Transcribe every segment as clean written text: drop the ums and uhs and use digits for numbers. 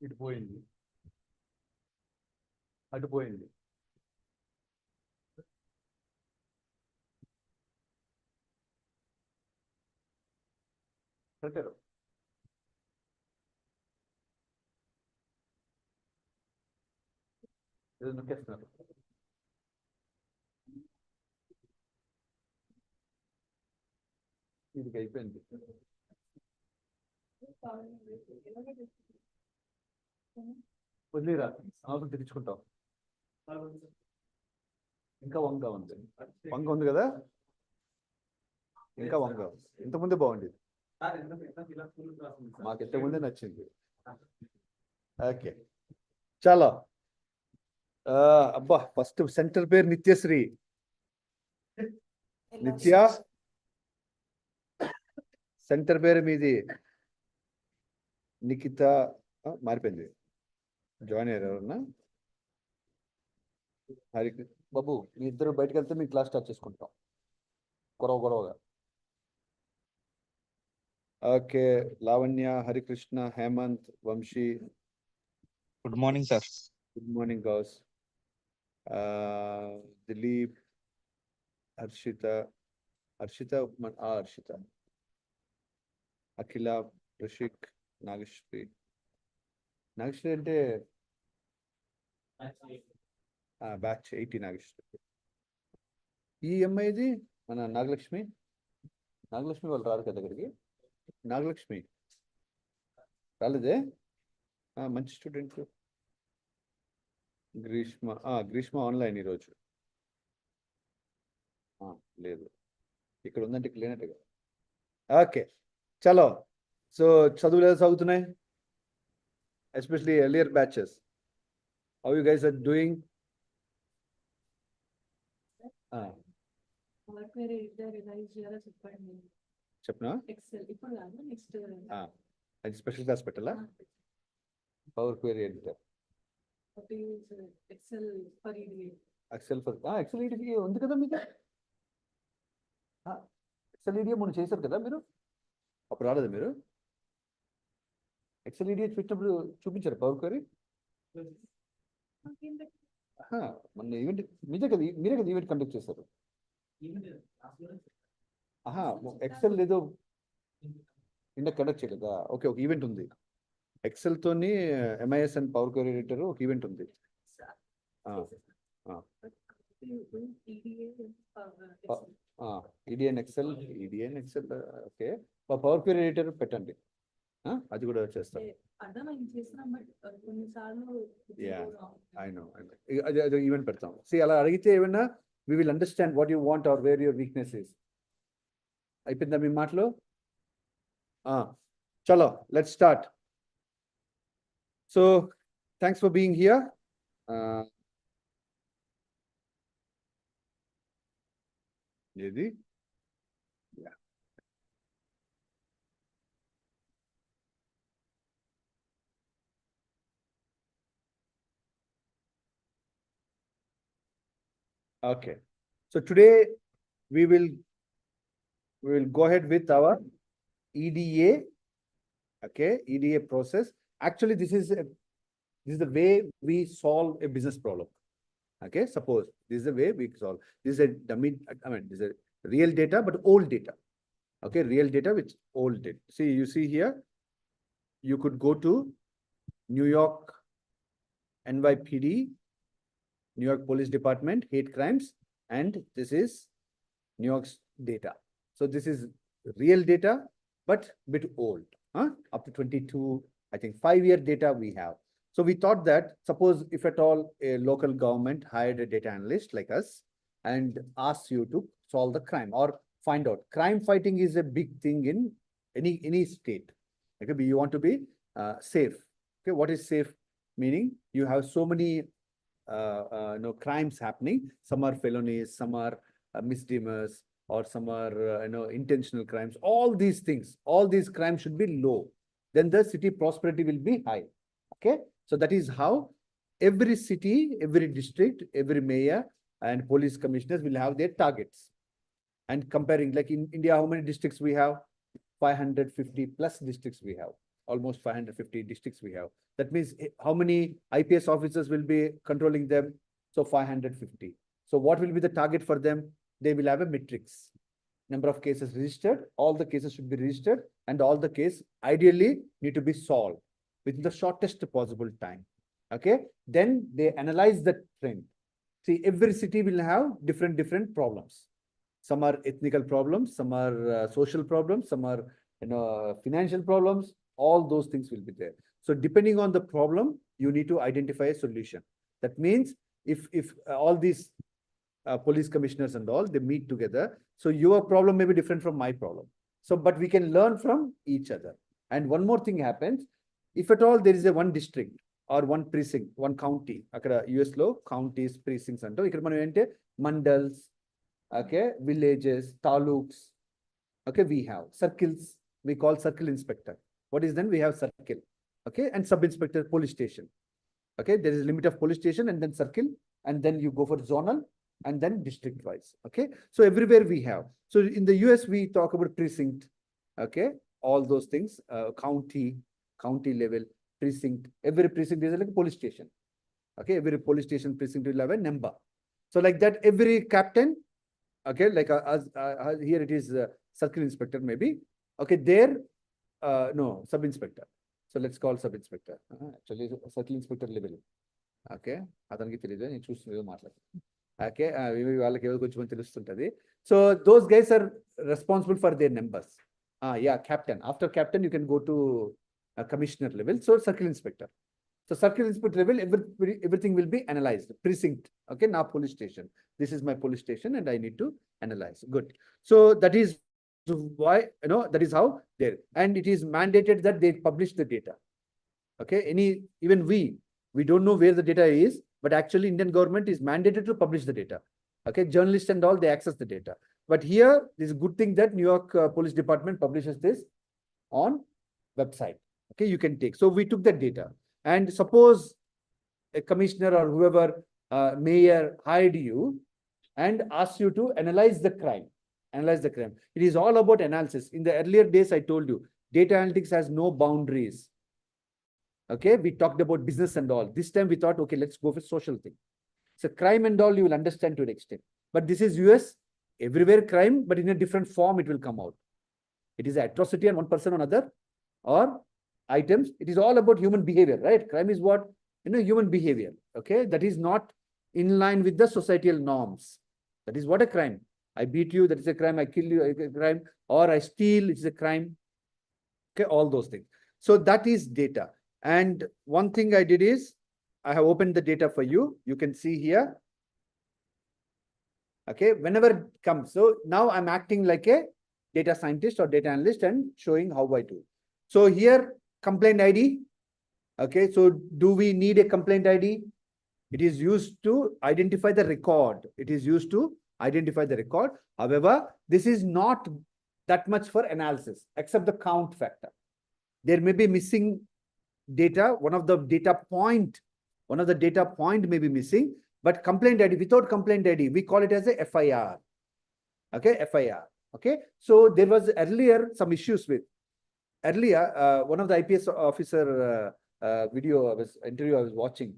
ఇటు పోయింది, అటు పోయింది. పెట్టారు. ఏదో నొక్కేస్తున్నారు. ఇది అయిపోయింది. వదిలేరా, అవసరం తెచ్చుకుంటాం. ఇంకా వంగ ఉంది, వంగ ఉంది కదా, ఇంకా వంగ. ఇంతకుముందే బాగుండేది, మాకు ఇంతకుముందే నచ్చింది. ఓకే చాలా. అబ్బా, ఫస్ట్ సెంటర్ పేరు నిత్యశ్రీ. నిత్య సెంటర్ పేరు మీది నిఖిత. మారిపోయింది, జాయిన్ అయ్యారు ఎవరన్నా? హరి బాబు, మీ ఇద్దరు బయటకు వెళ్తే మీ క్లాస్ స్టార్ట్ చేసుకుంటాం గొడవగా. Okay, Lavanya, Harikrishna, Hemanth, Vamsi. Good morning sir. Good morning Ghouse. Dileep, Harshitha, Harshitha, Akhila, Rushik, Nagasri. Nagasri అంటే బ్యాచ్ 80 నాగశ్రీ. ఈ అమ్మాయిది మన నాగలక్ష్మి. నాగలక్ష్మి వాళ్ళు రారు కదా దగ్గరికి. నాగలక్ష్మి రాలేదే, మంచి స్టూడెంట్. గ్రీష్మ ఆన్లైన్ ఈరోజు లేదు, ఇక్కడ ఉందంటే ఇక్కడ లేనట్టుగా. ఓకే చలో. సో చదువులు ఎలా సాగుతున్నాయి, especially earlier batches? How you guys are doing? చెప్పనా? అది స్పెషల్ క్లాస్ పెట్టాలా? పవర్ క్వెరీ ఎడిటర్, ఎక్సెల్ ఈడీ ఉంది కదా మీకు. ఎక్సెల్ ఈడీ మొన్న చేశారు కదా మీరు, అప్పుడు రాలేదు మీరు? ఎక్సెల్ ఈడీ పెట్టినప్పుడు చూపించారు పవర్ క్వెరీ. మొన్న ఈవెంట్ మీరే కదా ఈవెంట్ కండక్ట్ చేశారు. ఎక్సెల్ ఏదో ఇందాక కండక్ట్ చేయలేదా? ఓకే, ఒక ఈవెంట్ ఉంది ఎక్సెల్ తోని, MIS and power query editor ఒక ఈవెంట్ ఉంది. ఈడిఎన్ Excel, okay. Power query editor పెట్టండి, అది కూడా చేస్తాను. అది ఈవెంట్ పెడతాం. అలా అడిగితే ఏమన్నా we will understand what you want or where your weakness is. అయిపోయిందా మీ మాటలు? చలో, let's start. So thanks for being here. ఏది? Okay, so today we will go ahead with our EDA. Okay, EDA process. Actually, this is the way we solve a business problem. Okay, suppose this is the way we solve. This is a dummy, this is a real data, but old data. Okay, real data with old data. See, you see here, you could go to New York NYPD, New York Police Department, hate crimes, and this is New York's data. So this is real data, but bit old, up to 22, I think 5-year data we have. So we thought that suppose if at all a local government hired a data analyst like us and asked you to solve the crime or find out. Crime fighting is a big thing in any state. Okay, you want to be safe. Okay, what is safe? Meaning you have so many crimes happening. Some are felonies, some are misdemeanors, or some are intentional crimes. All these things, all these crimes should be low. Then the city prosperity will be high. Okay, so that is how every city, every district, every mayor and police commissioners will have their targets. And comparing, like in India, how many districts we have? 550 plus districts we have. almost 550 districts we have. That means how many IPS officers will be controlling them? So 550. So what will be the target for them? They will have a matrix. Number of cases registered, all the cases should be registered, and all the case ideally need to be solved within the shortest possible time. Okay, then they analyze the trend. See, every city will have different problems. Some are ethnical problems, some are social problems, some are financial problems. All those things will be there. So depending on the problem, you need to identify a solution. That means if all these police commissioners and all, they meet together. So your problem may be different from my problem. So, but we can learn from each other. And one more thing happens, if at all there is a one district or one precinct, one county, US law, counties, precincts, and mandals, okay, villages, taluks, okay, we have circles, we call circle inspector. What is then? We have circle, okay, and sub-inspector, police station. Okay, there is a limit of police station and then circle, and then you go for zonal, and then district wise. Okay, so everywhere we have. So in the US, we talk about precinct. Okay, all those things, county level, precinct. Every precinct is like a police station. Okay, every police station precinct will have a number. So like that, every captain. Okay, like here it is circle inspector maybe. Okay, there, no, sub inspector. So let's call sub inspector. Actually, circle inspector level. Okay, అతనికి తెలియదు నేను చూస్తున్నది మాట్లాడుతున్నాను. Okay, వాళ్ళకి ఏదో కొంచెం తెలుస్తుంటది. So those guys are responsible for their numbers. Yeah, captain. After captain, you can go to commissioner level. So circle inspector. So circle inspector level, everything will be analyzed. Precinct. Okay, now police station. This is my police station, and I need to analyze. Good. So that is why that is how there, and it is mandated that they publish the data. Okay, even we don't know where the data is, but actually Indian government is mandated to publish the data. Okay, journalists and all, they access the data. But here, this is a good thing that New York Police Department publishes this on website. Okay, you can take. So we took that data, and suppose a commissioner or whoever, mayor hired you and asked you to analyze the crime. Analyze the crime. It is all about analysis. In the earlier days, I told you, data analytics has no boundaries. Okay, we talked about business and all. This time we thought, okay, let's go for social thing. So crime and all you will understand to an extent. But this is US, everywhere crime, but in a different form it will come out. It is atrocity on one person or another, or items. It is all about human behavior, right? Crime is what? Human behavior. Okay, that is not in line with the societal norms. That is what a crime. I beat you, that is a crime. I kill you, a crime. Or I steal, it is a crime. Okay, all those things. So that is data. And one thing I did is, I have opened the data for you. You can see here. Okay, whenever it comes. So now I'm acting like a data scientist or data analyst and showing how I do. So here, complaint ID. Okay, so do we need a complaint ID? It is used to identify the record. It is used to identify the record. However, this is not that much for analysis, except the count factor. There may be missing data. One of the data point may be missing, but complaint ID, without complaint ID, we call it as a FIR. Okay, FIR. Okay, so there was earlier some issues with, one of the IPS officer interview I was watching,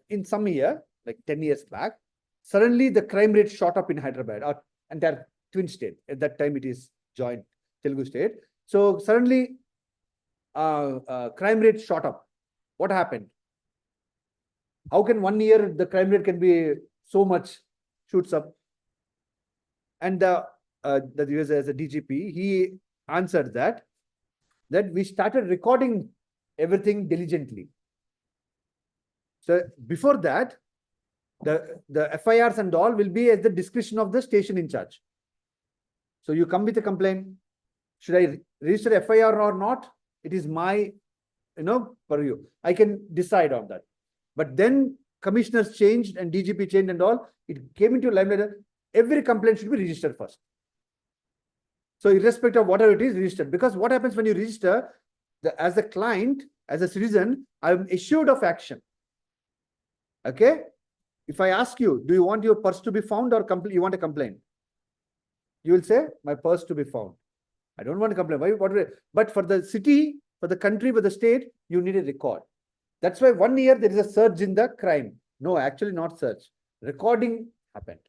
in some year, like 10 years back, suddenly the crime rate shot up in Hyderabad, or entire twin state. At that time, it is joint Telugu state. So suddenly, crime rate shot up. What happened? How can 1 year the crime rate can be so much shoots up? And the US as a DGP, he answered that we started recording everything diligently. So before that, the FIRs and all will be at the discretion of the station in charge. So you come with a complaint. Should I register FIR or not? It is my, purview. I can decide on that. But then commissioners changed and DGP changed and all. It came into limelight. Every complaint should be registered first. So irrespective of whatever it is, registered. Because what happens when you register, as a client, as a citizen, I'm assured of action. Okay? If I ask you, do you want your purse to be found or you want a complaint? You will say, my purse to be found. I don't want to complain. But for the city, for the country, for the state, you need a record. That's why 1 year there is a surge in the crime. No, actually not surge. Recording happened.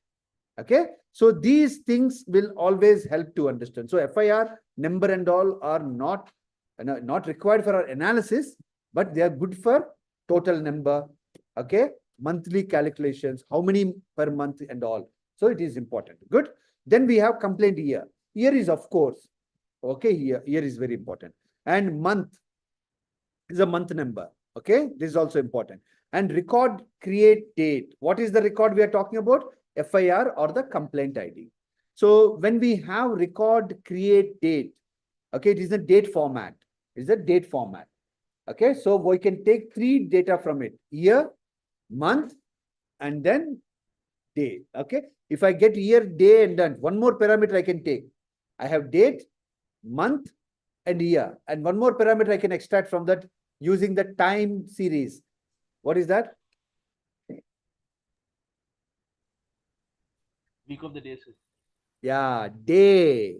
Okay. So these things will always help to understand. So FIR number and all are not required for our analysis, but they are good for total number. Okay. Monthly calculations, how many per month and all. So it is important. Good. Then we have complaint year. Year is of course, okay, year is very important. And month is a month number. Okay. This is also important. And record create date. What is the record we are talking about? FIR or the complaint ID. So when we have record create date, okay, it is a date format. It is a date format. Okay. So we can take 3 data from it: year, month, and then day. Okay. If I get year, day, and then one more parameter I can take. I have date, month, and year. And one more parameter I can extract from that using the time series. What is that? Week of the day, sir. Yeah, day.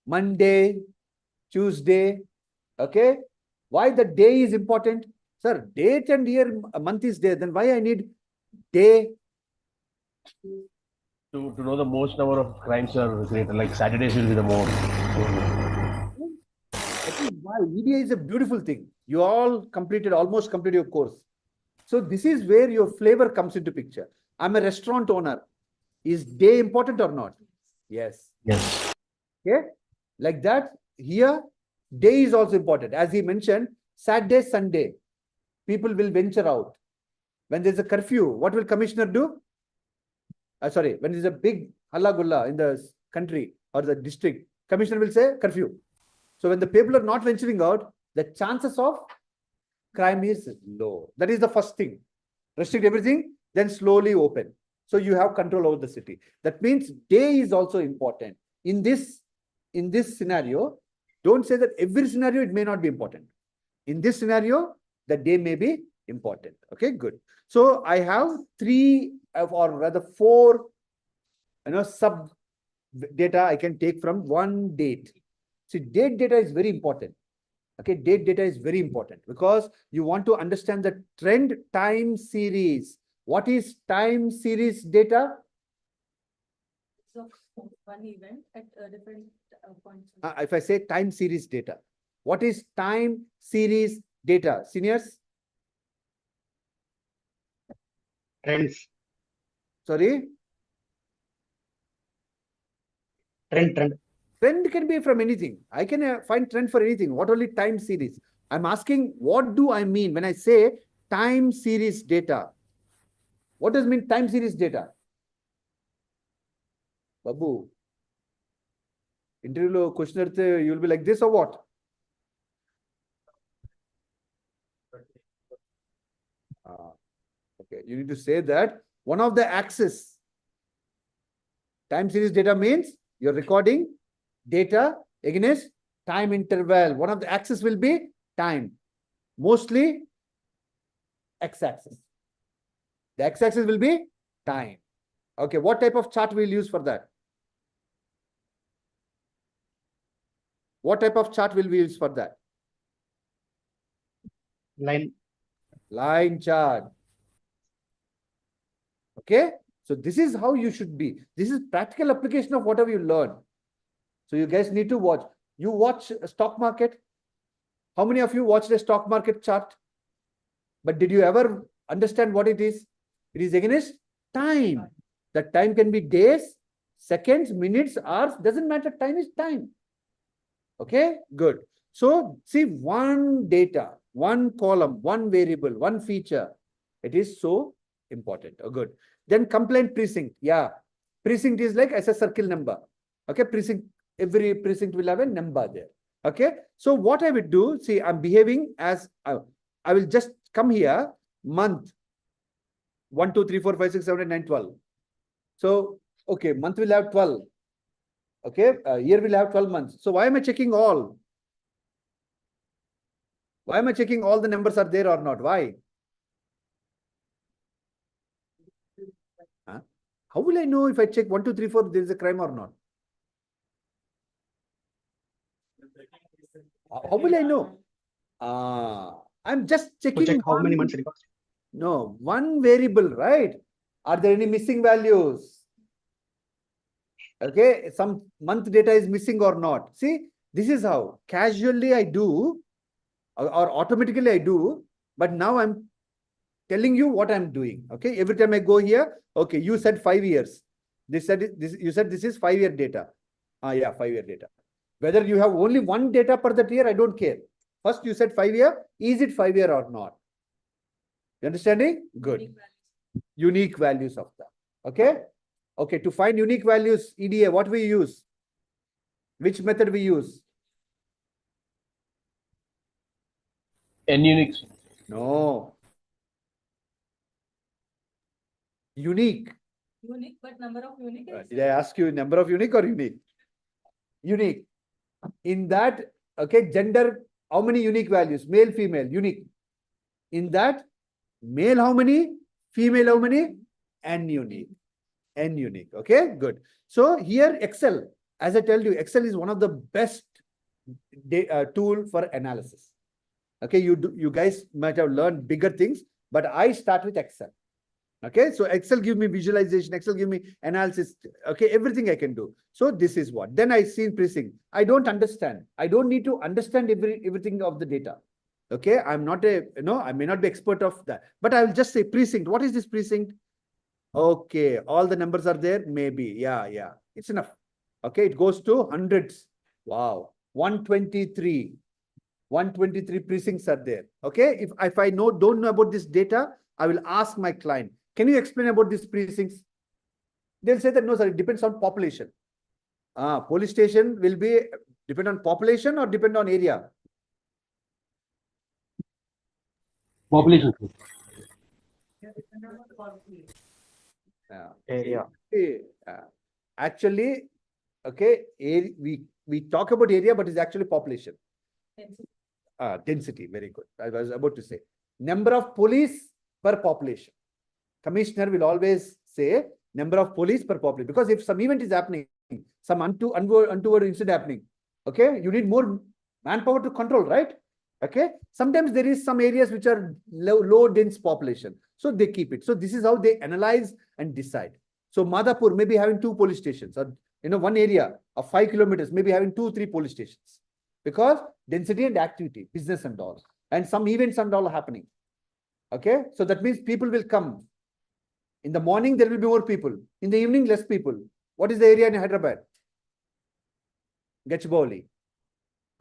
Monday, Tuesday. Okay. Why the day is important? Sir, date and year, month is there. Then why I need day? To know the most number of crimes are created, like Saturdays will be the more. That is why EDA is a beautiful thing. You all almost completed your course. So this is where your flavor comes into picture. I'm a restaurant owner. Is day important or not? Yes. Yes. Okay. Like that, here, day is also important. As he mentioned, Saturday, Sunday, people will venture out. When there's a curfew, what will commissioner do? Sorry, when there's a big halla gulla in the country or the district, commissioner will say curfew. So when the people are not venturing out, the chances of crime is low. That is the first thing. Restrict everything, then slowly open. So you have control over the city. That means day is also important. In this scenario, don't say that every scenario it may not be important. In this scenario, the day may be important. Okay, good. So I have 3 or rather 4, sub data I can take from one date. See, date data is very important. Okay, date data is very important because you want to understand the trend time series. What is time series data? So one event at different points. If I say time series data, what is time series data? Seniors? Trends. Sorry? Trend. Trend can be from anything. I can find trend for anything. What only time series? I'm asking, what do I mean when I say time series data? What does mean time series data? Babu, interview question, you'll be like this or what? Okay, you need to say that one of the axis. Time series data means you're recording data against time interval. One of the axis will be time, mostly x-axis. The x-axis will be time. Okay, what type of chart we'll use for that? What type of chart will we use for that? Line chart. Okay, so this is how you should be. This is practical application of whatever you learn. So you guys need to watch. You watch a stock market. How many of you watched a stock market chart? But did you ever understand what it is? It is against time. That time can be days, seconds, minutes, hours. Doesn't matter. Time is time. Okay, good. So see, one data, one column, one variable, one feature. It is so important. Oh, good. Then complaint precinct. Yeah, precinct is like as a circle number. Okay, precinct. Every precinct will have a number there. Okay. So what I would do, see, I'm behaving as I will just come here, month 1, 2, 3, 4, 5, 6, 7, 8, 9, 12. So, okay, month will have 12. Okay, year will have 12 months. So why am I checking all? Why am I checking all the numbers are there or not? Why? Huh? How will I know if I check 1, 2, 3, 4, there is a crime or not? How will I know? I'm just To checking check how many one- months records. No, one variable, right? Are there any missing values? Okay, some month data is missing or not. See, this is how casually I do, or automatically I do, but now I'm telling you what I'm doing. Okay, every time I go here, okay, you said 5 years. You said this is 5-year data. Yeah, 5-year data. Whether you have only one data per that year, I don't care. First, you said 5-year. Is it 5-year or not? You understanding? Good. Unique values. Unique values of that. Okay. Okay. To find unique values, EDA, what we use? Which method we use? N-Unix. No. Unique. Unique, but number of unique. is- Did I ask you number of unique or unique? Unique. In that, okay, gender, how many unique values? Male, female, unique. In that, male how many? Female how many? N unique. N unique. Okay, good. So here Excel, as I tell you, Excel is one of the best tool for analysis. Okay, you guys might have learned bigger things, but I start with Excel. Okay, so Excel give me visualization, Excel give me analysis. Okay, everything I can do. So this is what. Then I see precinct. I don't understand. I don't need to understand everything of the data. Okay, I'm not I may not be expert of that, but I will just say precinct. What is this precinct? Okay, all the numbers are there. Maybe, yeah, it's enough. Okay, it goes to hundreds. Wow, 123. 123 precincts are there. Okay, if I don't know about this data, I will ask my client, can you explain about these precincts? They'll say that no, sir, it depends on population. Police station will be depend on population or depend on area. Population. Area. Actually, okay, we talk about area, but it's actually population. Density. Density, very good. I was about to say number of police per population. Commissioner will always say number of police per population, because if some event is happening, some untoward incident happening, okay, you need more manpower to control, right? Okay, sometimes there is some areas which are low dense population, so they keep it. So this is how they analyze and decide. So Madhapur may be having 2 police stations, or one area of 5 kilometers may be having 2-3 police stations, because density and activity, business and all, and some events and all are happening. Okay, so that means people will come. In the morning, there will be more people. In the evening, less people. What is the area in Hyderabad? Gachibowli.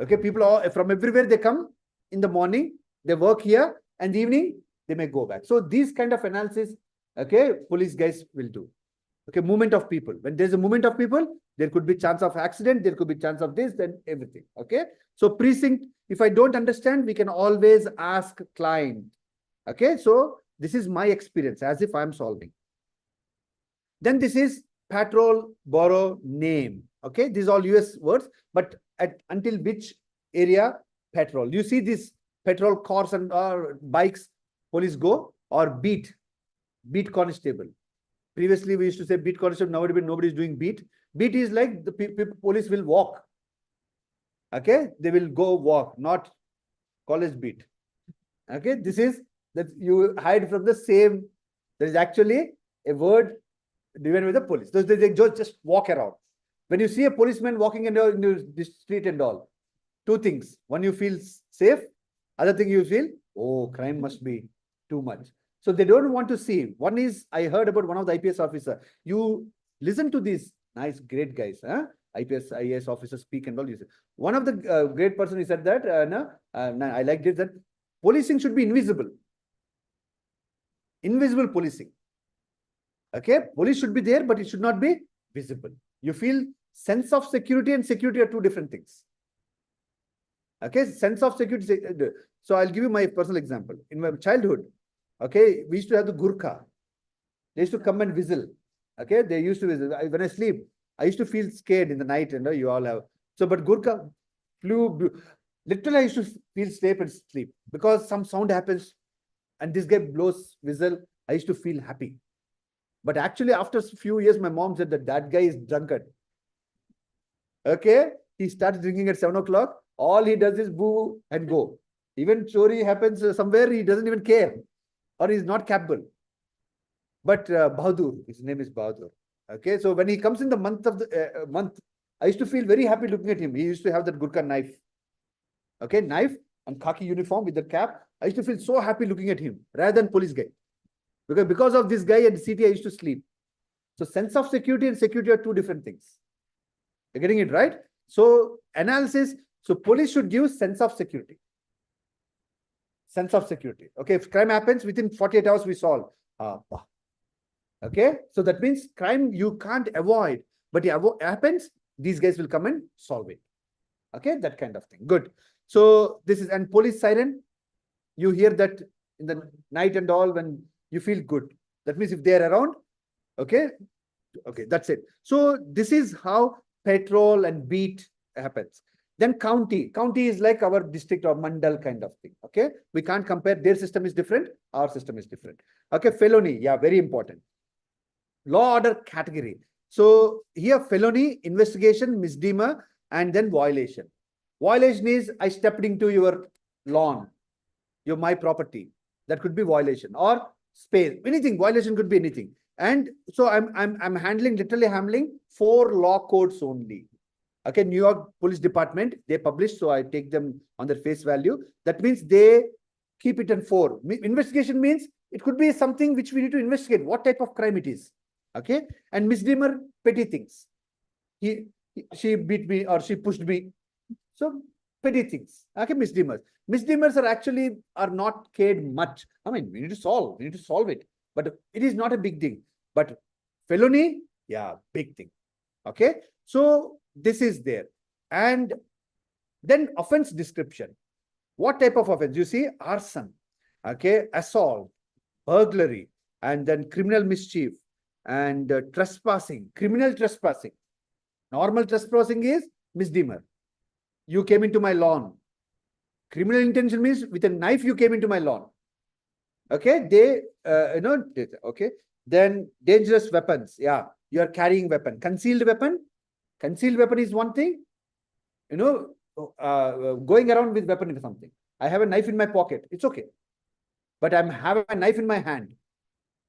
Okay, people are from everywhere, they come in the morning, they work here, and the evening, they may go back. So these kind of analysis, okay, police guys will do. Okay, movement of people. When there's a movement of people, there could be chance of accident, there could be chance of this, then everything. Okay, so precinct, if I don't understand, we can always ask client. Okay, so this is my experience as if I'm solving. Then this is patrol, borrow, name. Okay, these are all US words, but until which area patrol? You see these patrol cars and bikes, police go, or beat constable. Previously, we used to say beat constable. Nowadays, nobody is doing beat. Beat is like the police will walk. Okay, they will go walk, not college beat. Okay, this is that you hide from the same. There is actually a word given with the police. So they just walk around. When you see a policeman walking in the street and all, 2 things. One, you feel safe. Other thing, you feel, oh, crime must be too much. So they don't want to see. One is, I heard about one of the IPS officer. You listen to these nice, great guys, IPS, IAS officers speak and all. One of the great person, he said that, I like this, that policing should be invisible. Invisible policing. Okay, police should be there, but it should not be visible. You feel sense of security and security are 2 different things. Okay, sense of security. So I'll give you my personal example. In my childhood, okay, we used to have the Gurkha. They used to come and whistle. Okay, they used to whistle. When I sleep, I used to feel scared in the night, you all have. So, but Gurkha flew. Literally, I used to feel safe and sleep because some sound happens and this guy blows whistle. I used to feel happy. But actually, after a few years, my mom said that guy is drunkard. Okay, he starts drinking at 7 o'clock. All he does is boo and go. Even chori happens somewhere, he doesn't even care, or he's not capable. But Bahadur, his name is Bahadur. Okay, so when he comes in the month of the month, I used to feel very happy looking at him. He used to have that Gurkha knife. Okay, knife and khaki uniform with the cap. I used to feel so happy looking at him rather than police guy. Because of this guy at the city, I used to sleep. So sense of security and security are two different things. You're getting it right? So analysis, so police should give sense of security. Sense of security. Okay, if crime happens within 48 hours, we solve. Okay, so that means crime you can't avoid, but it happens, these guys will come and solve it. Okay, that kind of thing. Good. So this is, and police siren, you hear that in the night and all when you feel good. That means if they are around, okay, that's it. So this is how patrol and beat happens. Then county is like our district or mandal kind of thing. Okay, we can't compare. Their system is different, our system is different. Okay, felony, yeah, very important. Law order category. So here felony, investigation, misdemeanor, and then violation. Violation is I stepped into your lawn, my property. That could be violation, or space, anything. Violation could be anything. And so I'm literally handling 4 law codes only. Okay, New York Police Department, they publish, so I take them on their face value. That means they keep it in 4. Investigation means it could be something which we need to investigate, what type of crime it is. Okay, and misdemeanor, petty things. She beat me or she pushed me. So petty things. Okay, misdemeanors. Misdemeanors are not cared much. I mean, we need to solve it. But it is not a big thing. But felony, yeah, big thing. Okay, so this is there. And then offense description. What type of offense? You see, arson, okay, assault, burglary, and then criminal mischief, and trespassing, criminal trespassing. Normal trespassing is misdemeanor. You came into my lawn. Criminal intention means with a knife you came into my lawn. Okay, okay. Then dangerous weapons. Yeah, you are carrying weapon. Concealed weapon is one thing. Going around with weapon is something. I have a knife in my pocket. It's okay. But I'm having a knife in my hand.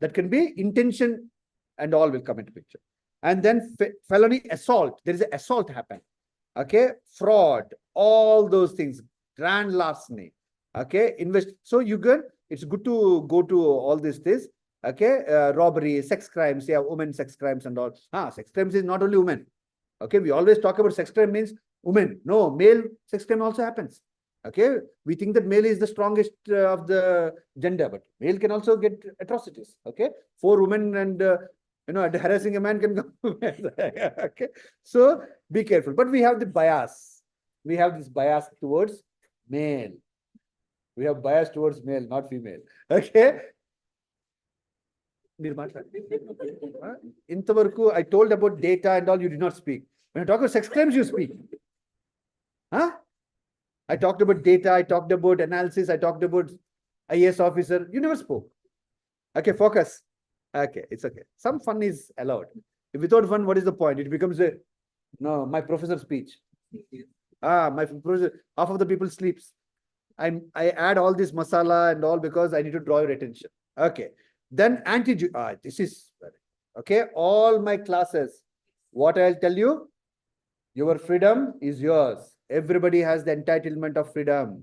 That can be intention and all will come into picture. And then felony assault. There is an assault happen. Okay, fraud, all those things, grand larceny. Okay, so it's good to go to all these things. Okay, robbery, sex crimes, yeah, women sex crimes and all. Sex crimes is not only women. Okay, we always talk about sex crime means women. No, male sex crime also happens. Okay, we think that male is the strongest of the gender, but male can also get atrocities. Okay, 4 women and harassing a man can go. Okay, so be careful. But we have the bias. We have this bias towards male. We have bias towards male, not female. Okay. Intavaraku, I told about data and all, you did not speak. When I talk about sex crimes, you speak. Huh? I talked about data, I talked about analysis, I talked about IAS officer. You never spoke. Okay, focus. Okay, it's okay. Some fun is allowed. If without fun, what is the point? It becomes my professor's speech. My professor, half of the people sleeps. I add all this masala and all because I need to draw your attention. Okay. Then this is okay. All my classes, what I'll tell you, your freedom is yours. Everybody has the entitlement of freedom.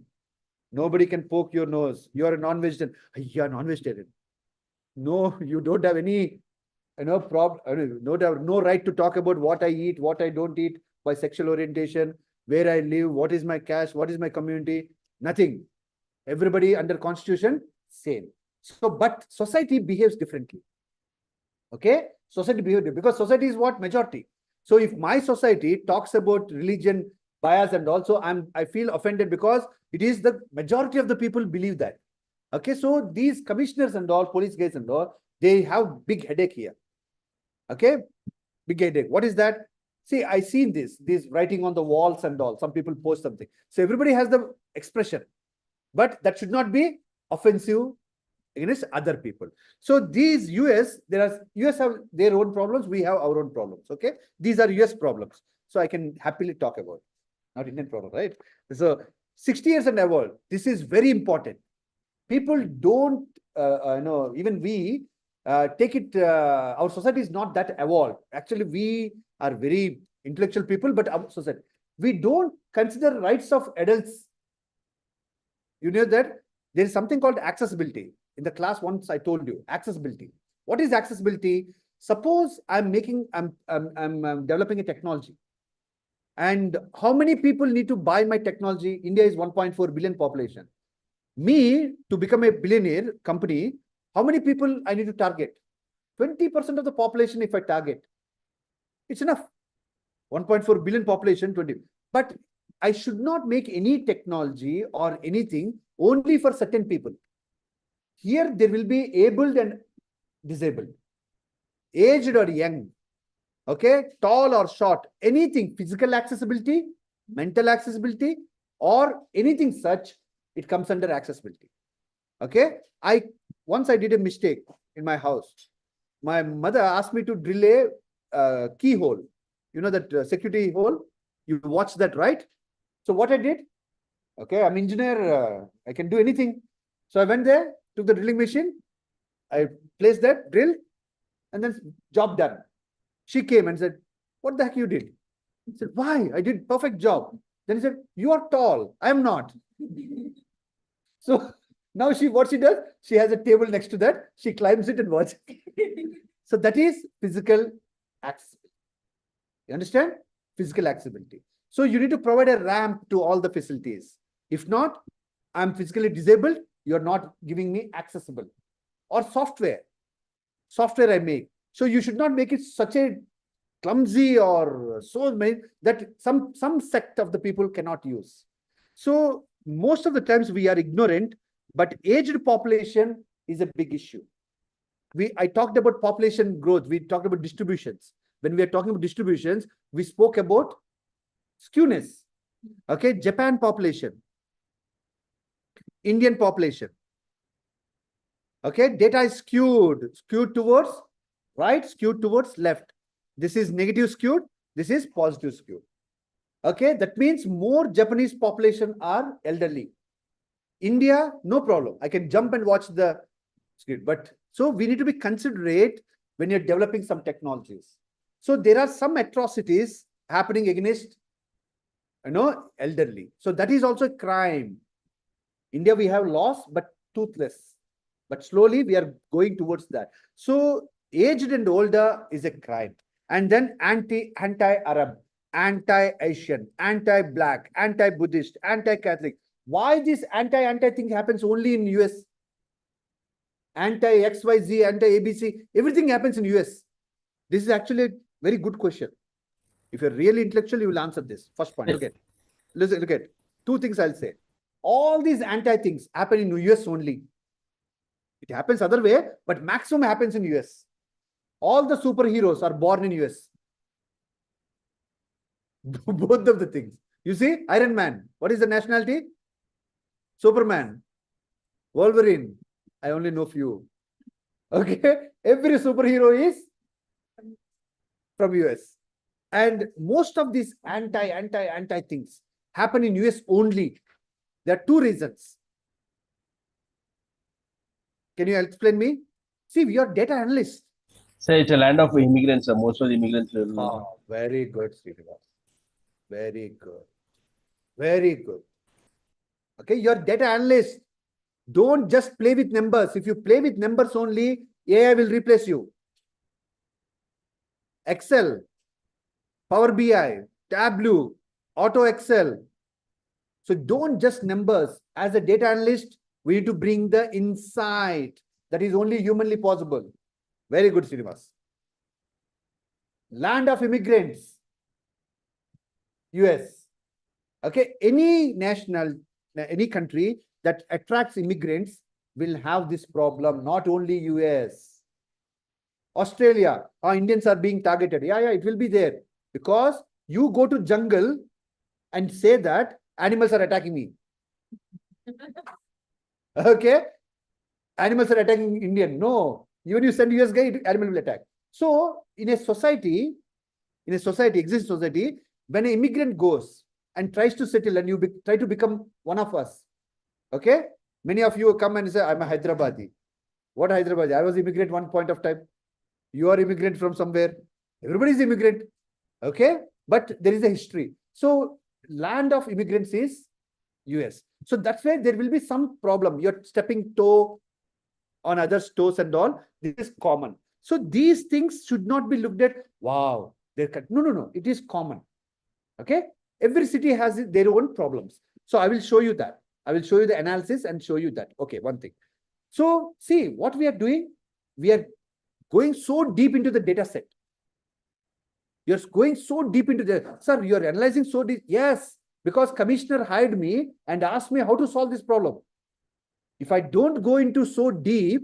Nobody can poke your nose. You are a non-vegetarian. You are non-vegetarian. No, you don't have any, problem. No right to talk about what I eat, what I don't eat, my sexual orientation, where I live, what is my caste, what is my community. Nothing. Everybody under constitution, same. So, but society behaves differently. Okay? Society behaves differently because society is what? Majority. So if my society talks about religion, bias and also I feel offended because it is the majority of the people believe that. Okay, so these commissioners and all, police guys and all, they have big headache here. Okay, big headache. What is that? See, I seen this writing on the walls and all. Some people post something. So everybody has the expression, but that should not be offensive against other people. So these US have their own problems. We have our own problems. Okay, these are US problems. So I can happily talk about, not Indian problem, right? So 60 years and above. This is very important. People don't, even we take it, our society is not that evolved. Actually, we are very intellectual people, but our society, we don't consider rights of adults. You know that there is something called accessibility. In the class once I told you, accessibility. What is accessibility? Suppose I'm developing a technology. And how many people need to buy my technology? India is 1.4 billion population. Me, to become a billionaire company, how many people I need to target? 20% of the population if I target. It's enough. 1.4 billion population, 20. But I should not make any technology or anything only for certain people. Here there will be abled and disabled, aged or young, okay, tall or short, anything, physical accessibility, mental accessibility, or anything such, it comes under accessibility. Okay, once I did a mistake in my house. My mother asked me to drill a keyhole. You know that security hole? You watch that, right? So what I did? Okay, I'm engineer. I can do anything. So I went there, took the drilling machine. I placed that drill, and then job done. She came and said, "What the heck you did?" I said, "Why? I did perfect job." Then he said, "You are tall. I am not." So now what she does, she has a table next to that. She climbs it and watches. So that is physical accessibility. You understand? Physical accessibility. So you need to provide a ramp to all the facilities. If not, I'm physically disabled. You're not giving me accessible. Or software. Software I make. So you should not make it such a clumsy or so many that some sect of the people cannot use. So most of the times we are ignorant, but aged population is a big issue. I talked about population growth. We talked about distributions. When we are talking about distributions, we spoke about skewness. Okay, Japan population, Indian population. Okay, data is skewed towards right, skewed towards left. This is negative skewed. This is positive skewed. Okay, that means more Japanese population are elderly. India, no problem. I can jump and watch the screen. But so we need to be considerate when you're developing some technologies. So there are some atrocities happening against, elderly. So that is also a crime. India, we have laws, but toothless. But slowly we are going towards that. So aged and older is a crime. And then anti-Arab, anti-Asian, anti-Black, anti-Buddhist, anti-Catholic. Why this anti thing happens only in US? Anti-XYZ, anti-ABC, everything happens in US. This is actually a very good question. If you're really intellectual, you will answer this. First point. Okay. Look at two things I'll say. All these anti things happen in US only. It happens other way, but maximum happens in US. All the superheroes are born in US. Both of the things. You see, Iron Man. What is the nationality? Superman. Wolverine. I only know few. Okay. Every superhero is from US. And most of these anti things happen in US only. There are two reasons. Can you explain me? See, we are data analysts. Say it's a land of immigrants. Most of the immigrants live. Oh, very good, Srinivas. Very good. Very good. Okay, you're data analyst. Don't just play with numbers. If you play with numbers only, AI will replace you. Excel, Power BI, Tableau, Auto Excel. So don't just numbers. As a data analyst, we need to bring the insight that is only humanly possible. Very good, Srinivas. Land of immigrants, US. Okay, any country that attracts immigrants will have this problem, not only US. Australia, Indians are being targeted. Yeah, it will be there. Because you go to jungle and say that animals are attacking me. Okay? Animals are attacking Indian. No. Even you send US guy, animal will attack. So in a society, existing society, when an immigrant goes, and tries to settle, and you try to become one of us. Okay? Many of you come and say, I'm a Hyderabadi. What Hyderabadi? I was immigrant one point of time. You are immigrant from somewhere. Everybody is immigrant. Okay? But there is a history. So land of immigrants is US. So that's where there will be some problem. You're stepping toe on others' toes and all. This is common. So these things should not be looked at. Wow, no. It is common. Okay. Every city has their own problems. So I will show you that. I will show you the analysis and show you that. Okay, one thing. So see what we are doing. We are going so deep into the data set. You're going so deep into the, sir, you're analyzing so deep. Yes, because commissioner hired me and asked me how to solve this problem. If I don't go into so deep,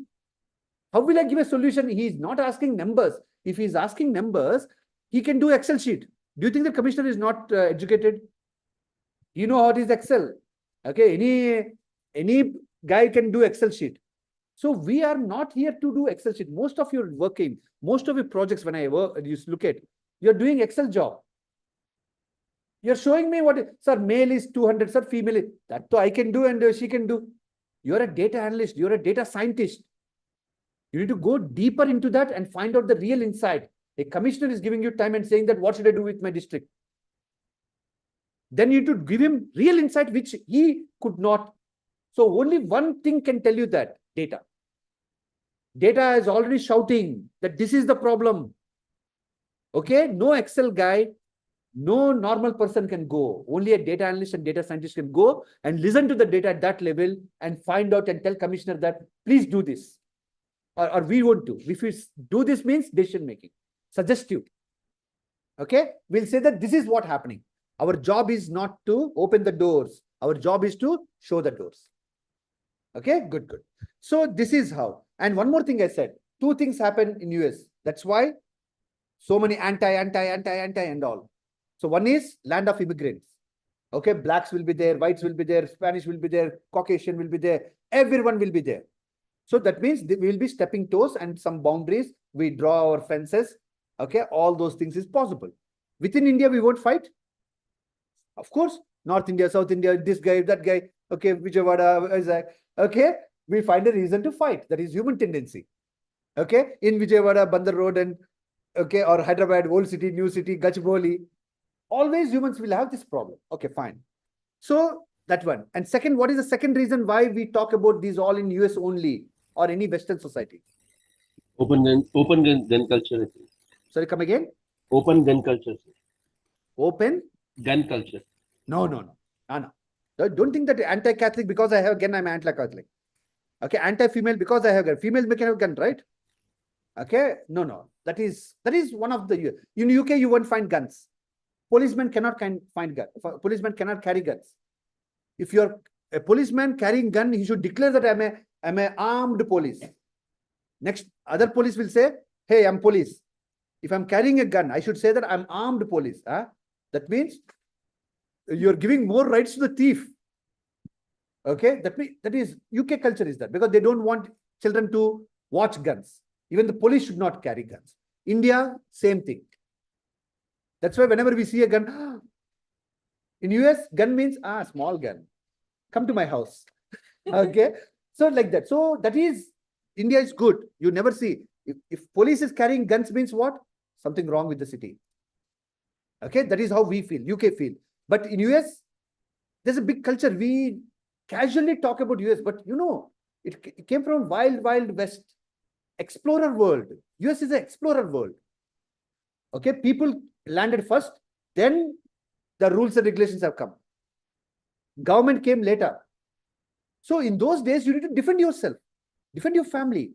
how will I give a solution? He is not asking numbers. If he is asking numbers, he can do Excel sheet. Do you think the commissioner is not educated? You know how it is Excel. Okay, any guy can do Excel sheet. So we are not here to do Excel sheet. Most of your working, most of your projects, when I work, you look at, you're doing Excel job. You're showing me what, sir, male is 200, sir, female is, that I can do and she can do. You're a data analyst, you're a data scientist. You need to go deeper into that and find out the real insight. A commissioner is giving you time and saying that, what should I do with my district? Then you need to give him real insight, which he could not. So only one thing can tell you that, data. Data is already shouting that this is the problem. Okay, no Excel guy, no normal person can go. Only a data analyst and data scientist can go and listen to the data at that level and find out and tell commissioner that, please do this. Or we want to. If we do this means decision making, suggestive. Okay, we'll say that this is what happening. Our job is not to open the doors. Our job is to show the doors. Okay, good. So this is how. And one more thing I said, two things happen in US. That's why so many anti and all. So one is land of immigrants. Okay, blacks will be there, whites will be there, Spanish will be there, Caucasian will be there, everyone will be there. So that means we will be stepping toes and some boundaries. We draw our fences. Okay, all those things is possible. Within India, we won't fight. Of course, North India, South India, this guy, that guy. Okay, Vijayawada, Isaac. Okay, we find a reason to fight. That is human tendency. Okay, in Vijayawada, Bandar Road, and okay, or Hyderabad, Old City, New City, Gachibowli. Always humans will have this problem. Okay, fine. So that one. And second, what is the second reason why we talk about these all in US only or any Western society? Open gun culture. I think. Sorry, come again. Open gun culture. Open Gun culture. No. Don't think that anti-Catholic because I have a gun, I'm anti-Catholic. Okay, anti-female because I have a gun. Females can have a gun, right? Okay, no. That is one of the. In UK, you won't find guns. Policemen cannot find guns. Policemen cannot carry guns. If you're a policeman carrying gun, he should declare that I'm a armed police. Next, other police will say, hey, I'm police. If I'm carrying a gun, I should say that I'm armed police. Huh? That means you're giving more rights to the thief. Okay, that is UK culture is that because they don't want children to watch guns. Even the police should not carry guns. India, same thing. That's why whenever we see a gun, in US, gun means small gun. Come to my house. Okay, so like that. So that is India is good. You never see if police is carrying guns means what? Something wrong with the city. Okay, that is how we feel. UK feel. But in US, there's a big culture. We casually talk about US, but you know, it came from wild west, explorer world. US is an explorer world. Okay, people landed first, then the rules and regulations have come. Government came later. So in those days, you need to defend yourself, defend your family.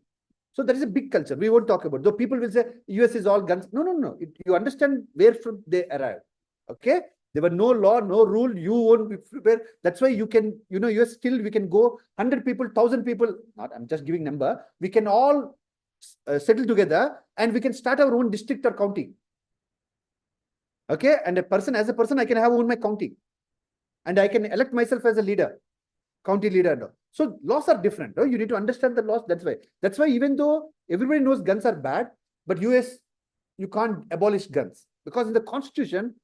So that is a big culture. We won't talk about. Though people will say US is all guns. No. You understand where from they arrived. Okay, there were no law, no rule. You won't be prepared. That's why you can, US still we can go 100 people, 1,000 people. Not I'm just giving number. We can all settle together and we can start our own district or county. Okay, and as a person, I can have own my county, and I can elect myself as a leader, county leader. So laws are different. No? You need to understand the laws. That's why even though everybody knows guns are bad, but US, you can't abolish guns because in the constitution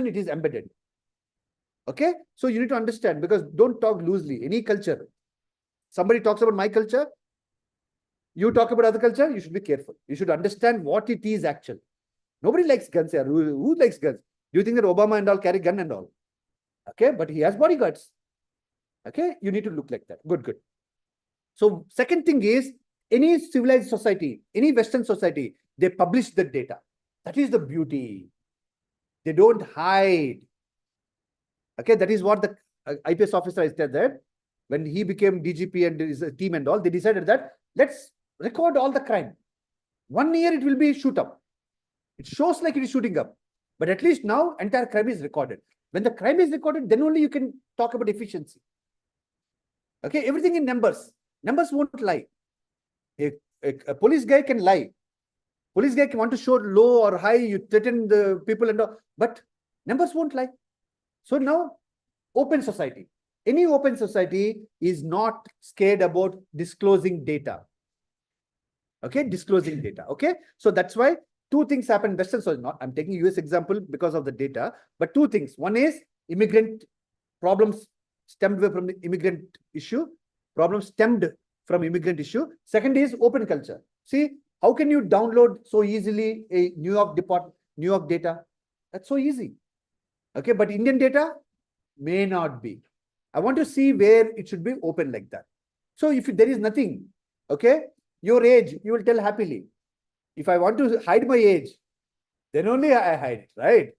it is embedded. Okay, so you need to understand, because don't talk loosely. Any culture, somebody talks about my culture, you talk about other culture, you should be careful. You should understand what it is actually. Nobody likes guns here. Who likes guns? Do you think that Obama and all carry gun and all? Okay, but he has bodyguards. Okay, you need to look like that. Good, good. So second thing is, any civilized society, any Western society, they publish the data. That is the beauty. They don't hide. Okay, that is what the IPS officer said that when he became DGP and his team and all, they decided that let's record all the crime. 1 year it will be shoot up. It shows like it is shooting up. But at least now entire crime is recorded. When the crime is recorded, then only you can talk about efficiency. Okay, everything in numbers. Numbers won't lie. A police guy can lie. Police guy can want to show low or high, you threaten the people and all, but numbers won't lie. So now, open society. Any open society is not scared about disclosing data. Okay, disclosing data. Okay, so that's why two things happen. Western society, not, I'm taking US example because of the data, but two things. One is immigrant problems stemmed from the immigrant issue. Problems stemmed from immigrant issue. Second is open culture. See, how can you download so easily a New York data? That's so easy. Okay, but Indian data may not be. I want to see where it should be open like that. So if there is nothing, okay, your age, you will tell happily. If I want to hide my age, then only I hide it, right?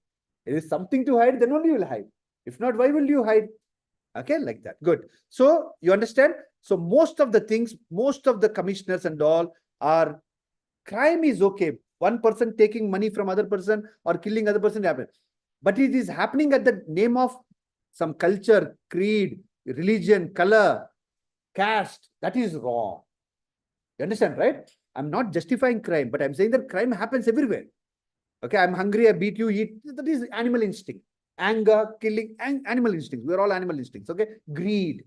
It is something to hide, then only you will hide. If not, why will you hide? Okay, like that. Good. So you understand? So most of the things, most of the commissioners and all are, crime is okay. One person taking money from other person or killing other person happens. But it is happening at the name of some culture, creed, religion, color, caste. That is wrong. You understand, right? I'm not justifying crime, but I'm saying that crime happens everywhere. Okay, I'm hungry, I beat you, eat. That is animal instinct. Anger, killing, animal instincts. We're all animal instincts. Okay, greed.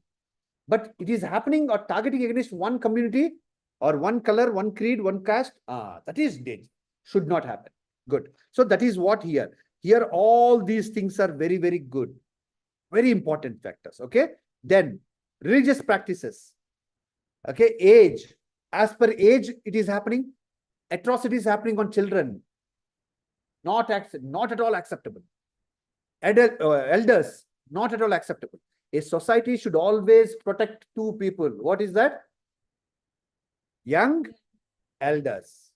But it is happening or targeting against one community or one color, one creed, one caste. That is danger. Should not happen. Good. So that is what here. Here, all these things are very, very good. Very important factors. Okay. Then religious practices. Okay. Age. As per age, it is happening. Atrocities happening on children. Not at all acceptable. Elders, not at all acceptable. A society should always protect two people. What is that? Young, elders.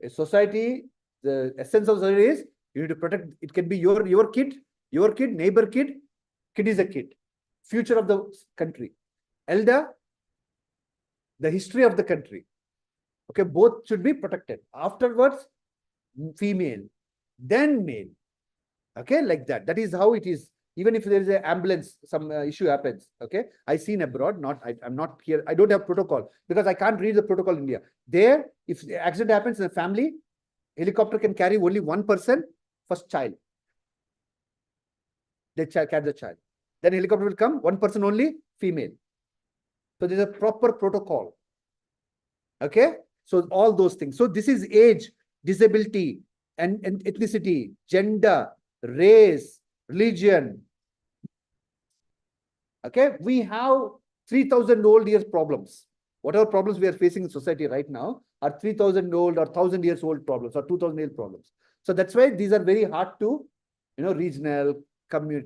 A society, the essence of society is you need to protect. It can be your kid, neighbor kid. Kid is a kid. Future of the country. Elder, the history of the country. Okay, both should be protected. Afterwards, female, then male. Okay, like that. That is how it is. Even if there is an ambulance, some issue happens. Okay, I've seen abroad. I'm not here. I don't have protocol because I can't read the protocol in India. There, if the accident happens in a family, helicopter can carry only one person, first child. They carry the child. Then helicopter will come, one person only, female. So there's a proper protocol. Okay, so all those things. So this is age, disability, and ethnicity, gender, race, religion. Okay, we have 3,000 old years problems. Whatever problems we are facing in society right now are 3,000 old or 1,000 years old problems or 2,000 year problems. So that's why these are very hard to, regional,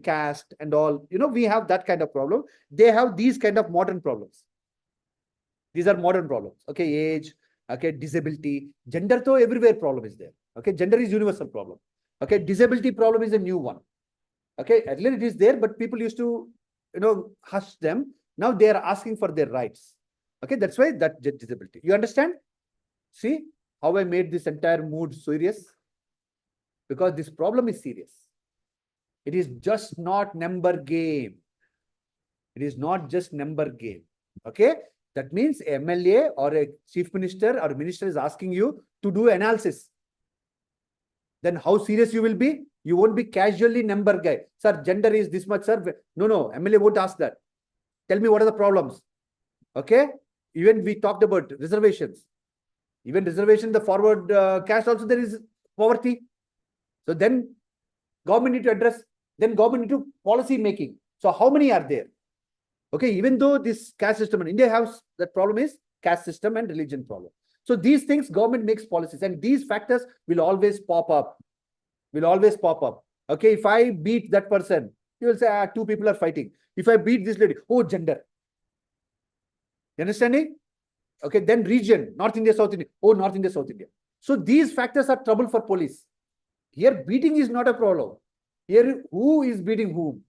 caste and all. We have that kind of problem. They have these kind of modern problems. These are modern problems. Okay, age, okay, disability, gender, though everywhere problem is there. Okay, gender is universal problem. Okay, disability problem is a new one. Okay, earlier it is there, but people used to, hush them. Now they are asking for their rights. Okay, that's why that disability. You understand? See how I made this entire mood serious? Because this problem is serious. It is just not number game. It is not just number game. Okay, that means a MLA or a chief minister or minister is asking you to do analysis. Then how serious you will be? You won't be casually number guy. Sir, gender is this much, sir. No, MLA won't ask that. Tell me what are the problems. Okay. Even we talked about reservations. Even reservation, the forward caste also there is poverty. So then government need to address. then government into policy making. So how many are there? Okay, even though this caste system in India has that problem is caste system and religion problem. So these things government makes policies, and these factors will always pop up. Will always pop up. Okay, if I beat that person, you will say, ah, two people are fighting. If I beat this lady, oh, gender. You understanding? Okay, then region, North India, South India. Oh, North India, South India. So these factors are trouble for police. Here, beating is not a problem. Here, who is beating whom?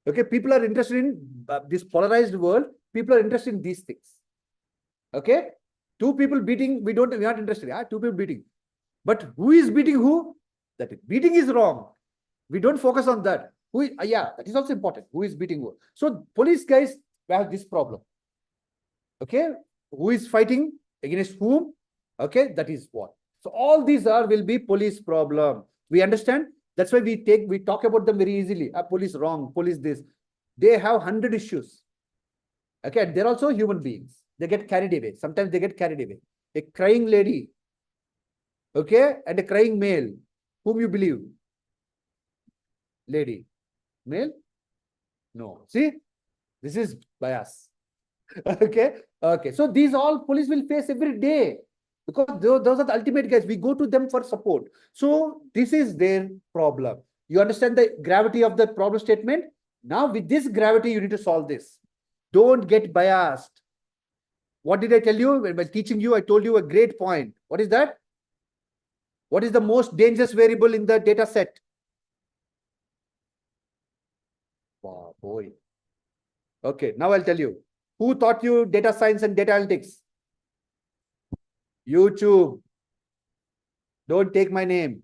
Okay, people are interested in this polarized world. People are interested in these things. Okay, two people beating, we are not interested. Yeah? Two people beating. But who is beating who? That beating is wrong. We don't focus on that. Who? Yeah, that is also important. Who is beating who? So police guys have this problem. Okay, who is fighting against whom? Okay, that is what. So all these will be police problem. We understand. That's why we talk about them very easily. Police wrong, police this. They have 100 issues. Okay, and they're also human beings. They get carried away. Sometimes they get carried away. A crying lady, okay, and a crying male. Whom you believe? Lady. Male? No. See, this is bias. Okay. Okay. So these all police will face every day, because those are the ultimate guys. We go to them for support. So this is their problem. You understand the gravity of the problem statement? Now with this gravity, you need to solve this. Don't get biased. What did I tell you? When teaching you, I told you a great point. What is that? What is the most dangerous variable in the data set? Wow, boy. Okay, now I'll tell you. Who taught you data science and data analytics? YouTube. Don't take my name.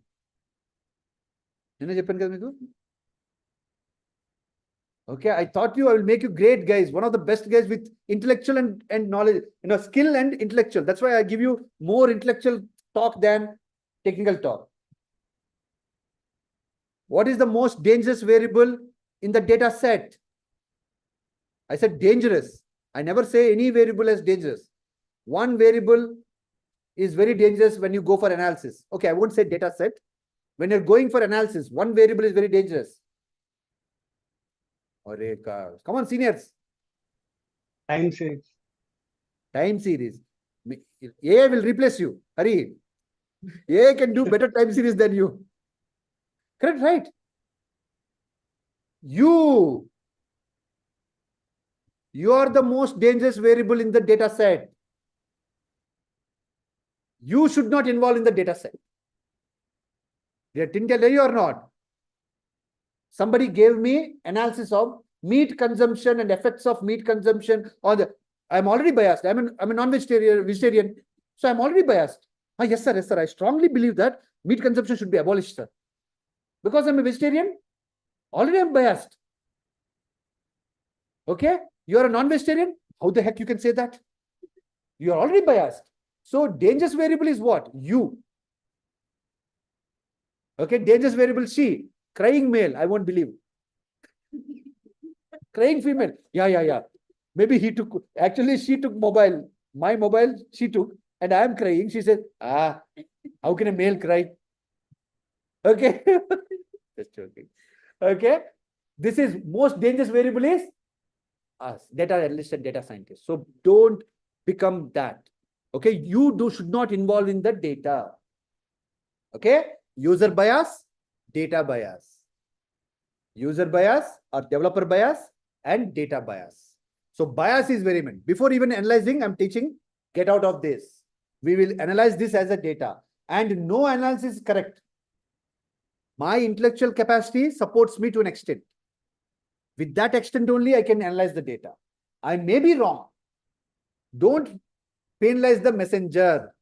Okay, I taught you, I will make you great guys, one of the best guys with intellectual and knowledge, skill and intellectual. That's why I give you more intellectual talk than technical talk. What is the most dangerous variable in the data set? I said dangerous. I never say any variable as dangerous. One variable is very dangerous when you go for analysis. Okay, I won't say data set. When you're going for analysis, one variable is very dangerous. Come on, seniors. Time series. Time series. AI will replace you. Hurry. AI can do better time series than you. Correct, right? You are the most dangerous variable in the data set. You should not involve in the data set. Didn't tell you or not? Somebody gave me analysis of meat consumption and effects of meat consumption on the. I'm already biased. I'm a vegetarian. So I'm already biased. Yes, sir. Yes, sir. I strongly believe that meat consumption should be abolished, sir. Because I'm a vegetarian, already I'm biased. Okay? You are a non-vegetarian? How the heck you can say that? You are already biased. So dangerous variable is what? You. Okay, dangerous variable she. Crying male, I won't believe. Crying female. Yeah. Maybe he took, actually she took mobile. My mobile she took, and I am crying. She said, how can a male cry? Okay. Just joking. Okay. This is most dangerous variable is us, data analyst and data scientist. So don't become that. Okay. You should not involve in the data. Okay. User bias, data bias. User bias or developer bias and data bias. So bias is very important. Before even analyzing, I'm teaching, get out of this. We will analyze this as a data, and no analysis is correct. My intellectual capacity supports me to an extent. With that extent only, I can analyze the data. I may be wrong. Don't penalize the messenger.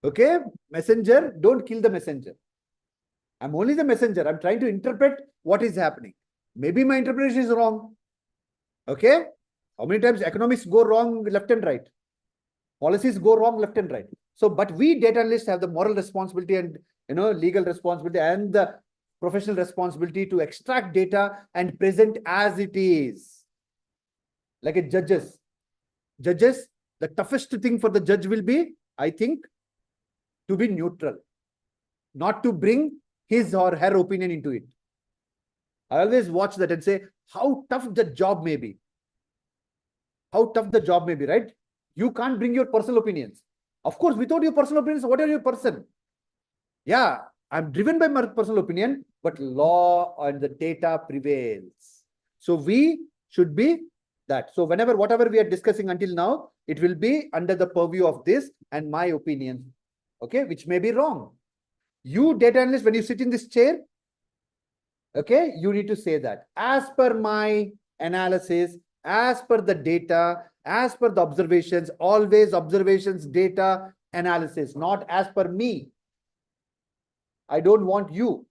Okay? Messenger, don't kill the messenger. I'm only the messenger. I'm trying to interpret what is happening. Maybe my interpretation is wrong. Okay? How many times economics go wrong left and right? Policies go wrong left and right. So, but we data analysts have the moral responsibility and legal responsibility and the professional responsibility to extract data and present as it is. Like a judges. Judges, the toughest thing for the judge will be, I think, to be neutral. Not to bring his or her opinion into it. I always watch that and say how tough the job may be. How tough the job may be, right? You can't bring your personal opinions. Of course, without your personal opinions, what are your person? Yeah, I'm driven by my personal opinion, but law and the data prevails. So we should be that. So whenever, whatever we are discussing until now, it will be under the purview of this and my opinion, okay, which may be wrong. You data analyst, when you sit in this chair, okay, you need to say that as per my analysis, as per the data, as per the observations, always observations, data, analysis, not as per me. I don't want you.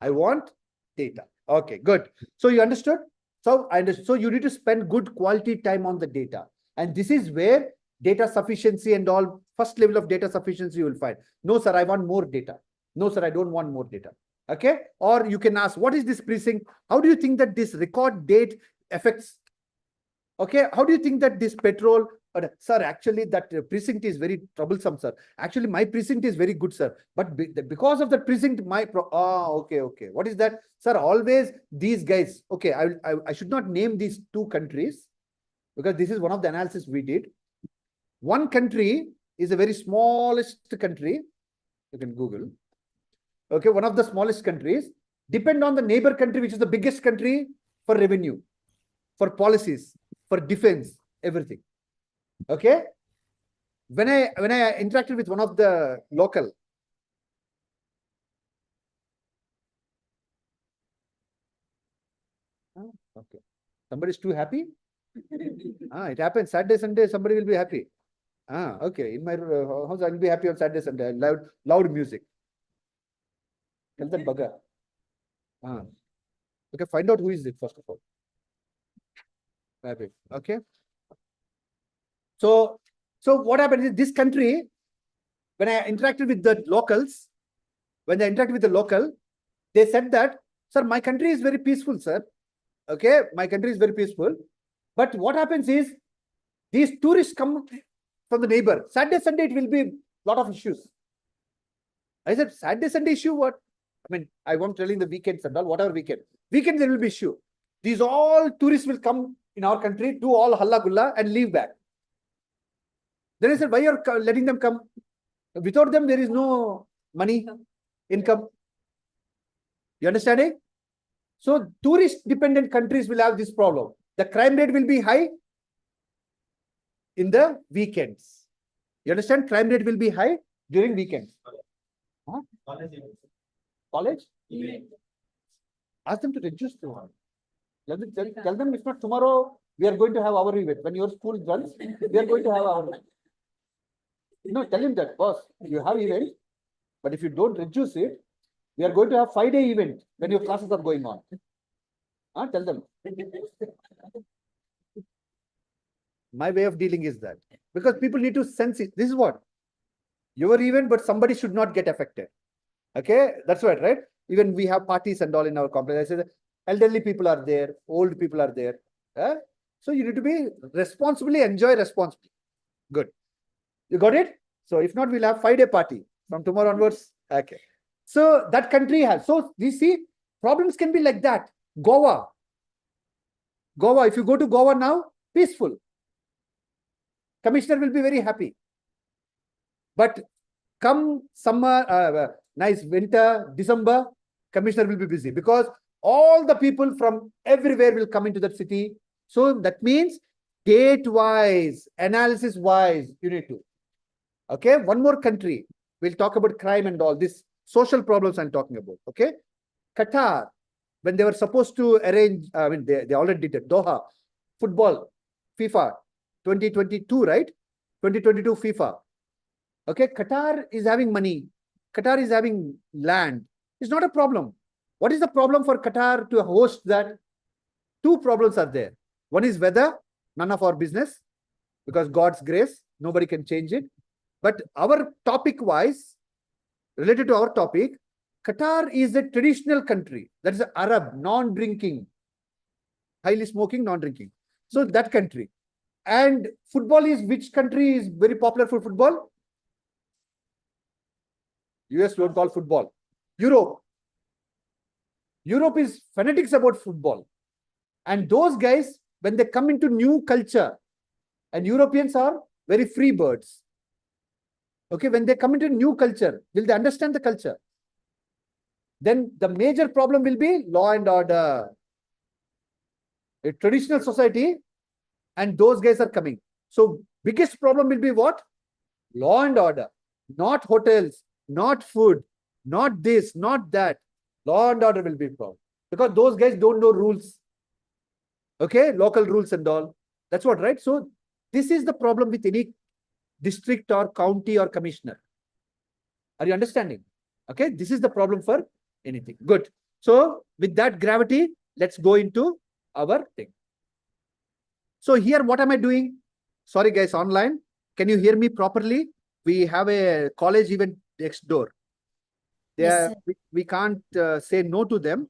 I want data. Okay, good. So you understood? So so you need to spend good quality time on the data. And this is where data sufficiency and all, first level of data sufficiency you will find. No, sir, I want more data. No, sir, I don't want more data. Okay. Or you can ask, what is this precinct? How do you think that this record date affects? Okay. How do you think that this petrol? Sir, actually that precinct is very troublesome, sir. Actually, my precinct is very good, sir. But because of the precinct, okay. What is that? Sir, always these guys. Okay, I should not name these two countries because this is one of the analysis we did. One country is a very smallest country. You can Google. Okay, one of the smallest countries depend on the neighbor country, which is the biggest country for revenue, for policies, for defense, everything. Okay. When I interacted with one of the local, okay, somebody is too happy. It happens. Saturday, Sunday, somebody will be happy. Okay. In my house, I will be happy on Saturday, Sunday. Loud music. Tell that bugger. Okay, find out who is it first of all. Happy. Okay. So what happened is this country, when I interacted with the locals, they said that, sir, my country is very peaceful, sir. Okay, my country is very peaceful. But what happens is these tourists come from the neighbor. Saturday, Sunday, it will be a lot of issues. I said, Saturday, Sunday issue, what? I mean, I won't tell in the weekends and all, whatever weekend. Weekend, there will be issue. These all tourists will come in our country, do all halla gulla and leave back. Then I said, why are you letting them come? Without them, there is no money, income. You understanding? So tourist-dependent countries will have this problem. The crime rate will be high in the weekends. You understand? Crime rate will be high during weekends. Huh? College? Ask them to reduce the one. Tell them if not tomorrow, we are going to have our event. When your school runs, we are going to have our event. No, tell him that, boss, you have event, but if you don't reduce it, we are going to have 5-day event when your classes are going on. Tell them. My way of dealing is that. Because people need to sense it. This is what? Your event, but somebody should not get affected. Okay, that's right? Even we have parties and all in our complex. I said, elderly people are there, old people are there. So you need to be responsibly, enjoy responsibly. Good. You got it? So if not, we'll have 5-day party from tomorrow onwards. Okay. So that country has. So we see problems can be like that. Goa, if you go to Goa now, peaceful. Commissioner will be very happy. But come summer, nice winter, December, commissioner will be busy because all the people from everywhere will come into that city. So that means date-wise, analysis-wise, you need to. Okay, one more country. We'll talk about crime and all this social problems I'm talking about. Okay, Qatar, when they were supposed to arrange, they already did it. Doha, football, FIFA, 2022, right? 2022 FIFA. Okay, Qatar is having money. Qatar is having land. It's not a problem. What is the problem for Qatar to host that? Two problems are there. One is weather, none of our business, because God's grace, nobody can change it. But our topic wise, related to our topic, Qatar is a traditional country. That is Arab, non-drinking, highly smoking, non-drinking. So that country. And football is, which country is very popular for football? US don't call football. Europe. Europe is fanatics about football. And those guys, when they come into new culture, and Europeans are very free birds. Okay, when they come into new culture, will they understand the culture? Then the major problem will be law and order. A traditional society, and those guys are coming. So biggest problem will be what? Law and order, not hotels, not food, not this, not that. Law and order will be problem because those guys don't know rules. Okay, local rules and all. That's what, right? So this is the problem with any district or county or commissioner. Are you understanding? Okay, this is the problem for anything. Good. So with that gravity, let's go into our thing. So here, what am I doing? Sorry, guys, online. Can you hear me properly? We have a college event next door. Yes, We can't say no to them.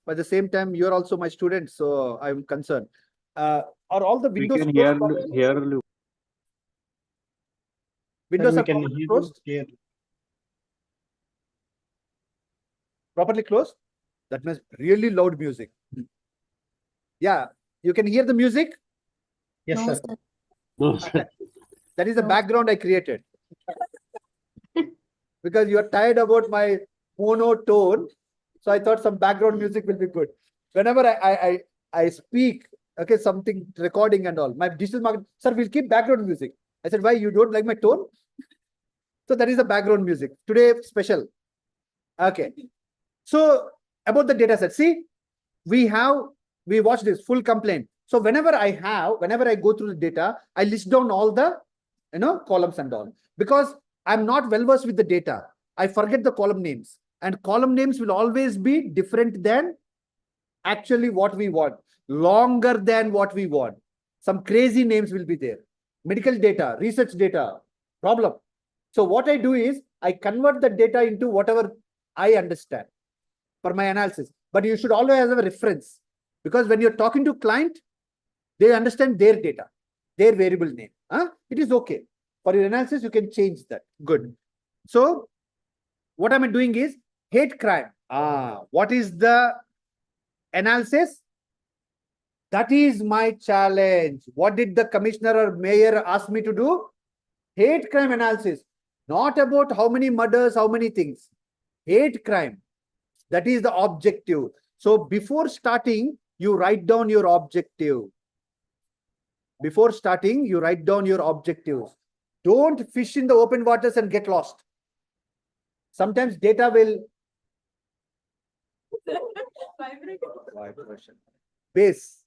But at the same time, you're also my student, so I'm concerned. Are all the We windows can closed properly? hear you. Windows we are can properly hear you closed? clearly. Properly closed? That means really loud music. Yeah, you can hear the music. Yes, no, sir. sir. No, That is the No. background I created. Because you are tired about my monotone, so I thought some background music will be good. Whenever I speak, okay, something recording and all, my digital market, sir, we'll keep background music. I said, why, you don't like my tone? So that is the background music. Today, special. Okay. So about the data set, see, we watch this full complaint. So whenever I go through the data, I list down all the, columns and all, because I'm not well versed with the data. I forget the column names, and column names will always be different than actually what we want, longer than what we want. Some crazy names will be there. Medical data, research data, problem. So what I do is I convert the data into whatever I understand for my analysis. But you should always have a reference, because when you're talking to client, they understand their data, their variable name. It is okay. For your analysis, you can change that. Good. So what am I doing is hate crime. What is the analysis? That is my challenge. What did the commissioner or mayor ask me to do? Hate crime analysis. Not about how many murders, how many things. Hate crime. That is the objective. So before starting, you write down your objective. Before starting, you write down your objectives. Don't fish in the open waters and get lost. Sometimes data will vibration. Base.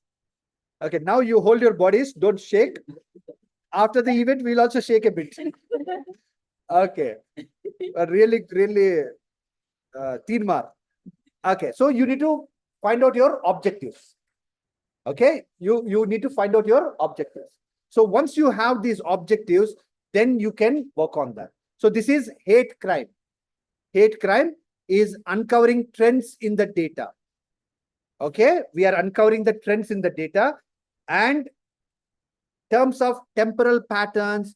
Okay, now you hold your bodies, don't shake. After the event, we'll also shake a bit. Okay. Really, teen mar. Okay, so you need to find out your objectives. Okay, you need to find out your objectives. So once you have these objectives, then you can work on that. So this is hate crime. Hate crime is uncovering trends in the data. Okay, we are uncovering the trends in the data, and terms of temporal patterns,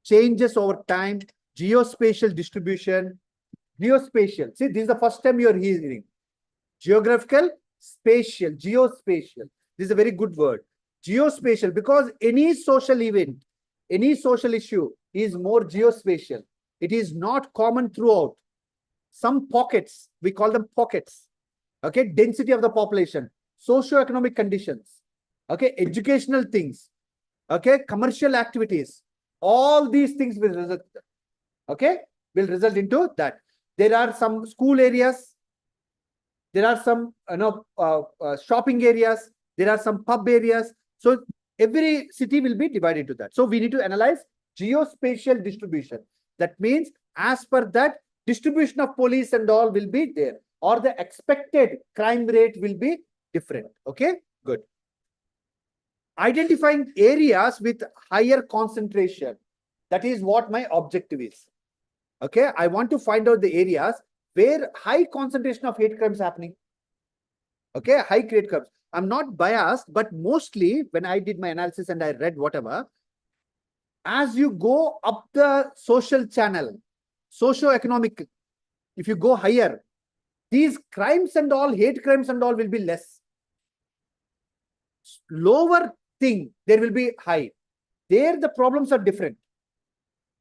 changes over time, geospatial distribution, geospatial. See, this is the first time you are hearing. Geographical, spatial, geospatial. This is a very good word. Geospatial, because any social event, any social issue is more geospatial. It is not common throughout. Some pockets, we call them pockets. Okay, density of the population, socio-economic conditions, okay, educational things, okay, commercial activities. All these things will result, okay, will result into that. There are some school areas. There are some, shopping areas. There are some pub areas. So every city will be divided into that. So we need to analyze geospatial distribution. That means as per that, distribution of police and all will be there, or the expected crime rate will be different. Okay, good. Identifying areas with higher concentration. That is what my objective is. Okay, I want to find out the areas where high concentration of hate crimes happening. Okay, high hate crimes. I'm not biased, but mostly when I did my analysis and I read whatever, as you go up the social channel, socio-economic, if you go higher, these crimes and all, hate crimes and all will be less. Lower thing, there will be high. There the problems are different.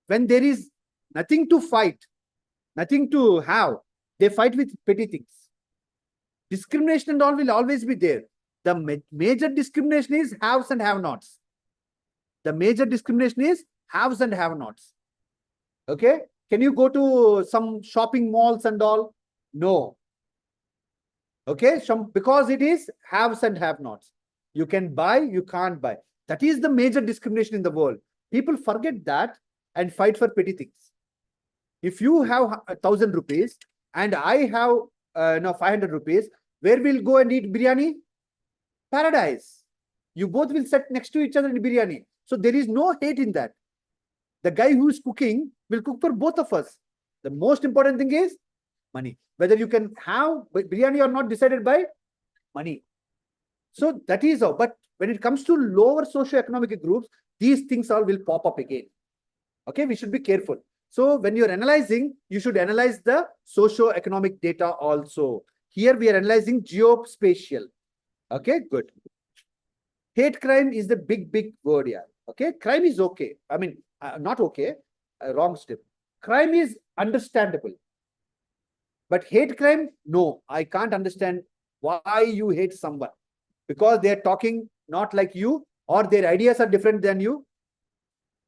When there is nothing to fight, nothing to have, they fight with petty things. Discrimination and all will always be there. The major discrimination is haves and have-nots. The major discrimination is haves and have-nots. Okay? Can you go to some shopping malls and all? No. Okay? Because it is haves and have-nots. You can buy, you can't buy. That is the major discrimination in the world. People forget that and fight for petty things. If you have 1,000 rupees and I have 500 rupees, where will go and eat biryani? Paradise. You both will sit next to each other in biryani. So there is no hate in that. The guy who is cooking will cook for both of us. The most important thing is money. Whether you can have biryani or not decided by money. So that is how. But when it comes to lower socio-economic groups, these things all will pop up again. Okay, we should be careful. So when you're analyzing, you should analyze the socio-economic data also. Here we are analyzing geospatial. Okay, good. Hate crime is the big word here. Okay, crime is okay. I mean, not okay, wrong step. Crime is understandable. But hate crime, no, I can't understand why you hate someone. Because they are talking not like you or their ideas are different than you.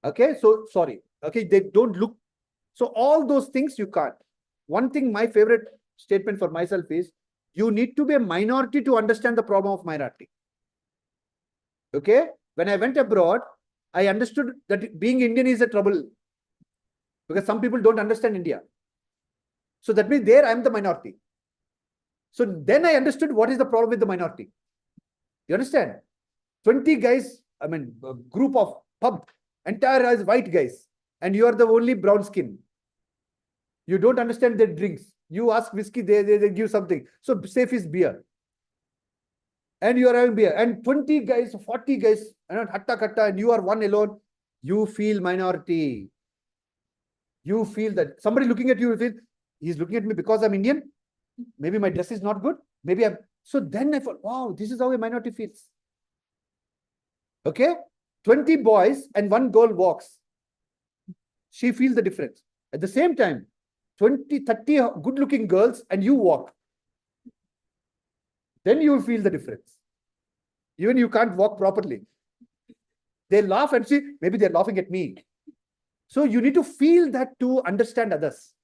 Okay, so sorry. Okay, they don't look. So all those things you can't. One thing, my favorite statement for myself is, you need to be a minority to understand the problem of minority. Okay, when I went abroad, I understood that being Indian is a trouble. Because some people don't understand India. So that means there I am the minority. So then I understood what is the problem with the minority. You understand? 20 guys, I mean, a group of pub, entire as white guys, and you are the only brown skin. You don't understand their drinks. You ask whiskey, they give something. So safe is beer. And you are having beer. And 20 guys, 40 guys, and hatta katta, and you are one alone. You feel minority. You feel that somebody looking at you will feel, he's looking at me because I'm Indian. Maybe my dress is not good. Maybe I'm. So then I thought, wow, this is how a minority feels. Okay? 20 boys and one girl walks. She feels the difference. At the same time, 20, 30 good-looking girls and you walk. Then you will feel the difference. Even you can't walk properly. They laugh and see, maybe they're laughing at me. So you need to feel that to understand others.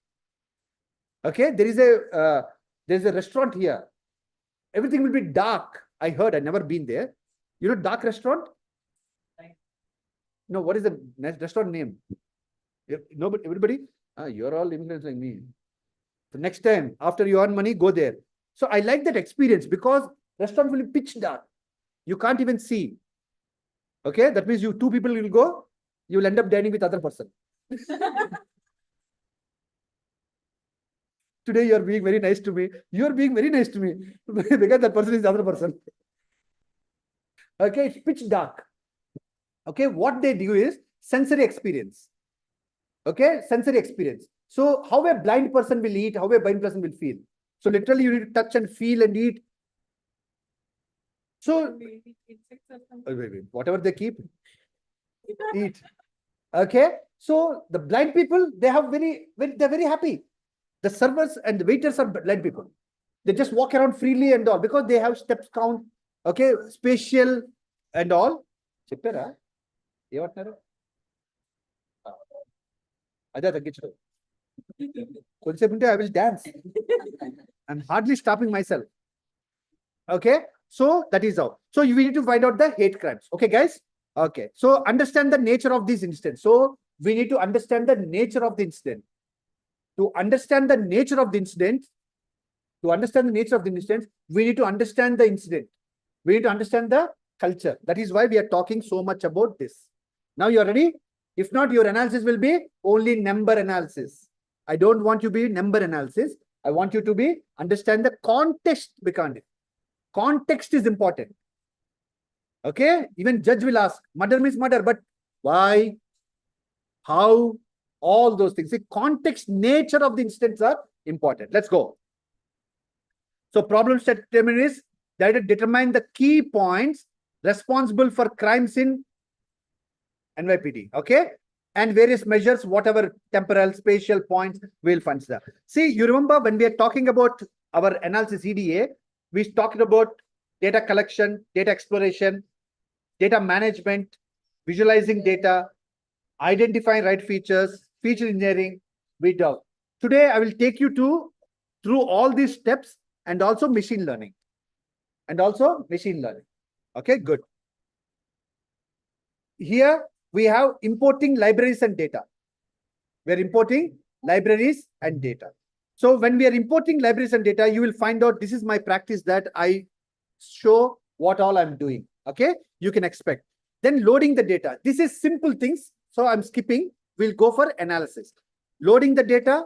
Okay, there is a restaurant here. Everything will be dark. I heard, I've never been there. You know, dark restaurant? No, what is the restaurant name? Nobody, everybody? You're all immigrants like me. So next time, after you earn money, go there. So I like that experience because restaurant will be pitch dark. You can't even see. Okay, that means you two people will go, you will end up dining with other person. Today you are being very nice to me. You are being very nice to me because that person is the other person. Okay, it's pitch dark. Okay, what they do is sensory experience. Okay, sensory experience. So how a blind person will eat, how a blind person will feel. So literally you need to touch and feel and eat. So whatever they keep, eat. Okay, so the blind people, they have they're very happy. The servers and the waiters are blind people. They just walk around freely and all because they have steps count. Okay, spatial and all. Cheppara? I will dance. I'm hardly stopping myself. Okay, so that is how. So we need to find out the hate crimes. Okay, guys. Okay, so understand the nature of this incident. So we need to understand the nature of the incident. To understand the nature of the incident, we need to understand the incident. We need to understand the culture. That is why we are talking so much about this. Now you are ready? If not, your analysis will be only number analysis. I don't want you to be number analysis. I want you to understand the context behind it. Context is important. Okay? Even judge will ask, murder means murder, but why? How? All those things. The context, nature of the incidents are important. Let's go. So problem statement is that determine the key points responsible for crimes in NYPD. Okay. And various measures, whatever temporal, spatial points, we'll find that. See, you remember when we are talking about our analysis EDA, we talked about data collection, data exploration, data management, visualizing data, identifying right features, feature engineering. We do. Today, I will take you through all these steps and also machine learning. Okay, good. Here we have importing libraries and data. We are importing libraries and data. So when we are importing libraries and data, you will find out this is my practice that I show what all I'm doing. Okay, you can expect. Then loading the data. This is simple things. So I'm skipping. We'll go for analysis. Loading the data,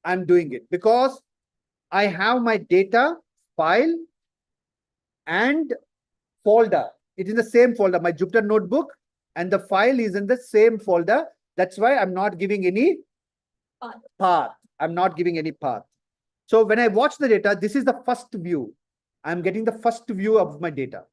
I'm doing it because I have my data file and folder. It is in the same folder, my Jupyter notebook, and the file is in the same folder. That's why I'm not giving any path. I'm not giving any path. So when I watch the data, this is the first view. I'm getting the first view of my data.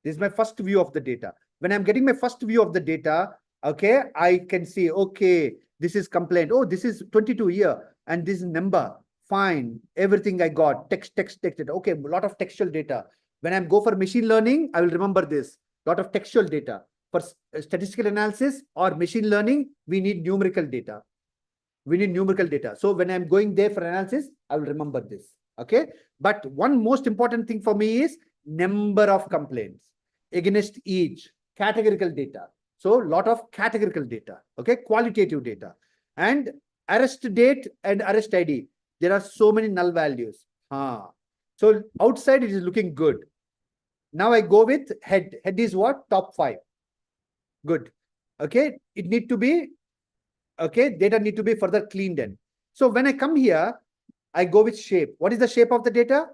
This is my first view of the data. When I'm getting my first view of the data, okay, I can see, okay, this is complaint. Oh, this is 22 year and this is number. Fine. Everything I got. Text. Okay, a lot of textual data. When I go for machine learning, I will remember this. Lot of textual data. For statistical analysis or machine learning, we need numerical data. So when I'm going there for analysis, I will remember this. Okay. But one most important thing for me is number of complaints against each categorical data. So lot of categorical data. Okay. Qualitative data. And arrest date and arrest ID. There are so many null values. So outside it is looking good. Now I go with head. Head is what? Top 5. Good. Okay. It need to be, okay, data need to be further cleaned in. So when I come here, I go with shape. What is the shape of the data?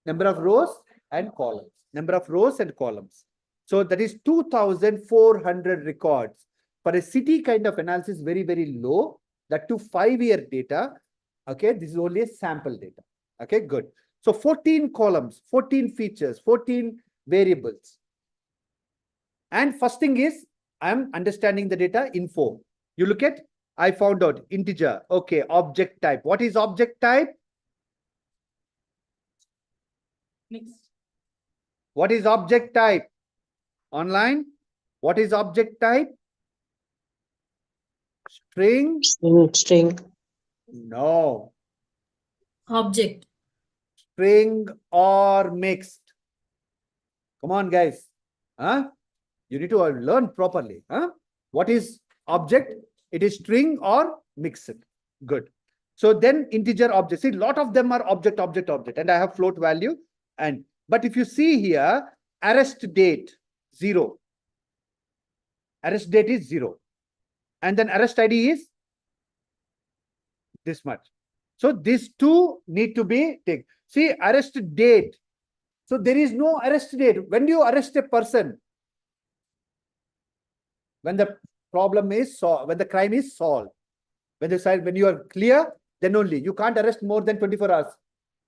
Number of rows and columns. Number of rows and columns. So that is 2,400 records. For a city kind of analysis, very, very low. That to 5-year data. Okay, this is only a sample data. Okay, good. So 14 columns, 14 features, 14 variables. And first thing is, I'm understanding the data info. You look at, I found out integer. Okay, object type. What is object type? Mixed. What is object type? Online? What is object type? String? String. No. Object. String or mixed? Come on, guys. Huh? You need to learn properly. Huh? What is object? It is string or mixed. Good. So then integer object. See, a lot of them are object. And I have float value. But if you see here, arrest date, 0. Arrest date is 0. And then arrest ID is this much. So these two need to be taken. See, arrest date. So there is no arrest date. When do you arrest a person? When the problem is solved, when the crime is solved. When you are clear, then only. You can't arrest more than 24 hours.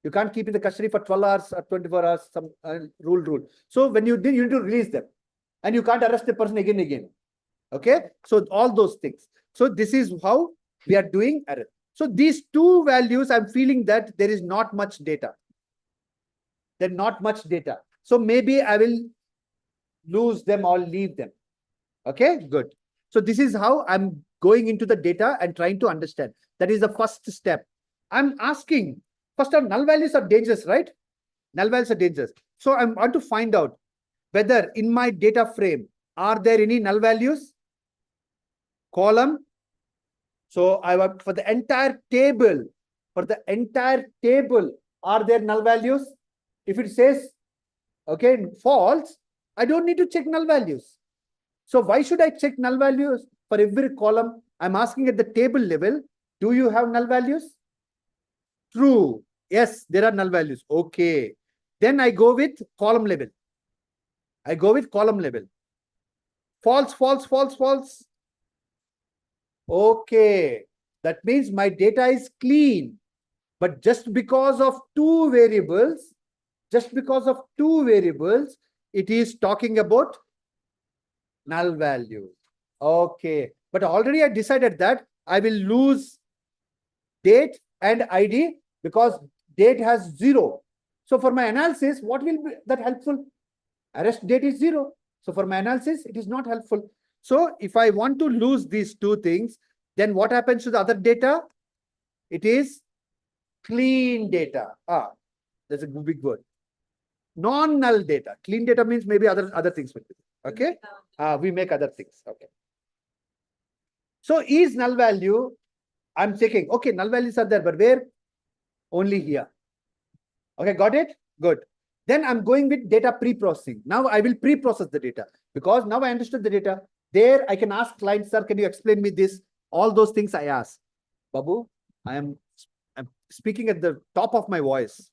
You can't keep in the custody for 12 hours or 24 hours, some rule. So when you did, you need to release them. And you can't arrest the person again. Okay. So all those things. So this is how we are doing arrest. So these two values, I'm feeling that there is not much data. There's not much data. So maybe I will lose them or leave them. Okay, good. So this is how I'm going into the data and trying to understand. That is the first step. I'm asking, first of all, null values are dangerous, right? Null values are dangerous. So I want to find out whether in my data frame, are there any null values? Column. So I want for the entire table, are there null values? If it says, okay, false, I don't need to check null values. So why should I check null values for every column? I'm asking at the table level, do you have null values? True. Yes, there are null values. Okay. Then I go with column level. False. Okay. That means my data is clean. But just because of two variables, it is talking about null value. Okay. But already I decided that I will lose date and ID because date has 0. So for my analysis, what will be that helpful? Arrest date is 0. So for my analysis, it is not helpful. So if I want to lose these two things, then what happens to the other data? It is clean data. That's a big word. Non-null data. Clean data means maybe other things. Okay. We make other things. Okay. So is null value, I'm checking. Okay, null values are there, but where? Only here. Okay, got it? Good. Then I'm going with data pre-processing. Now I will pre-process the data because now I understood the data. There I can ask client, sir, can you explain me this? All those things I ask. Babu, I'm speaking at the top of my voice.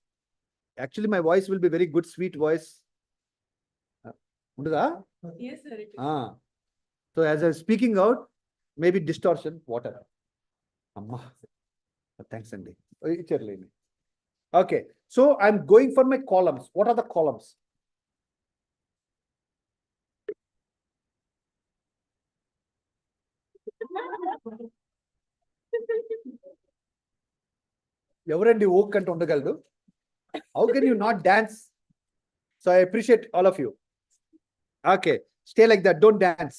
Actually, my voice will be very good, sweet voice. Yes, sir. It is. So as I'm speaking out, maybe distortion, water. Amma. Thanks, Andy. Okay, so I'm going for my columns. What are the columns? ఎవరండి ఓక్ అంటే ఉండగలరు? How can you not dance? So I appreciate all of you. Okay, stay like that. Don't dance.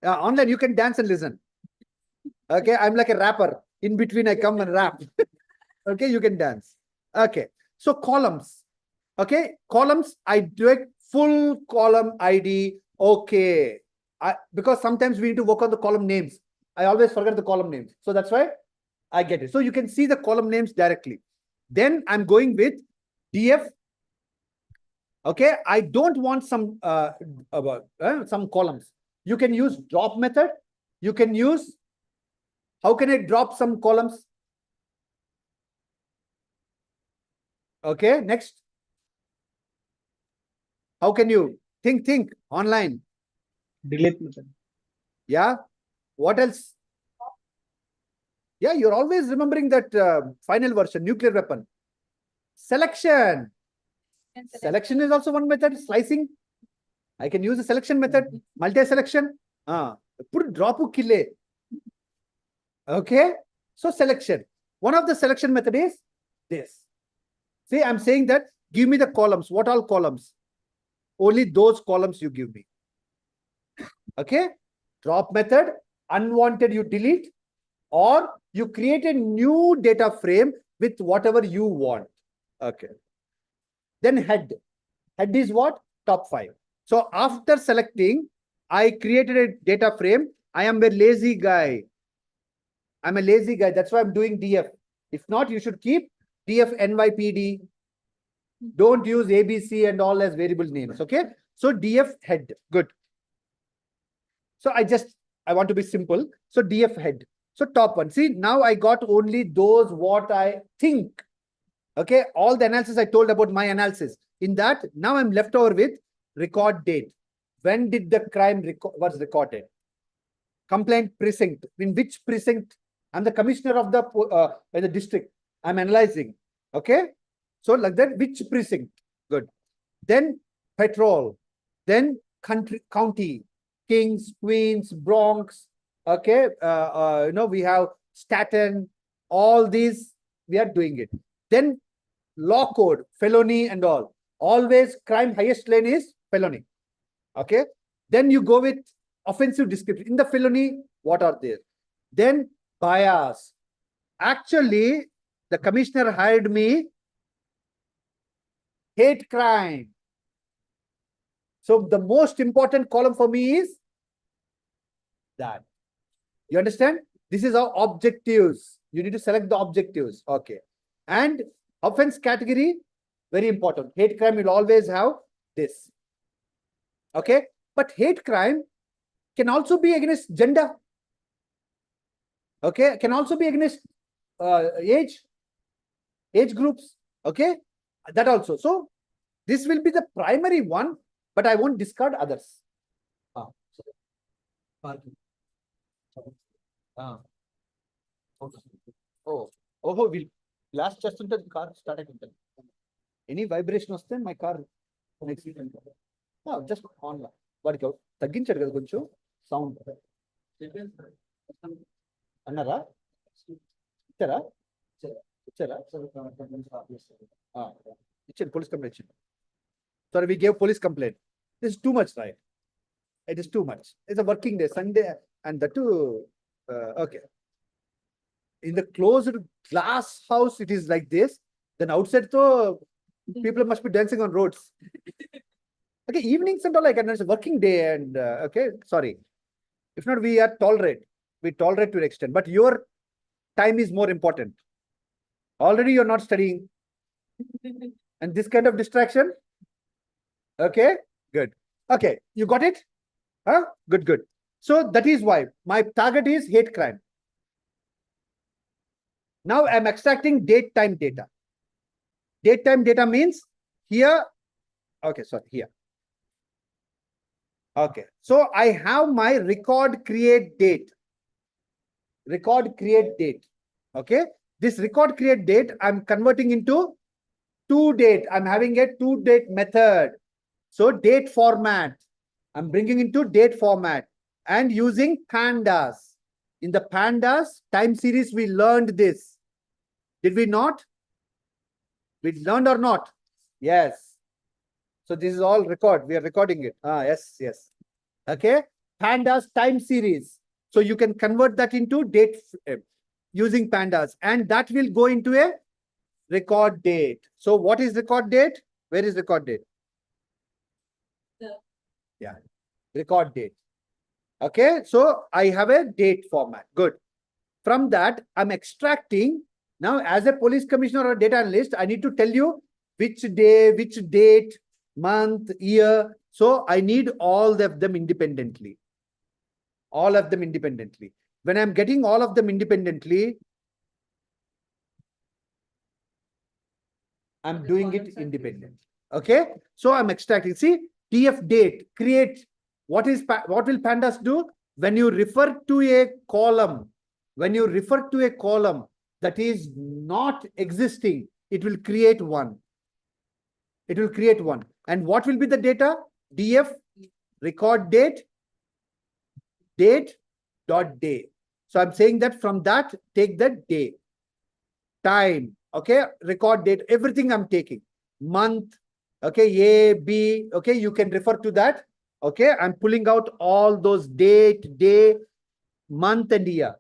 Online, you can dance and listen. Okay, I'm like a rapper. In between, I come and rap. Okay, you can dance. Okay, so columns. Okay, columns, I do it full column ID. Okay, because sometimes we need to work on the column names. I always forget the column names. So that's why I get it. So you can see the column names directly. Then I'm going with DF. Okay, I don't want some columns. You can use drop method. You can use, how can I drop some columns? Okay, next. How can you think online? Delete method. Yeah. What else? Yeah, you're always remembering that final version, nuclear weapon. Selection. Selection is also one method. Slicing. I can use the selection method. Multi-selection. Put drop kill. Okay. So selection. One of the selection method is this. See, I'm saying that give me the columns. What all columns? Only those columns you give me. Okay. Drop method. Unwanted you delete. Or you create a new data frame with whatever you want. Okay. Then head. Head is what? Top 5. So after selecting, I created a data frame. I am a lazy guy. I'm a lazy guy. That's why I'm doing DF. If not, you should keep DF NYPD. Don't use ABC and all as variable names. Okay. So DF head. Good. So I want to be simple. So DF head. So top one. See, now I got only those what I think. Okay. All the analysis I told about my analysis. In that, now I'm left over with record date. When did the crime was recorded? Complaint precinct. In which precinct? I'm the commissioner of the district. I'm analyzing. Okay. So like that, which precinct? Good. Then patrol. Then county. Kings, Queens, Bronx. Okay. We have Staten. All these, we are doing it. Then law code, felony and all. Always crime highest lane is felony. Okay. Then you go with offensive description. In the felony, what are there? Then bias. Actually, the commissioner hired me hate crime. So the most important column for me is that. You understand? This is our objectives. You need to select the objectives. Okay. And offense category, very important. Hate crime will always have this. Okay. But hate crime can also be against gender. Okay. Can also be against age groups. Okay. That also. So this will be the primary one, but I won't discard others. Glass చేస్తుంటే car start అయిపోతుంది. Any vibration వస్తే my car next just on వాడికి తగ్గించాడు కదా కొంచెం sound అన్నారా ఇచ్చారా ఇచ్చారా ఇచ్చారు పోలీస్ కంప్లైంట్ ఇచ్చారు sorry we gave police complaint. This is too much, right? It is too much. It's a working day, Sunday, and that too. Okay. In the closed glass house, it is like this. Then outside, though, people must be dancing on roads. Okay, evenings and all, like, and it's a working day, and okay, sorry. If not, we are tolerate. We tolerate to an extent, but your time is more important. Already, you're not studying, and this kind of distraction. Okay, good. Okay, you got it? Huh? Good, good. So that is why my target is hate crime. Now I'm extracting date time data. Date time data means here. Okay, sorry, here. Okay, so I have my record create date. Record create date. Okay, this record create date I'm converting into to date. I'm having a to date method. So date format, I'm bringing into date format and using pandas. In the pandas time series, we learned this. Did we not? We learned or not? Yes. So this is all record. We are recording it. Yes, yes. Okay. Pandas time series. So you can convert that into date using pandas, and that will go into a record date. So what is record date? Where is record date? Yeah, record date. Okay, so I have a date format. Good. From that, I'm extracting. Now, as a police commissioner or data analyst, I need to tell you which day, which date, month, year. So I need all of them independently. All of them independently. When I'm getting all of them independently, I'm doing it independently. Okay, so I'm extracting. See, TF date, create. What will pandas do? When you refer to a column, when you refer to a column that is not existing, it will create one. It will create one. And what will be the data? DF record date, date dot day. So I'm saying that from that, take the day, time, okay, record date, everything I'm taking, month, okay, A, B, okay, you can refer to that. Okay, I'm pulling out all those date, day, month, and year.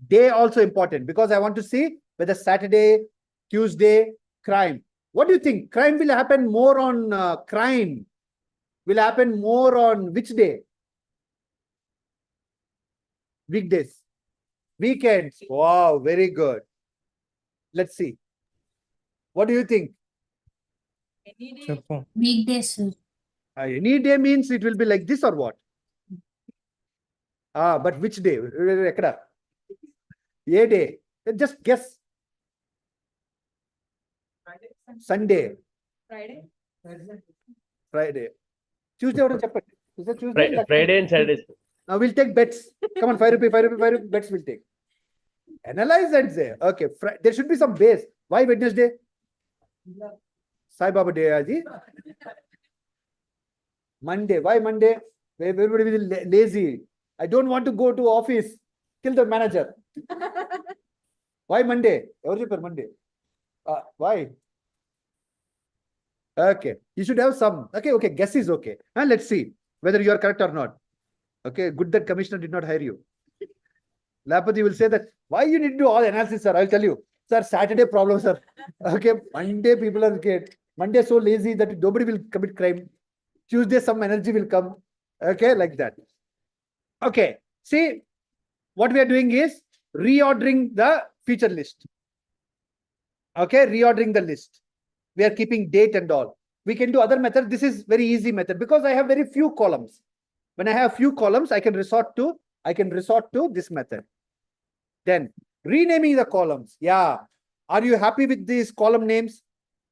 Day also important because I want to see whether Saturday, Tuesday, crime. What do you think? Crime will happen more on crime will happen more on which day? Weekdays, weekends. Wow, very good. Let's see. What do you think? Any day. Weekdays, sir. Any day means it will be like this or what? But which day? Ekkada? A day. Just guess. Friday, Sunday, Friday. Friday, Tuesday. What చెప్పండి? Is it Tuesday? Friday and Saturdays. Now we'll take bets. Come on, 5 rupee, 5 rupee, 5 rupee bets we'll take. Analyze and say, okay, there should be some base. Why Wednesday? Sai Baba day, Aji. Monday. Why Monday? Everybody will be lazy. I don't want to go to office. Kill the manager. Why Monday? Every per Monday. Why? Okay. You should have some. Okay. Guess is okay. Let's see whether you are correct or not. Okay. Good that commissioner did not hire you. Lapati will say that, why you need to do all analysis, sir? I'll tell you. Sir, Saturday problem, sir. Okay. Monday people are scared. Monday so lazy that nobody will commit crime. Tuesday some energy will come. Okay, like that. Okay. See, what we are doing is reordering the feature list. Okay, reordering the list. We are keeping date and all. We can do other method. This is very easy method because I have very few columns. When I have few columns, I can resort to this method. Then renaming the columns. Yeah. Are you happy with these column names?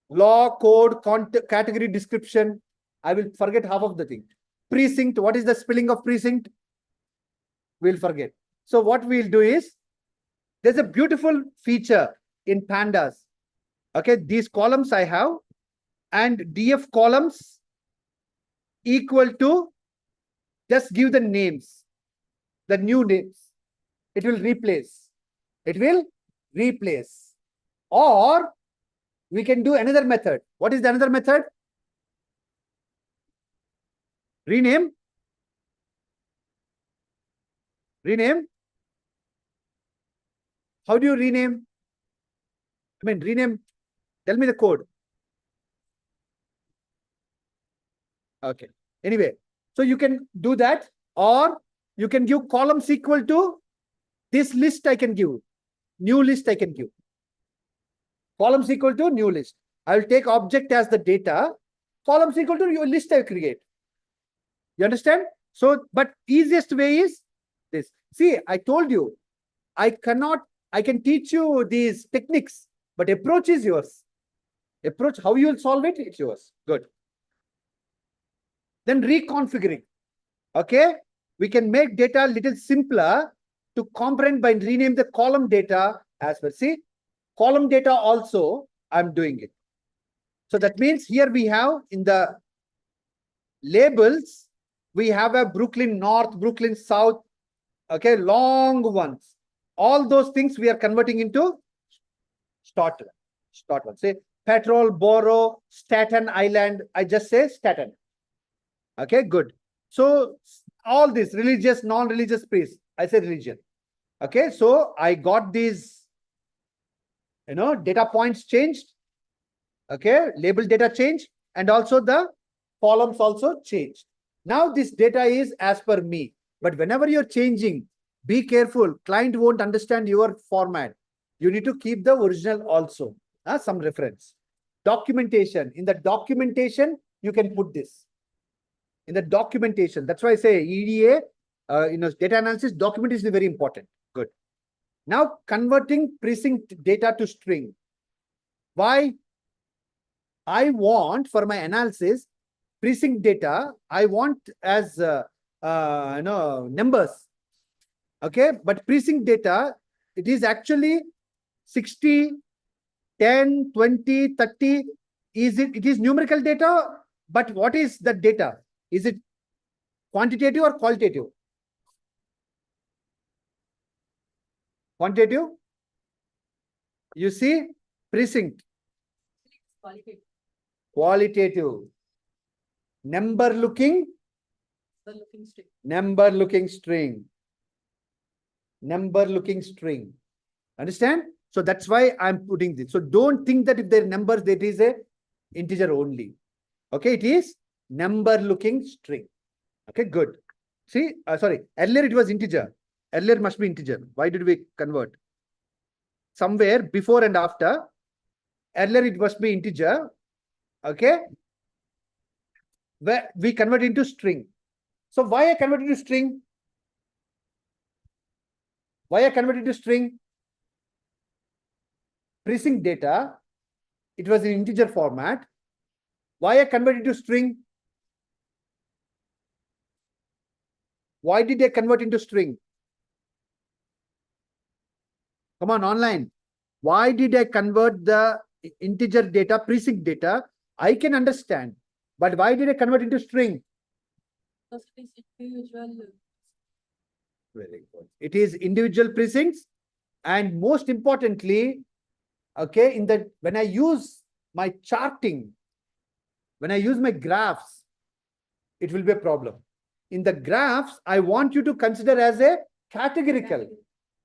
Law, code, category, description. I will forget half of the thing. Precinct. What is the spelling of precinct? We'll forget. So what we'll do is, there's a beautiful feature in pandas. Okay, these columns I have, and DF columns equal to, just give the names, the new names. It will replace. It will replace. Or we can do another method. What is the another method? Rename. Rename. How do you rename? I mean, rename. Tell me the code. Okay. Anyway, so you can do that, or you can give columns equal to this list I can give. New list I can give. Columns equal to new list. I will take object as the data. Columns equal to your list I create. You understand? So, but easiest way is this. See, I told you, I can teach you these techniques, but approach is yours. Approach, how you will solve it, it's yours. Good. Then reconfiguring. Okay. We can make data a little simpler to comprehend by rename the column data as well. See, column data also, I'm doing it. So that means here we have in the labels, we have a Brooklyn North, Brooklyn South, okay, long ones. All those things we are converting into short one. Say Petrol, Borough, Staten Island. I just say Staten. Okay, good. So all this religious, non-religious priest, I say religion. Okay, so I got these, data points changed. Okay, label data changed, and also the columns also changed. Now this data is as per me, but whenever you're changing, be careful. Client won't understand your format. You need to keep the original also, some reference. Documentation. In the documentation, you can put this. In the documentation, that's why I say EDA, data analysis, documentation is very important. Good. Now converting precinct data to string. Why? I want for my analysis, precinct data, I want as numbers. Okay, but precinct data, it is actually 60, 10, 20, 30. It is numerical data, but what is the data? Is it quantitative or qualitative? Quantitative. You see, precinct. Qualitative. Qualitative. Number looking. Number looking string. Number looking string. Understand? So that's why I'm putting this. So don't think that if there are numbers, that is a integer only. Okay, it is number looking string. Okay, good. See, sorry, earlier it was integer. Earlier must be integer. Why did we convert? Somewhere before and after. Earlier it must be integer. Okay. Where we convert into string. So why I converted to string? Why I converted to string? Precinct data, it was in integer format. Why I converted to string? Why did I convert into string? Come on, online. Why did I convert the integer data, precinct data? I can understand. But why did I convert into string? Because it is individual. Very good. It is individual precincts. And most importantly, okay, when I use my charting, when I use my graphs, it will be a problem. In the graphs, I want you to consider as a categorical.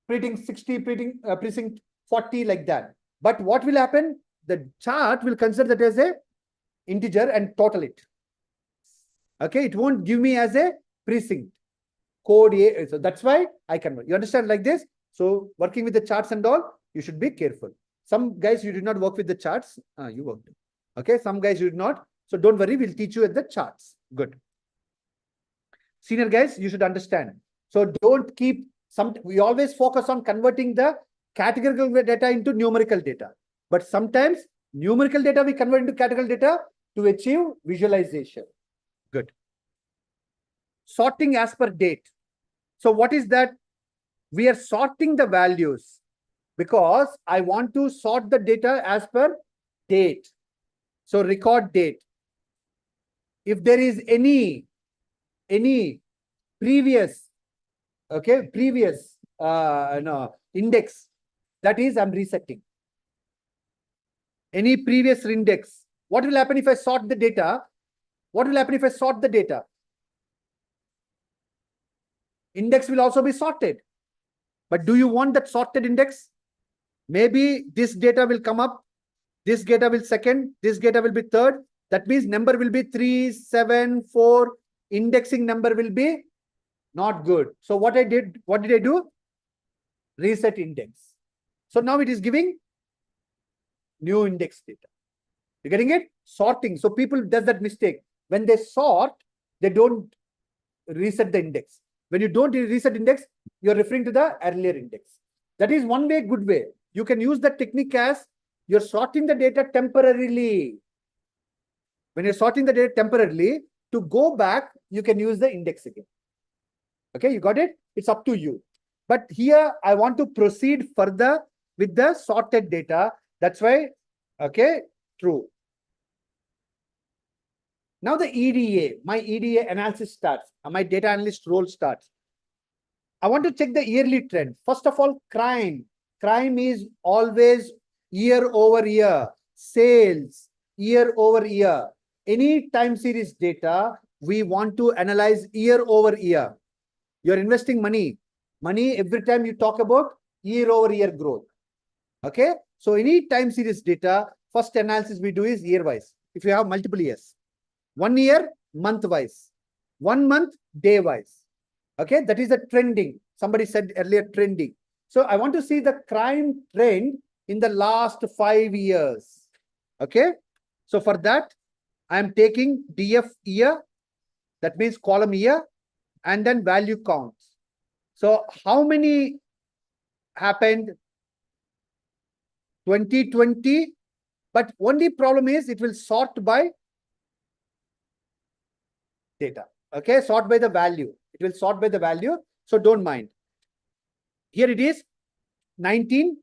Precinct 60, precinct 40, like that. But what will happen? The chart will consider that as a integer and total it. Okay, it won't give me as a precinct. Code A. So that's why I convert. You understand like this? So working with the charts and all, you should be careful. Some guys, you did not work with the charts. You worked. Okay, some guys you did not. So don't worry, we'll teach you at the charts. Good. Senior guys, you should understand. So don't keep we always focus on converting the categorical data into numerical data. But sometimes numerical data we convert into categorical data to achieve visualization. Good. Sorting as per date. So what is that? We are sorting the values because I want to sort the data as per date. So record date. If there is any previous, okay, previous no, index, that is I'm resetting. Any previous index. What will happen if I sort the data? What will happen if I sort the data? Index will also be sorted. But do you want that sorted index? Maybe this data will come up, this data will second, this data will be third. That means number will be 3, 7, 4. Indexing number will be not good. So what did I do? Reset index. So now it is giving new index data. You getting it? Sorting. So people does that mistake. When they sort, they don't reset the index. When you don't reset index, you're referring to the earlier index. That is one way, good way. You can use that technique as you're sorting the data temporarily. When you're sorting the data temporarily, to go back, you can use the index again. Okay, you got it? It's up to you. But here, I want to proceed further with the sorted data. That's why, okay, true. Now the EDA, my EDA analysis starts. My data analyst role starts. I want to check the yearly trend. First of all, crime. Crime is always year over year. Sales, year over year. Any time series data, we want to analyze year over year. You're investing money. Money, every time you talk about year over year growth. Okay. So any time series data, first analysis we do is year wise. If you have multiple years. 1 year, month wise. 1 month, day wise. Okay. That is the trending. Somebody said earlier trending. So I want to see the crime trend in the last 5 years. Okay. So for that, I am taking DF year. That means column year and then value counts. So how many happened? 2020. But only problem is it will sort by data. Okay. Sort by the value. It will sort by the value. So don't mind. Here it is 19,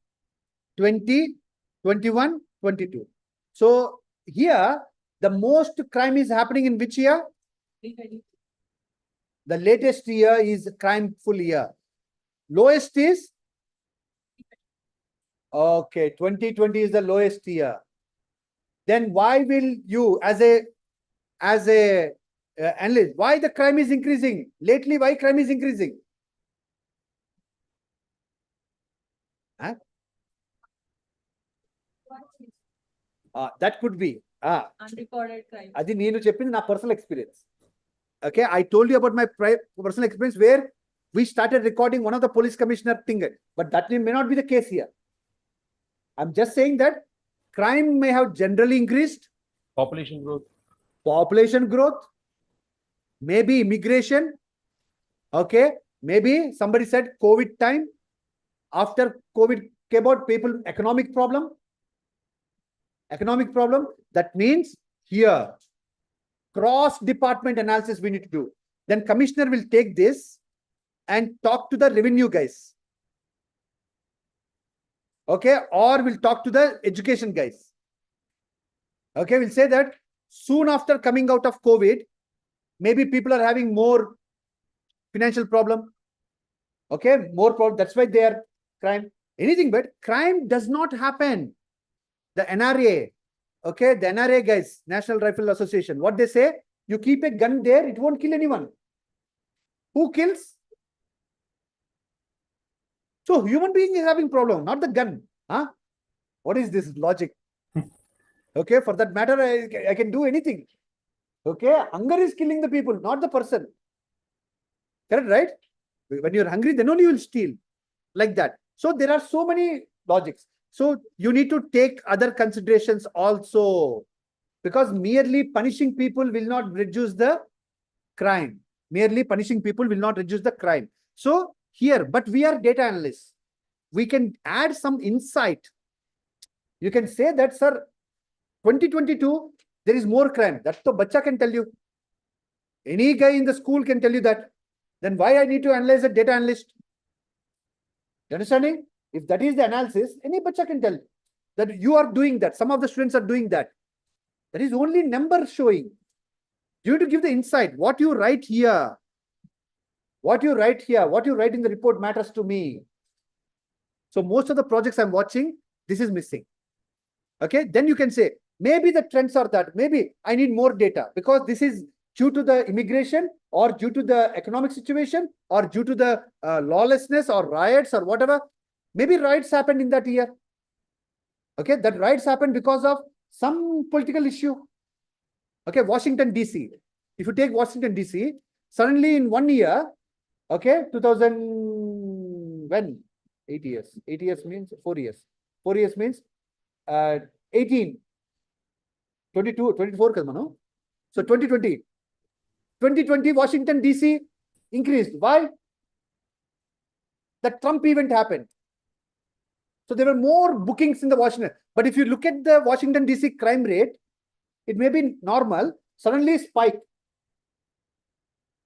20, 21, 22. So here the most crime is happening in which year? The latest year is crime full year. Lowest is? Okay, 2020 is the lowest year. Then why will you as a analyst, why the crime is increasing? Lately, why crime is increasing? Huh? That could be. Unrecorded crime. Adi neenu cheppindi na personal experience. Okay, I told you about my personal experience where we started recording one of the police commissioner thing, but that may not be the case here. I'm just saying that crime may have generally increased. Population growth. Population growth, maybe immigration. Okay, maybe somebody said COVID time. After COVID came out, people economic problem. Economic problem. That means here cross department analysis we need to do. Then commissioner will take this and talk to the revenue guys. Okay, or we'll talk to the education guys. Okay, we'll say that soon after coming out of COVID, maybe people are having more financial problem. Okay, more problem. That's why they are crime. Anything but crime does not happen. The NRA, okay, the NRA guys, National Rifle Association, what they say, you keep a gun there, it won't kill anyone. Who kills? So human being is having problem, not the gun. Huh? What is this logic? Okay, for that matter, I can do anything. Okay, hunger is killing the people, not the person. Correct, right? When you're hungry, then only you will steal. Like that. So there are so many logics. So you need to take other considerations also. Because merely punishing people will not reduce the crime. Merely punishing people will not reduce the crime. So here, but we are data analysts. We can add some insight. You can say that, sir, 2022, there is more crime. That's the bacha can tell you. Any guy in the school can tell you that. Then why I need to analyze a data analyst? You understanding? If that is the analysis, any bacha can tell. that you are doing that. Some of the students are doing that. That is only number showing. You need to give the insight. What you write here, what you write here, what you write in the report matters to me. So most of the projects I'm watching, this is missing. Okay, then you can say, maybe the trends are that, maybe I need more data because this is due to the immigration or due to the economic situation or due to the lawlessness or riots or whatever. Maybe riots happened in that year. Okay, that riots happened because of some political issue. Okay, Washington, D.C. If you take Washington, D.C., suddenly in 1 year, okay, 2000, when? 8 years. 8 years means 4 years. 4 years means 18, 22, 24, no? So 2020. 2020, Washington, D.C. increased. Why? The Trump event happened. So there were more bookings in the Washington. But if you look at the Washington, D.C. crime rate, it may be normal, suddenly spike.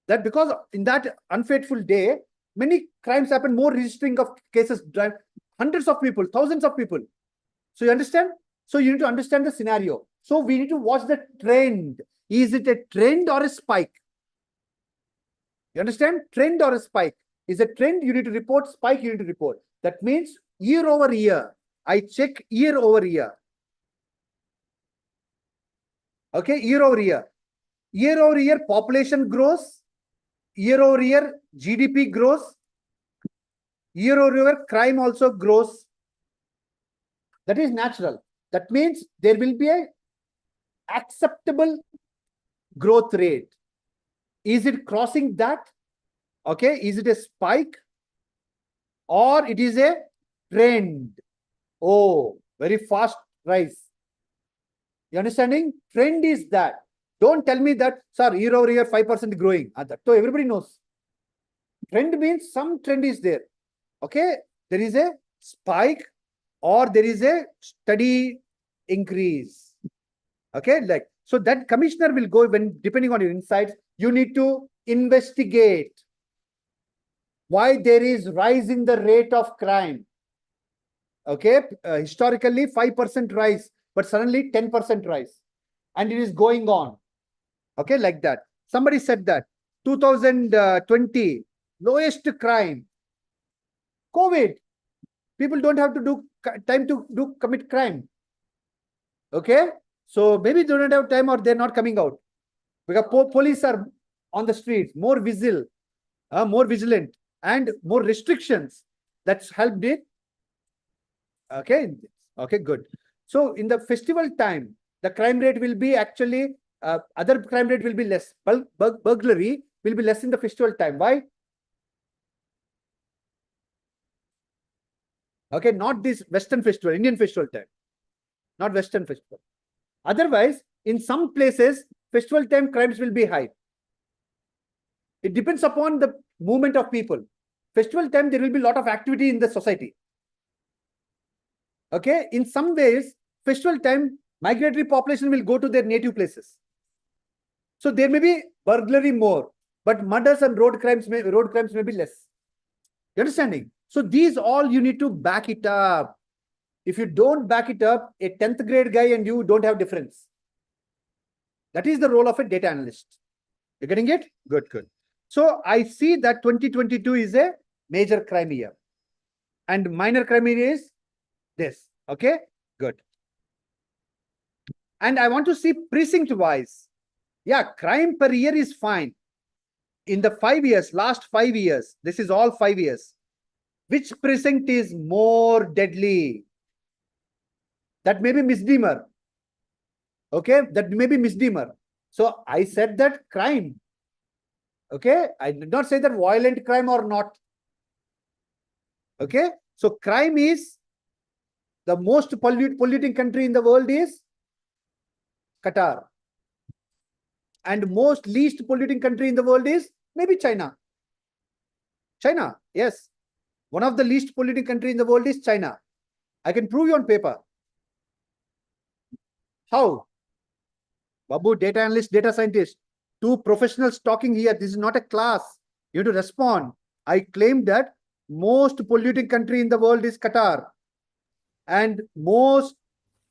That because in that unfaithful day, many crimes happen, more registering of cases, hundreds of people, thousands of people. So you understand? So you need to understand the scenario. So we need to watch the trend. Is it a trend or a spike? You understand? Trend or a spike? Is a trend, you need to report, spike, you need to report. That means year over year. I check year over year. Okay, year over year. Year over year, population grows. Year over year, GDP grows. Year over year, crime also grows. That is natural. That means there will be a acceptable growth rate. Is it crossing that? Okay, is it a spike? Or it is a trend? Oh, very fast rise. You understanding? Trend is that. Don't tell me that, sir, year over year 5% growing. So everybody knows. Trend means some trend is there. Okay, there is a spike or there is a steady increase. Okay, like so that commissioner will go when depending on your insights, you need to investigate why there is rise in the rate of crime. Okay, historically 5% rise, but suddenly 10% rise, and it is going on. Okay, like that. Somebody said that 2020 lowest crime. COVID. People don't have to do time to commit crime. Okay, so maybe they don't have time or they're not coming out because police are on the streets, more vigilant, and more restrictions. That's helped it. Okay, okay, good. So in the festival time, the crime rate will be actually other crime rate will be less. Burglary will be less in the festival time. Why? Okay, not this Western festival, Indian festival time, not Western festival. Otherwise, in some places, festival time crimes will be high. It depends upon the movement of people. Festival time, there will be a lot of activity in the society. Okay, in some ways, festival time, migratory population will go to their native places. So there may be burglary more, but murders and road crimes may be less. You understanding? So these all you need to back it up. If you don't back it up, a 10th grade guy and you don't have difference. That is the role of a data analyst. You're getting it? Good, good. So I see that 2022 is a major crime year. And minor crime year is this. Okay, good. And I want to see precinct wise. Yeah, crime per year is fine. In the 5 years, last 5 years, this is all 5 years. Which precinct is more deadly? That may be misdemeanor. Okay, that may be misdemeanor. So I said that crime. Okay, I did not say that violent crime or not. Okay, so crime is the most polluting country in the world is Qatar. And most least polluting country in the world is maybe China. China, yes. One of the least polluting country in the world is China. I can prove you on paper. How? Babu, data analyst, data scientist, two professionals talking here. This is not a class. You have to respond. I claim that most polluting country in the world is Qatar. And most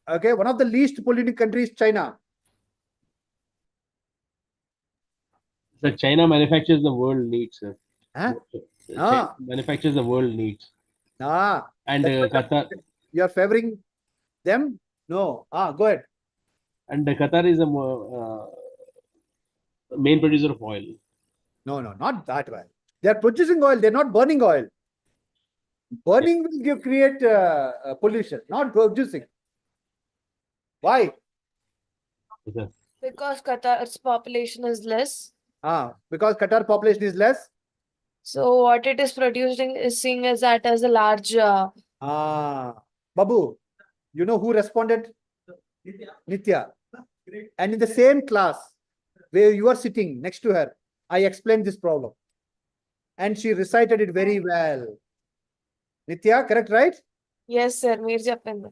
Okay, one of the least polluting countries, China. So China manufactures the world needs, sir. Huh? China manufactures the world needs. That's And what Qatar you're favoring them? No. Go ahead. and Qatar is the main producer of oil. No, not that way. They're producing oil. They're not burning oil. Burning will create pollution, not producing. Why? Yes, Because Qatar's population is less. Because Qatar population is less. So what it is producing is seen as that as a large. Babu, you know who responded? Nitya. And in the same class where you are sitting next to her, I explained this problem. And she recited it very well. Nitya, correct, right? Yes, sir. Meer cheppandi.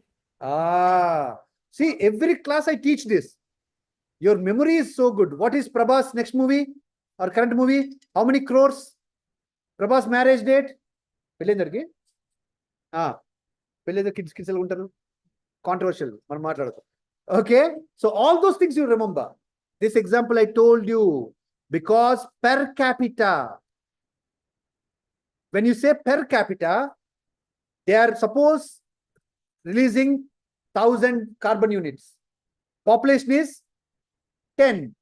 See, every class I teach this. Your memory is so good. What is Prabhas' next movie or current movie? How many crores? Prabhas' marriage date? Pelendarki? Pelendar kids ఎలా ఉంటారు? Controversial. మనం మాట్లాడతాం. Okay. So all those things you remember. This example I told you because per capita. When you say per capita, they are suppose releasing 1,000 carbon units. Population is 10.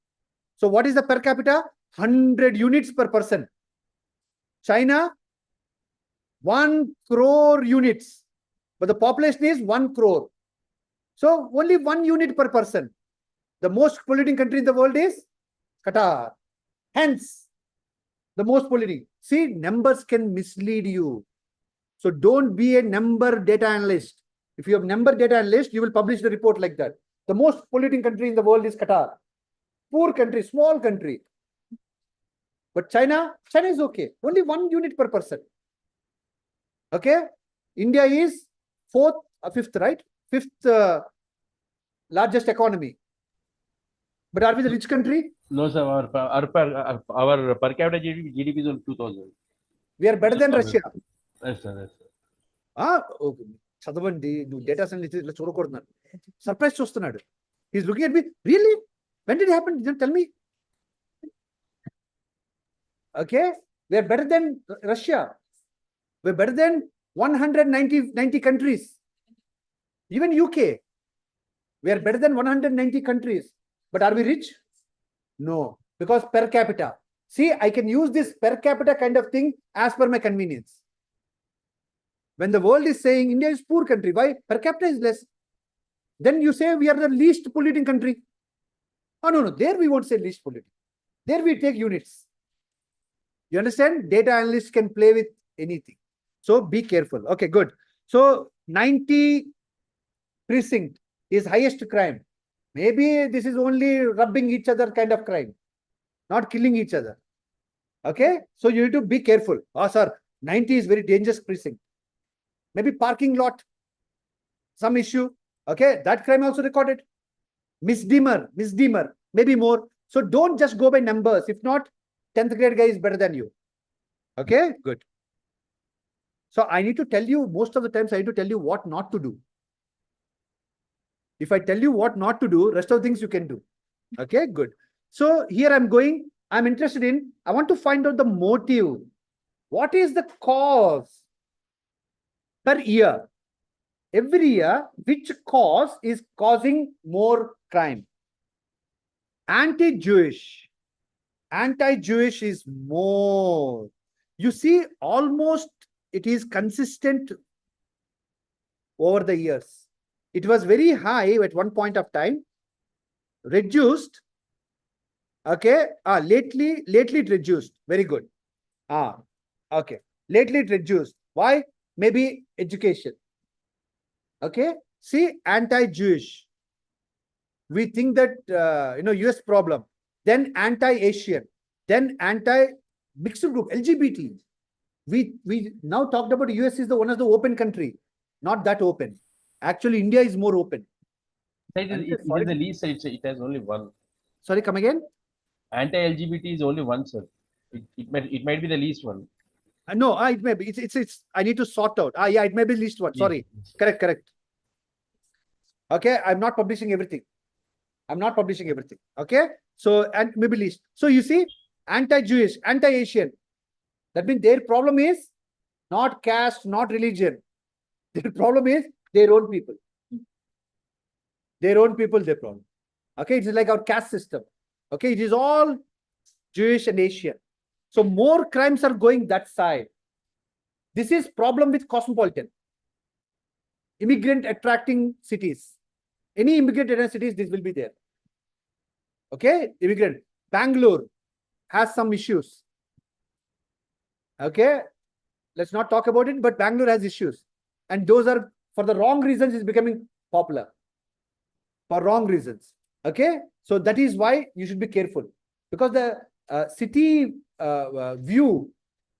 So what is the per capita? 100 units per person. China, 1 crore units. But the population is 1 crore. So only 1 unit per person. The most polluting country in the world is Qatar. Hence, the most polluting. See, numbers can mislead you. So don't be a number data analyst. If you have number data analyst, you will publish the report like that. The most polluting country in the world is Qatar. Poor country, small country. But China is okay. Only 1 unit per person. Okay? India is 4th or 5th, right? 5th largest economy. But are we the rich country? No, sir. Our per capita GDP is on 2,000. We are better than Russia. Yes, sir. Yes, sir. Okay. చదవండి నువ్వు data science ఇట్లా చూడకూడదు surprise చూస్తున్నాడు he's looking at me really when did happen tell me okay we are better than Russia we are better than 190 countries even UK we are better than 190 countries but are we rich no because per capita see I can use this per capita kind of thing as per my convenience. When the world is saying India is poor country, why? Per capita is less. Then you say we are the least polluting country. Oh, no. There we won't say least polluting. There we take units. You understand? Data analysts can play with anything. So be careful. Okay, good. So 90 precinct is highest crime. Maybe this is only rubbing each other kind of crime, not killing each other. Okay? So you need to be careful. Sir, 90 is very dangerous precinct. Maybe parking lot, some issue. Okay, that crime also recorded. Misdemeanor, maybe more. So don't just go by numbers. If not, 10th grade guy is better than you. Okay, good. So I need to tell you, most of the times I need to tell you what not to do. If I tell you what not to do, rest of the things you can do. Okay, good. So here I'm interested in, I want to find out the motive. What is the cause? Per year, every year, which cause is causing more crime? Anti-Jewish is more. You see, almost it is consistent over the years. It was very high at one point of time, reduced. Okay, lately it reduced. Very good. Okay, lately it reduced. Why? Maybe education. Okay, see, anti-Jewish. We think that US problem, then anti-Asian, then anti-mixed group, LGBT. We now talked about US is one of the open country, not that open. Actually, India is more open. It is the least. It has only one. Sorry, come again. Anti-LGBT is only one, sir. It might be the least one. No, it may be. It's. I need to sort out. Yeah, it may be least one. Sorry. Yes. Correct. Okay, I'm not publishing everything. I'm not publishing everything. Okay, so and Middle East. So you see, anti-Jewish, anti-Asian. That means their problem is not caste, not religion. Their problem is their own people. Their own people, their problem. Okay, it is like our caste system. Okay, it is all Jewish and Asian. So more crimes are going that side. This is problem with cosmopolitan. Immigrant attracting cities. Any immigrant attracting cities, this will be there. Okay, immigrant. Bangalore has some issues. Okay, let's not talk about it, but Bangalore has issues. And those are, for the wrong reasons, is becoming popular. For wrong reasons. Okay, so that is why you should be careful. Because the city view,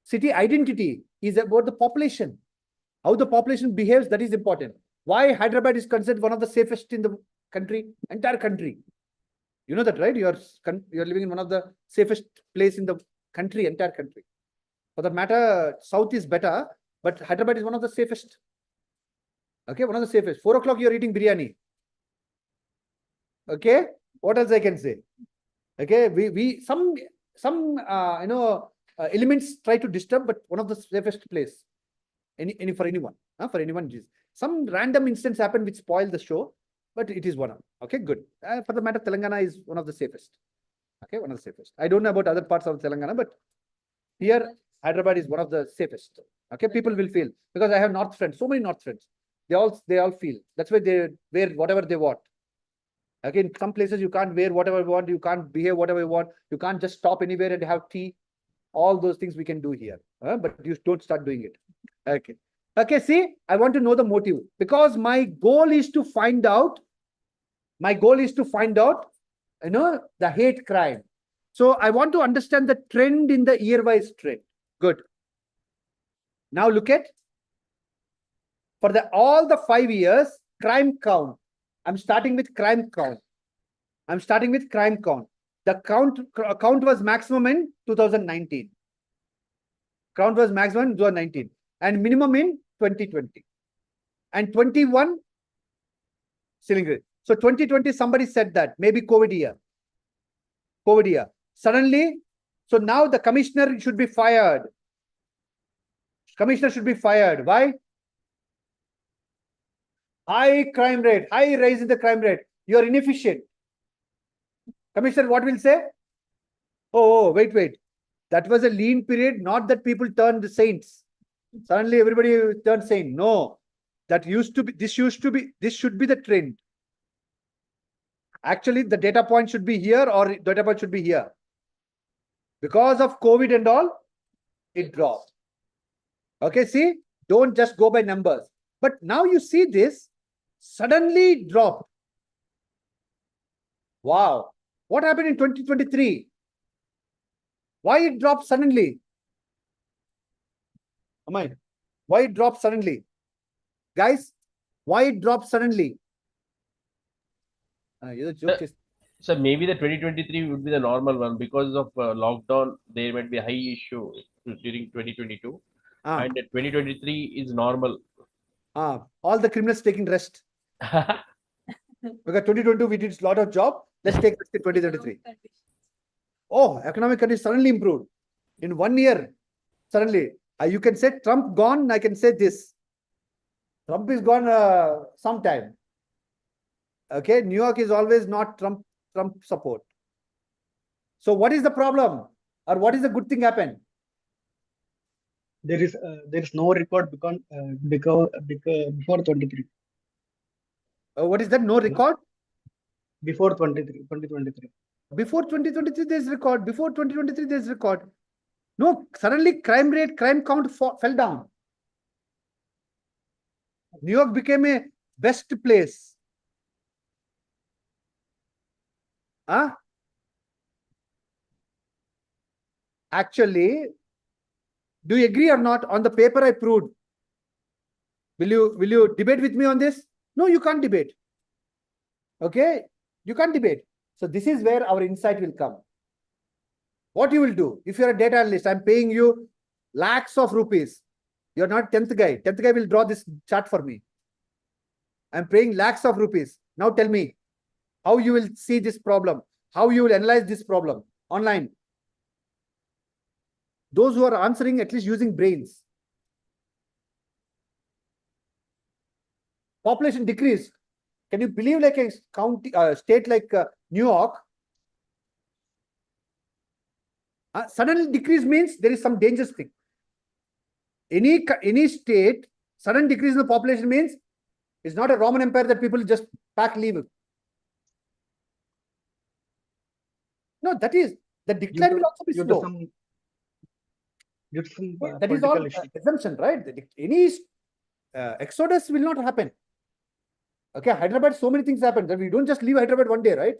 city identity is about the population. How the population behaves, that is important. Why Hyderabad is considered one of the safest in the country, entire country. You know that, right? You're living in one of the safest place in the country, entire country. For that matter, South is better, but Hyderabad is one of the safest. Okay, one of the safest. 4 o'clock, you're eating biryani. Okay, what else I can say? Okay, some elements try to disturb, but one of the safest place. For anyone, for anyone. Some random instance happened which spoiled the show, but it is one of. Okay, good. For the matter, Telangana is one of the safest. Okay, one of the safest. I don't know about other parts of Telangana, but here Hyderabad is one of the safest. Okay, people will feel, because I have North friends, so many North friends. They all feel. That's why they wear whatever they want. Okay, in some places you can't wear whatever you want, you can't behave whatever you want, you can't just stop anywhere and have tea. All those things we can do here, but you don't start doing it. Okay. Okay, see, I want to know the motive, because my goal is to find out, the hate crime. So I want to understand the trend in the year-wise trend. Good. Now look at, for all the 5 years, crime count. I'm starting with crime count. The count was maximum in 2019. Count was maximum in 2019 and minimum in 2020. And 21 ceiling rate. So 2020, somebody said that maybe COVID year. Suddenly, so now the commissioner should be fired. Why? High crime rate, high rise in the crime rate. You are inefficient. Commissioner, what will say? Oh, wait. That was a lean period, not that people turned saints. Suddenly everybody turned saint. No, this should be the trend. Actually, the data point should be here or data point should be here. Because of COVID and all, it dropped. Okay, see, don't just go by numbers. But now you see this, suddenly it dropped. Wow. What happened in 2023? Why it dropped suddenly? Why it dropped suddenly? Guys, why it dropped suddenly? So maybe the 2023 would be the normal one because of lockdown. There might be a high issue during 2022, and 2023 is normal. All the criminals taking rest. Because 2022 we did a lot of job. Let's take rest in 2033. Oh, economic conditions suddenly improved in 1 year. Suddenly, you can say Trump gone. I can say this. Trump is gone sometime. Okay, New York is always not Trump support. So what is the problem, or what is the good thing happen? There is no record before 23. What is that? No record? Before 2023. Before 2023, there's record. Before 2023, there's record. No, suddenly crime count fell down. New York became a best place. Actually, do you agree or not? On the paper I proved. Will you debate with me on this? No, you can't debate. Okay, you can't debate. So this is where our insight will come. What you will do, if you're a data analyst, I'm paying you lakhs of rupees. You're not 10th guy. 10th guy will draw this chart for me. I'm paying lakhs of rupees. Now tell me how you will see this problem, how you will analyze this problem online. Those who are answering at least using brains. Population decreased. Can you believe like a county, state like New York? Suddenly decrease means there is some dangerous thing. Any state, sudden decrease in the population means it's not a Roman Empire that people just pack leave. No, that is the decline will also be due to slow. some That is all political issue. assumption, right? Any exodus will not happen. Okay, Hyderabad, so many things happen that we don't just leave Hyderabad one day, right?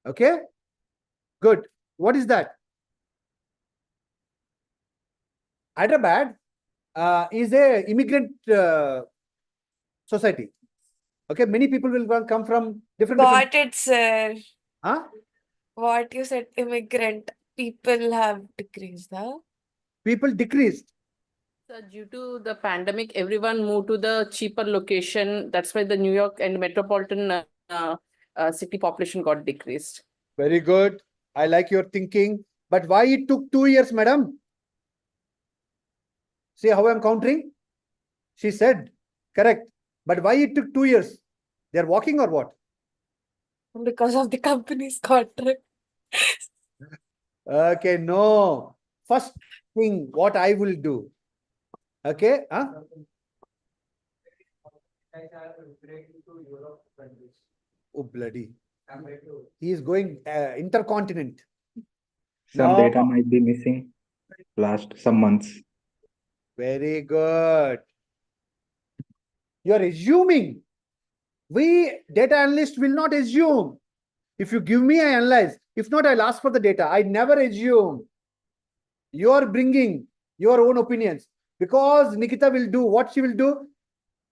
Okay, good. What is that? Hyderabad is a immigrant society. Okay, many people will come from different. Got it, sir. Huh? What you said, immigrant people have decreased, huh? People decreased. So due to the pandemic, everyone moved to the cheaper location. That's why the New York and metropolitan city population got decreased. Very good. I like your thinking. But why it took 2 years, madam? See how I'm countering? She said, correct. But why it took 2 years? They're walking or what? Because of the company's contract. Okay, no. First thing, what I will do. Okay? Huh? Oh, bloody. He is going intercontinent. Some No. data might be missing last some months. Very good. You are assuming. We data analysts will not assume. If you give me, I analyze. If not, I'll ask for the data. I never assume. You are bringing your own opinions. Because Nikita will do what she will do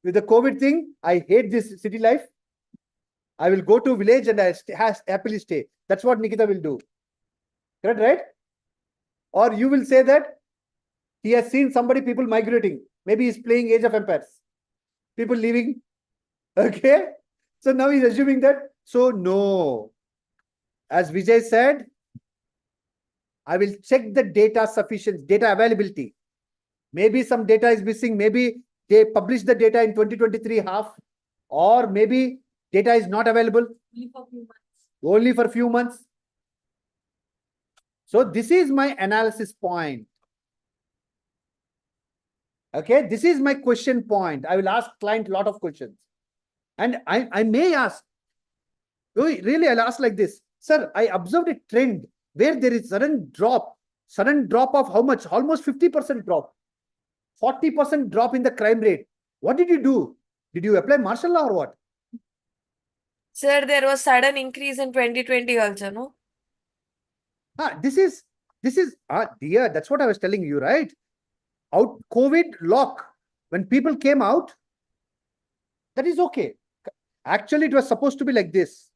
with the COVID thing. I hate this city life. I will go to village and I happily stay. That's what Nikita will do. Correct, right? Or you will say that he has seen people migrating. Maybe he's playing Age of Empires. People leaving. Okay. So now he's assuming that. So no. As Vijay said, I will check the data sufficiency, data availability. Maybe some data is missing. Maybe they published the data in 2023 half. Or maybe data is not available. Only for few months. Only for few months. So this is my analysis point. Okay, this is my question point. I will ask client a lot of questions. And I may ask, really, I'll ask like this. Sir, I observed a trend where there is sudden drop of how much? Almost 50% drop. 40% drop in the crime rate. What did you do? Did you apply martial law or what? Sir, there was sudden increase in 2020 also, no? This is dear, that's what I was telling you, right? Out COVID lock. When people came out, that is okay. Actually, it was supposed to be like this.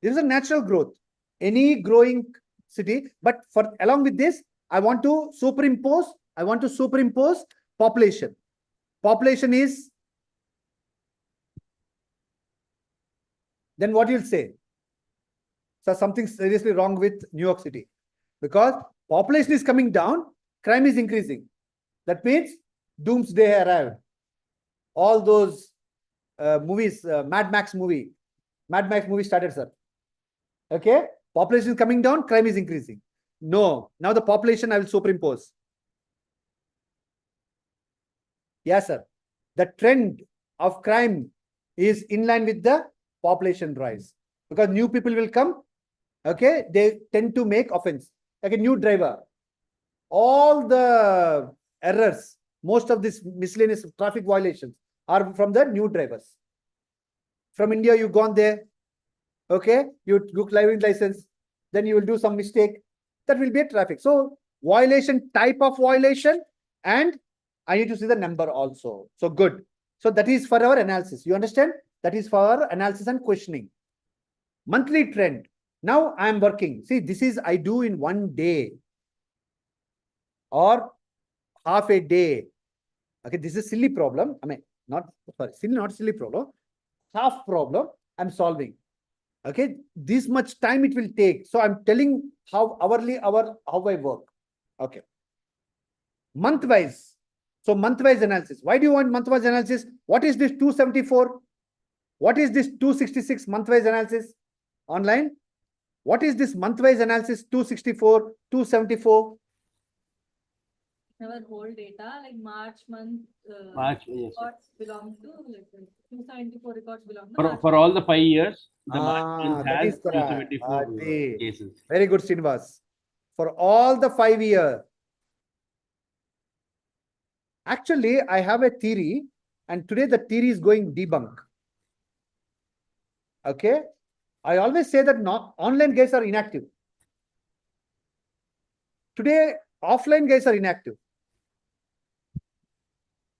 There is a natural growth. Any growing city, but for along with this, I want to superimpose population. Population is, then what you'll say? So something seriously wrong with New York City. Because population is coming down, crime is increasing. That means doomsday arrived. All those movies, Mad Max movie started, sir. Okay, population is coming down, crime is increasing. No, now the population I will superimpose. Yes, sir. The trend of crime is in line with the population rise. Because new people will come, okay, they tend to make offense. Like a new driver. All the errors, most of these miscellaneous traffic violations are from the new drivers. From India, you've gone there. Okay, you took driving license, then you will do some mistake. That will be a traffic. So violation, type of violation, and I need to see the number also. So good. So that is for our analysis. You understand? That is for our analysis and questioning. Monthly trend. Now I am working. See, this is I do in one day or half a day. Okay, this is silly problem. I mean, not silly problem. Half problem I'm solving. Okay, this much time it will take. So I'm telling how how I work. Okay. Month-wise. So month-wise analysis. Why do you want month-wise analysis? What is this 274? What is this 266 month-wise analysis? Online? What is this month-wise analysis 264, 274? Our whole data, like March month. March, yes, sir. Records belong to, like, 274 records belong to For, March for month. all the 5 years, the March month That has is correct. 274 Adi. cases. Very good, Srinivas. For all the 5 years. Actually, I have a theory, and today the theory is going debunk. Okay. I always say that online guys are inactive. Today, offline guys are inactive.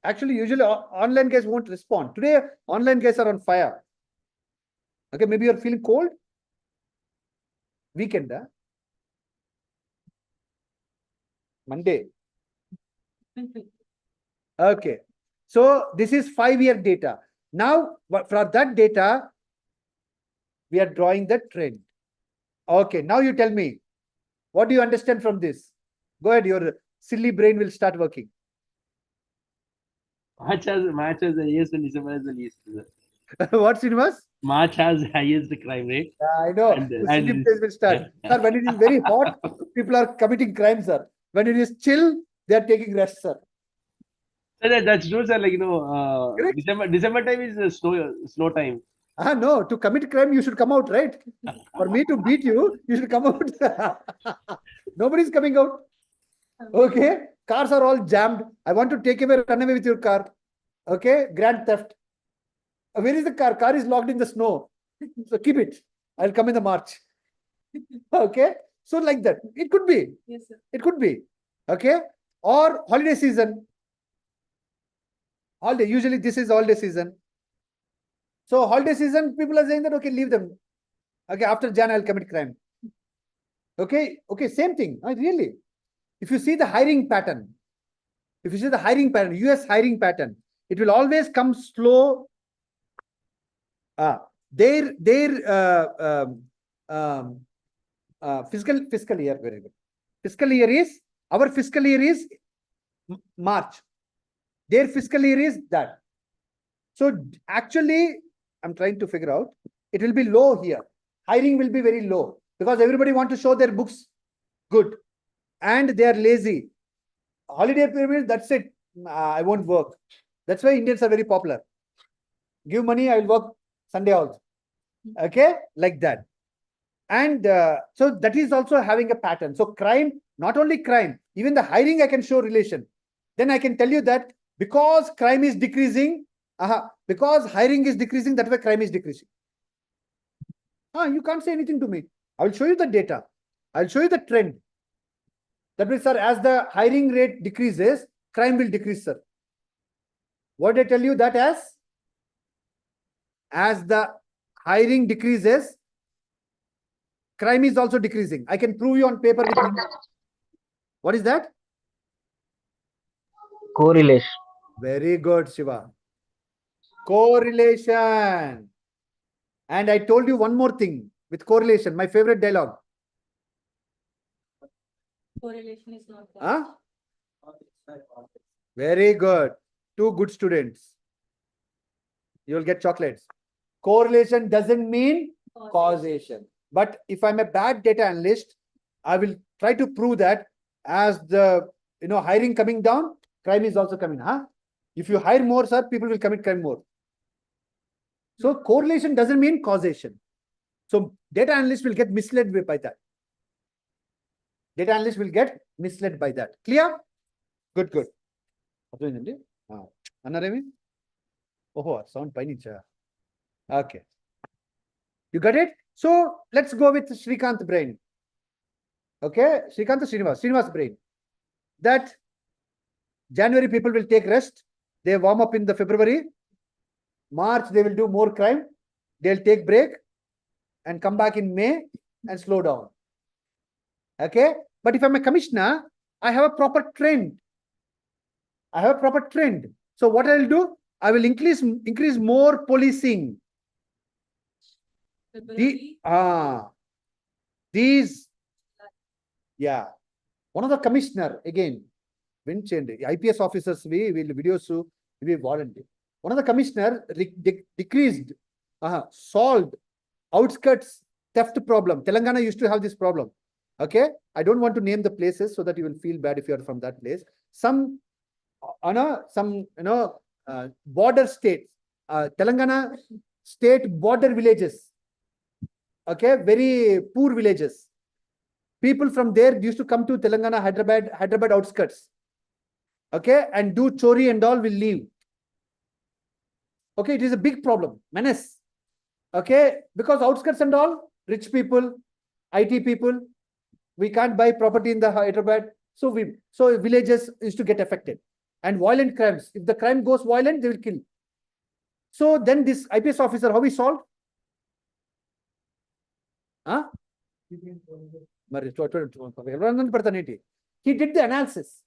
Actually, usually online guys won't respond. Today, online guys are on fire. Okay, maybe you're feeling cold. Weekend, huh? Monday. Okay. So this is 5-year data. Now, for that data, we are drawing the trend. Okay, now you tell me, what do you understand from this? Go ahead, your silly brain will start working. March has the highest and December has the least. Sir. What, Srinivas? March has highest crime rate. I know. And- The and silly it brain is- will start. Sir, when it is very hot, people are committing crimes, sir. When it is chill, they are taking rest, sir. Sir, that's true, sir. Like, Correct. December time is snow time. No, to commit crime, you should come out, right? For me to beat you, you should come out. Nobody's coming out. Okay, cars are all jammed. I want to take away, run away with your car. Okay, grand theft. Where is the car? Car is locked in the snow. So keep it. I'll come in the March. Okay, so like that. It could be. Yes, sir. It could be. Okay, or holiday season. Holiday. Usually this is holiday season. So holiday season, people are saying that okay, leave them. Okay, after Jan, I'll commit crime. Okay, same thing. Really. If you see the hiring pattern, US hiring pattern, it will always come slow. Their fiscal year, very good. Our fiscal year is March. Their fiscal year is that. So actually, I'm trying to figure out, it will be low here. Hiring will be very low because everybody want to show their books good and they are lazy. Holiday period, that's it. I won't work. That's why Indians are very popular. Give money, I will work Sunday also. Okay, like that. And so that is also having a pattern. So crime, not only crime, even the hiring, I can show relation. Then I can tell you that because crime is decreasing, because hiring is decreasing, that's why crime is decreasing. You can't say anything to me. I will show you the data. I'll show you the trend. That means, sir, as the hiring rate decreases, crime will decrease, sir. What did I tell you that as the hiring decreases, crime is also decreasing. I can prove you on paper with numbers. What is that? Correlation. Very good, Shiva. Correlation. And I told you one more thing with correlation, my favorite dialogue. Correlation is not. Very good. 2 good students. You will get chocolates. Correlation doesn't mean causation. But if I'm a bad data analyst, I will try to prove that as the hiring coming down, crime is also coming. If you hire more, sir, people will commit crime more. So correlation doesn't mean causation. So data analyst will get misled by that. Data analyst will get misled by that. Clear? Good. Oh, sound painicha. Okay. You got it? So let's go with Srikanth brain. Okay, Srinivas brain. That January people will take rest. They warm up in the February. March they will do more crime. They'll take break and come back in May and slow down. Okay, but if I'm a commissioner, I have a proper trend. I have a proper trend. So what I'll do, I will increase more policing. February, These, yeah. One of the commissioner again, IPS officers we will videos we volunteer. One of the commissioner decreased, solved outskirts theft problem. Telangana used to have this problem. Okay, I don't want to name the places so that you will feel bad if you are from that place. Some border states, Telangana state border villages. Okay, very poor villages. People from there used to come to Telangana, Hyderabad outskirts. Okay, and do chori and all will leave. Okay, it is a big problem, menace. Okay, because outskirts and all, rich people, IT people, we can't buy property in the Hyderabad. So villages used to get affected. And violent crimes. If the crime goes violent, they will kill. So then this IPS officer, how he solved? Huh? He did the analysis.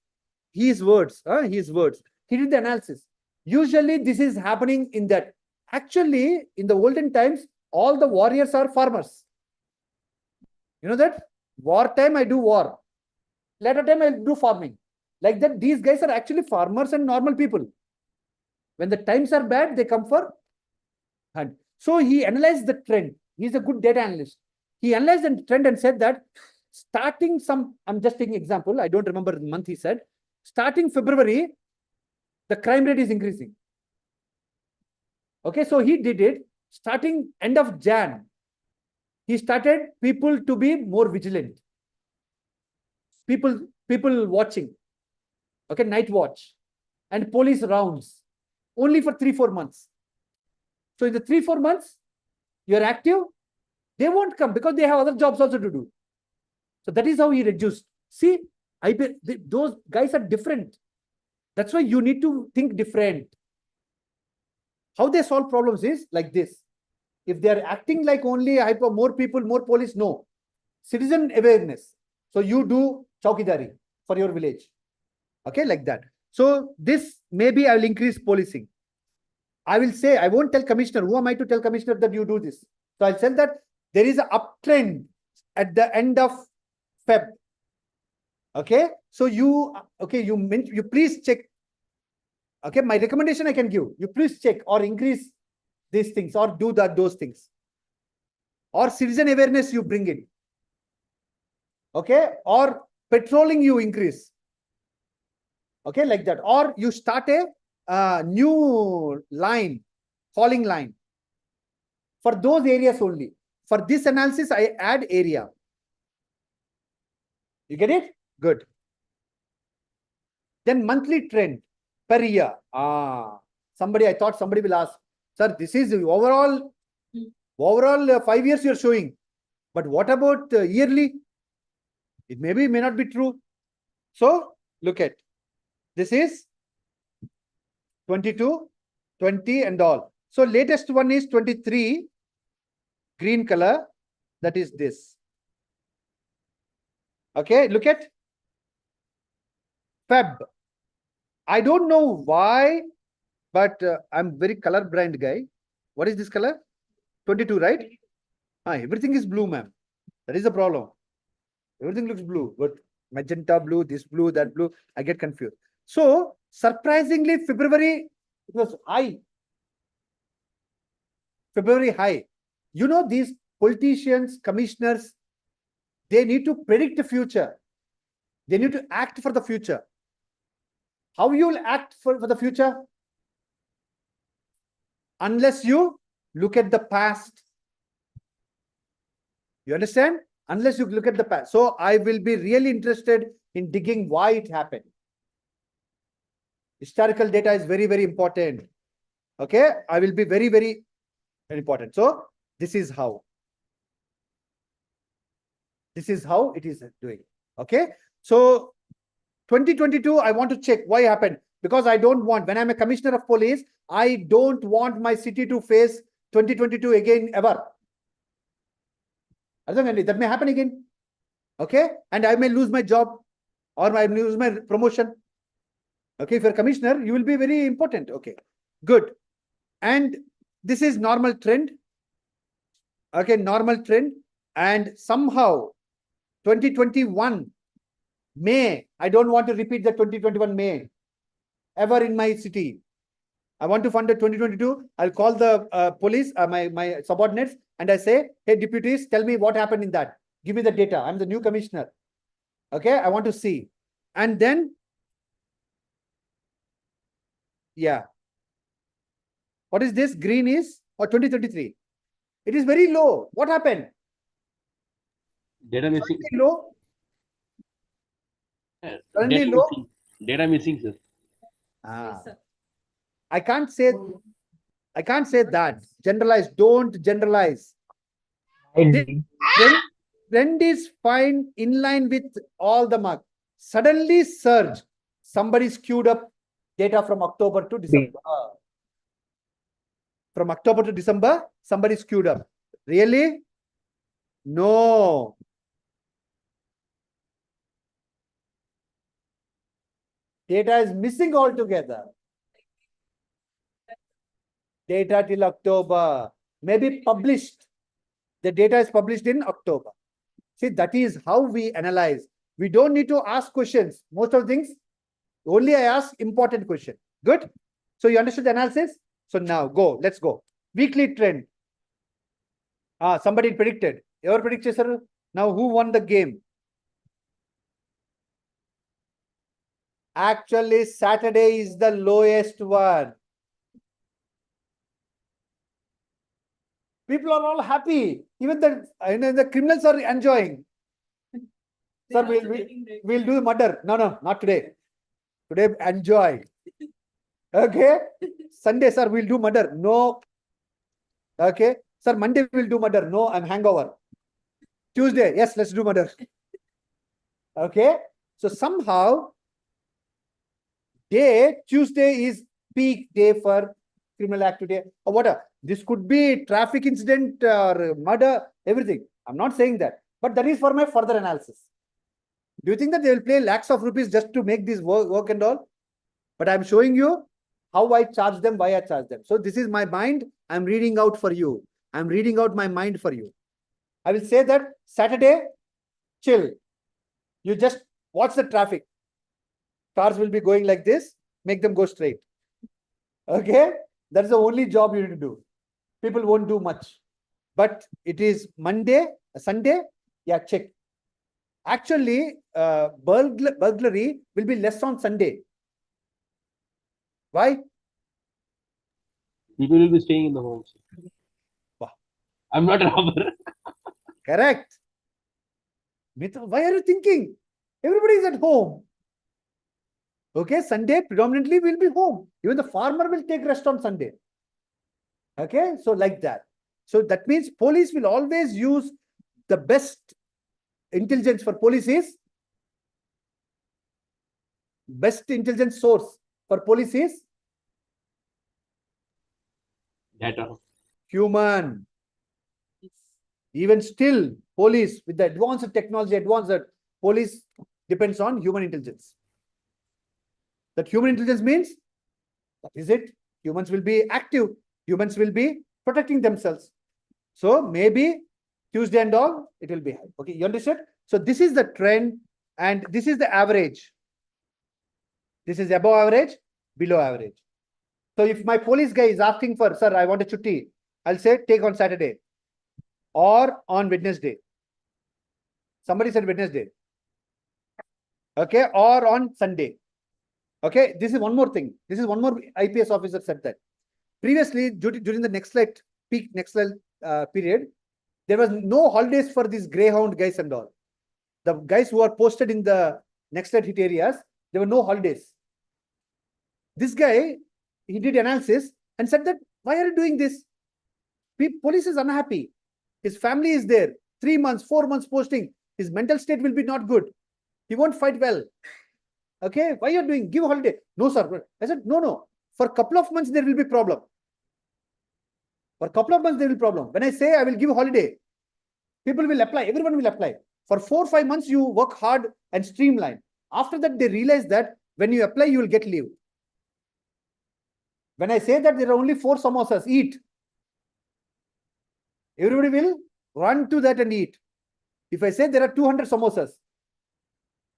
His words. He did the analysis. Usually this is happening in that. Actually, in the olden times, all the warriors are farmers. You know that? War time, I do war. Later time, I do farming. Like that, these guys are actually farmers and normal people. When the times are bad, they come for hunt. So he analyzed the trend. He's a good data analyst. He analyzed the trend and said that starting I'm just taking example, I don't remember the month he said, starting February, the crime rate is increasing. Okay, so he did it starting end of Jan. He started people to be more vigilant. People watching. Okay, night watch and police rounds only for 3-4 months. So in the 3-4 months, you're active, they won't come because they have other jobs also to do. So that is how he reduced. See, those guys are different. That's why you need to think different. How they solve problems is like this. If they are acting like only more people, more police, no. Citizen awareness. So you do Chaukidari for your village. Okay, like that. So this maybe I will increase policing. I will say, I won't tell commissioner. Who am I to tell commissioner that you do this? So I'll tell that there is an uptrend at the end of Feb. Okay, so you please check. Okay, my recommendation I can give. You please check or increase these things or do those things. Or citizen awareness you bring in. Okay, or patrolling you increase. Okay, like that. Or you start a new line, falling line. For those areas only. For this analysis, I add area. You get it? Good. Then monthly trend per year. I thought somebody will ask, sir, this is overall 5 years you're showing. But what about yearly? It may not be true. So look at. This is 22, 20 and all. So latest one is 23, green color. That is this. Okay, look at Feb. I don't know why, but I'm very color blind guy. What is this color? 22, right? Everything is blue, ma'am. That is the problem. Everything looks blue, but magenta blue, this blue, that blue. I get confused. So surprisingly, February, it was high. February high. You know, these politicians, commissioners, they need to predict the future. They need to act for the future. How you will act for the future? Unless you look at the past. You understand? Unless you look at the past. So I will be really interested in digging why it happened. Historical data is very, very important. Okay, I will be very, very important. So this is how. This is how it is doing. Okay, so 2022, I want to check why happened. Because I don't want, when I'm a commissioner of police, I don't want my city to face 2022 again ever. That may happen again. Okay, and I may lose my job or I may lose my promotion. Okay, if you're commissioner, you will be very important. Okay, good. And this is normal trend. Okay, normal trend. And somehow 2021 May, I don't want to repeat the 2021 May ever in my city. I want to fund the 2022. I'll call the police, my subordinates, and I say, hey, deputies, tell me what happened in that. Give me the data. I'm the new commissioner. Okay, I want to see. And then, yeah. What is this? Green is or 2023? It is very low. What happened? Data missing. Low. Currently Data low. missing. Data missing, sir. Ah. Yes, sir. I can't say that. Generalize. Don't generalize. This trend is fine in line with all the mark. Suddenly surge. Somebody skewed up data from October to December. From October to December, somebody skewed up. Really? No. Data is missing altogether. Data till October. Maybe published. The data is published in October. See, that is how we analyze. We don't need to ask questions. Most of the things, only I ask important question. Good? So you understood the analysis? So now go. Let's go. Weekly trend. Somebody predicted. Ever predicted, sir? Now who won the game? Actually, Saturday is the lowest one. People are all happy. Even the criminals are enjoying. Sir, we'll do murder. No, not today. Today, enjoy. Okay. Sunday, sir, we'll do murder. No. Okay. Sir, Monday we'll do murder. No, I'm hangover. Tuesday, yes, let's do murder. Okay. So somehow, Tuesday is peak day for criminal activity or whatever. This could be traffic incident or murder, everything. I'm not saying that, but that is for my further analysis. Do you think that they will pay lakhs of rupees just to make this work and all? But I'm showing you how I charge them, why I charge them. So this is my mind. I'm reading out for you. I'm reading out my mind for you. I will say that Saturday, chill. You just watch the traffic. Cars will be going like this. Make them go straight. Okay? That's the only job you need to do. People won't do much. But it is Monday, Sunday, yeah, check. Actually, burglary will be less on Sunday. Why? People will be staying in the homes. Wow. I'm not a robber. Correct. Why are you thinking? Everybody is at home. Okay, Sunday predominantly will be home. Even the farmer will take rest on Sunday. Okay, so like that. So that means police will always use the best intelligence for police is best intelligence source for police is Data. human. Even still, police with the advanced technology, police depends on human intelligence. That human intelligence means, what is it? Humans will be active. Humans will be protecting themselves. So maybe Tuesday and all, it will be high. Okay, you understood? So this is the trend and this is the average. This is above average, below average. So if my police guy is asking for, sir, I want a chutti, I'll say take on Saturday or on Wednesday. Somebody said Wednesday. Okay, or on Sunday. Okay, this is one more thing. This is one more IPS officer said that. Previously, during the Nextlight peak Nextlight period, there was no holidays for these Greyhound guys and all. The guys who are posted in the Nextlight hit areas, there were no holidays. This guy, he did analysis and said that, why are you doing this? Police is unhappy. His family is there. 3 months, 4 months posting. His mental state will be not good. He won't fight well. Okay, why are you doing? Give holiday. No, sir. I said, no. For a couple of months, there will be problem. For a couple of months, there will be problem. When I say I will give holiday, people will apply. Everyone will apply. For 4 or 5 months, you work hard and streamline. After that, they realize that When you apply, you will get leave. When I say that there are only 4 samosas, eat. Everybody will run to that and eat. If I say there are 200 samosas,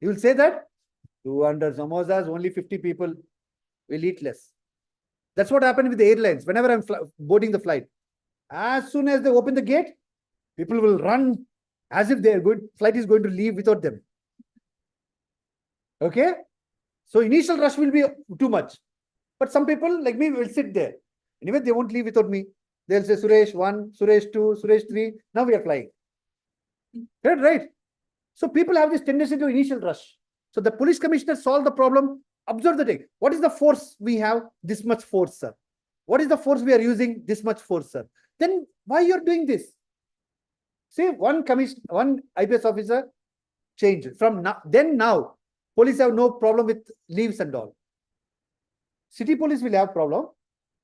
you will say that 200 samosas, only 50 people will eat less. That's what happened with the airlines. Whenever I'm boarding the flight, as soon as they open the gate, people will run as if their flight is going to leave without them. Okay? So initial rush will be too much. But some people like me will sit there. Anyway, they won't leave without me. They'll say Suresh 1, Suresh 2, Suresh 3. Now we are flying. Right? So people have this tendency to initial rush. So the police commissioner solved the problem. Observe the thing. What is the force we have? This much force, sir. What is the force we are using? This much force, sir. Then why you are doing this? See, one IPS officer changed from now. Police have no problem with leaves and all. City police will have problem,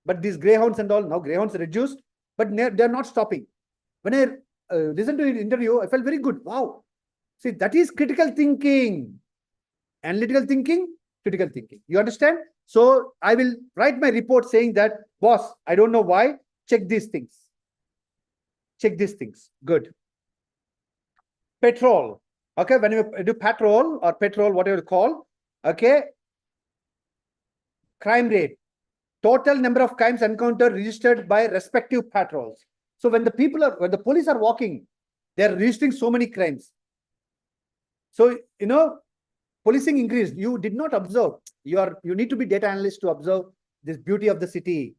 but these greyhounds and all, now greyhounds reduced, but they are not stopping. When I listened to an interview, I felt very good. Wow. See, that is critical thinking. Analytical thinking, critical thinking. You understand? So I will write my report saying that, boss, I don't know why. Check these things. Check these things. Good. Patrol. Okay, when you do patrol or petrol, whatever you call, okay. Crime rate. Total number of crimes encountered registered by respective patrols. So when the police are walking, they are registering so many crimes. So, policing increased. You did not observe. You need to be data analyst to observe this beauty of the city.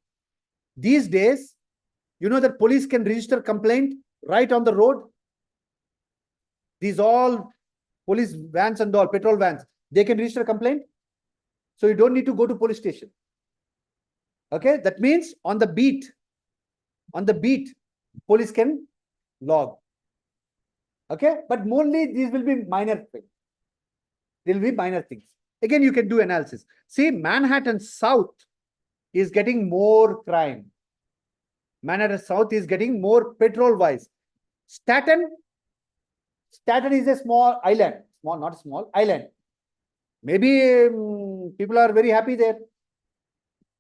These days, that police can register complaint right on the road. These all police vans and all, petrol vans, they can register complaint. So you don't need to go to police station. Okay, that means on the beat, police can log. Okay, but mostly these will be minor things. There will be minor things. Again, you can do analysis. See, Manhattan South is getting more crime. Manhattan South is getting more petrol-wise. Staten is a small island. Not small, island. Maybe people are very happy there.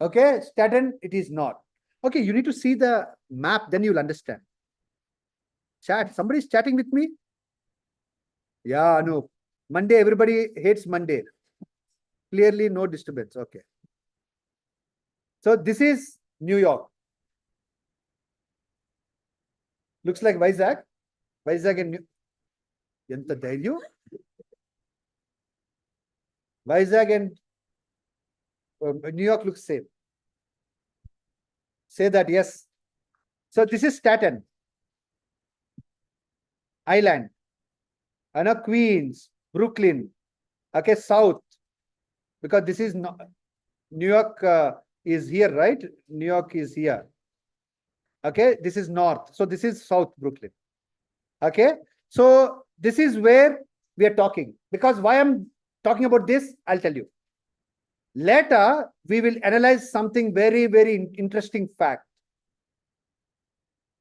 Okay, Staten, it is not. Okay, you need to see the map, then you'll understand. Chat, somebody is chatting with me? Yeah, no. Monday, everybody hates Monday. Clearly, no disturbance. Okay. So this is New York. Looks like Vizag. Vizag and Yanta Dairyu. Vizag and New York looks same. Say that, yes. So this is Staten Island. Queens, Brooklyn. Okay, South. Because this is not, New York is here, right? New York is here. Okay, this is North. So this is South Brooklyn. Okay, so this is where we are talking. Because why I'm talking about this, I'll tell you. Later, we will analyze something very, very interesting fact.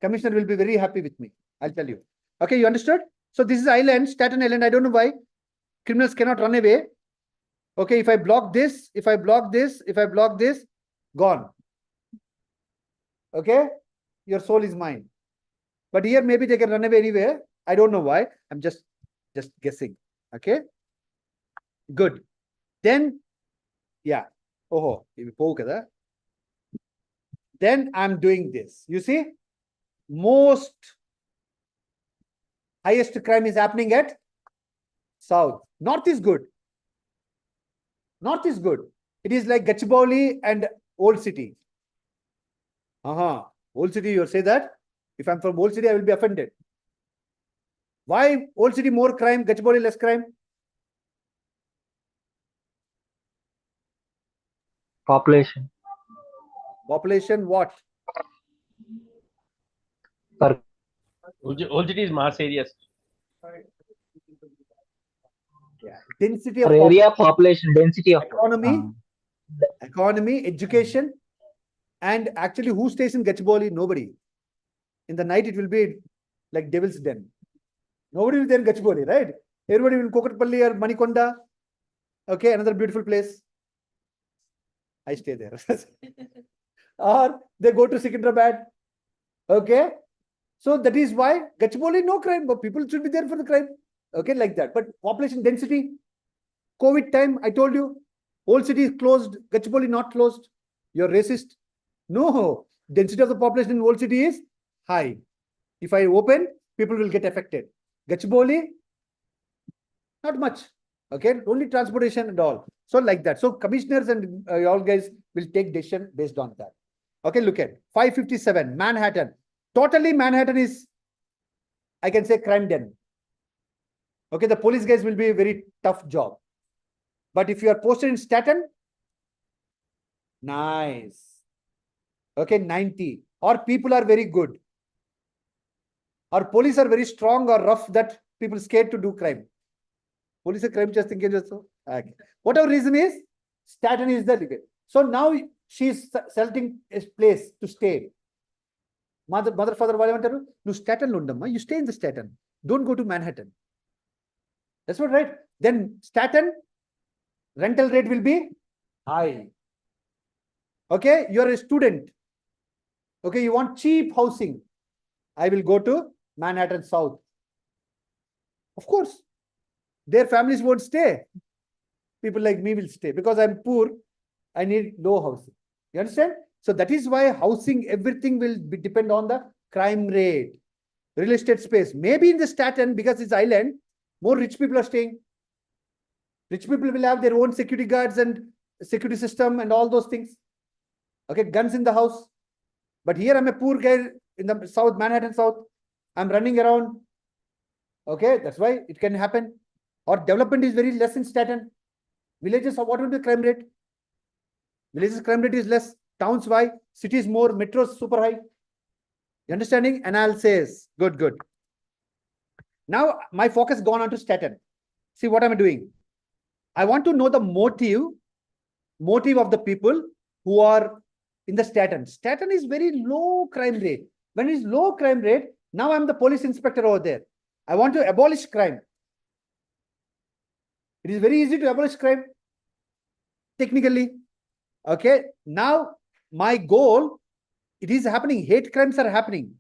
Commissioner will be very happy with me. I'll tell you. Okay, you understood? So this is island, Staten Island. I don't know why. Criminals cannot run away. Okay, if I block this, if I block this, gone. Okay, your soul is mine. But here maybe they can run away anywhere. I don't know why. I'm just guessing. Okay, good. Then, yeah. Oh, then I'm doing this. You see, most highest crime is happening at South. North is good. North is good. It is like Gachibowli and Old City. Old City, you say that? If I'm from Old City, I will be offended. Why Old City more crime, Gachibowli less crime? Population. Population what? Old City is mass areas. Yeah. Density of area, population, density of economy, education, and actually who stays in Gachibowli? Nobody. In the night, it will be like devil's den. Nobody will be there in Gachibowli, right? Everybody will Kokatpalli or Manikonda. Okay, another beautiful place. I stay there. Or they go to Secunderabad. Okay. So that is why Gachibowli, no crime, but people should be there for the crime. Okay, like that. But population density, COVID time, I told you, whole city is closed, Gachibowli not closed. You're racist. No, density of the population in whole city is high. If I open, people will get affected. Gachibowli, not much. Okay, only transportation and all. So like that. So commissioners and all guys will take decision based on that. Okay, look at 557, Manhattan. Totally Manhattan is, I can say, crime den. Okay, the police guys will be a very tough job. But if you are posted in Staten, nice. Okay, 90. Or people are very good. Or police are very strong or rough that people scared to do crime. Police are crime just thinking just so. Okay. Whatever reason is, Staten is the limit. So now she is selecting a place to stay. Mother, father, you Staten Lundamma, you stay in the Staten. Don't go to Manhattan. That's what, right? Then Staten, rental rate will be high. Okay, you are a student. Okay, you want cheap housing. I will go to Manhattan South. Of course, their families won't stay. People like me will stay because I'm poor. I need low housing. You understand? So that is why housing, everything will depend on the crime rate, real estate space. Maybe in the Staten, because it's island, more rich people are staying. Rich people will have their own security guards and security system and all those things. Okay, guns in the house. But here I'm a poor guy in the South, Manhattan South. I'm running around. Okay, that's why it can happen. Or development is very less in Staten. Villages, what will be the crime rate? Villages crime rate is less. Towns why? Cities more. Metros super high. You understanding? Analysis. Good, good. Now my focus gone on to Staten. See what am I doing? I want to know the motive of the people who are in the Staten. Staten is very low crime rate. When it is low crime rate, now I'm the police inspector over there. I want to abolish crime. It is very easy to abolish crime. Technically. Okay. Now my goal, it is happening. Hate crimes are happening.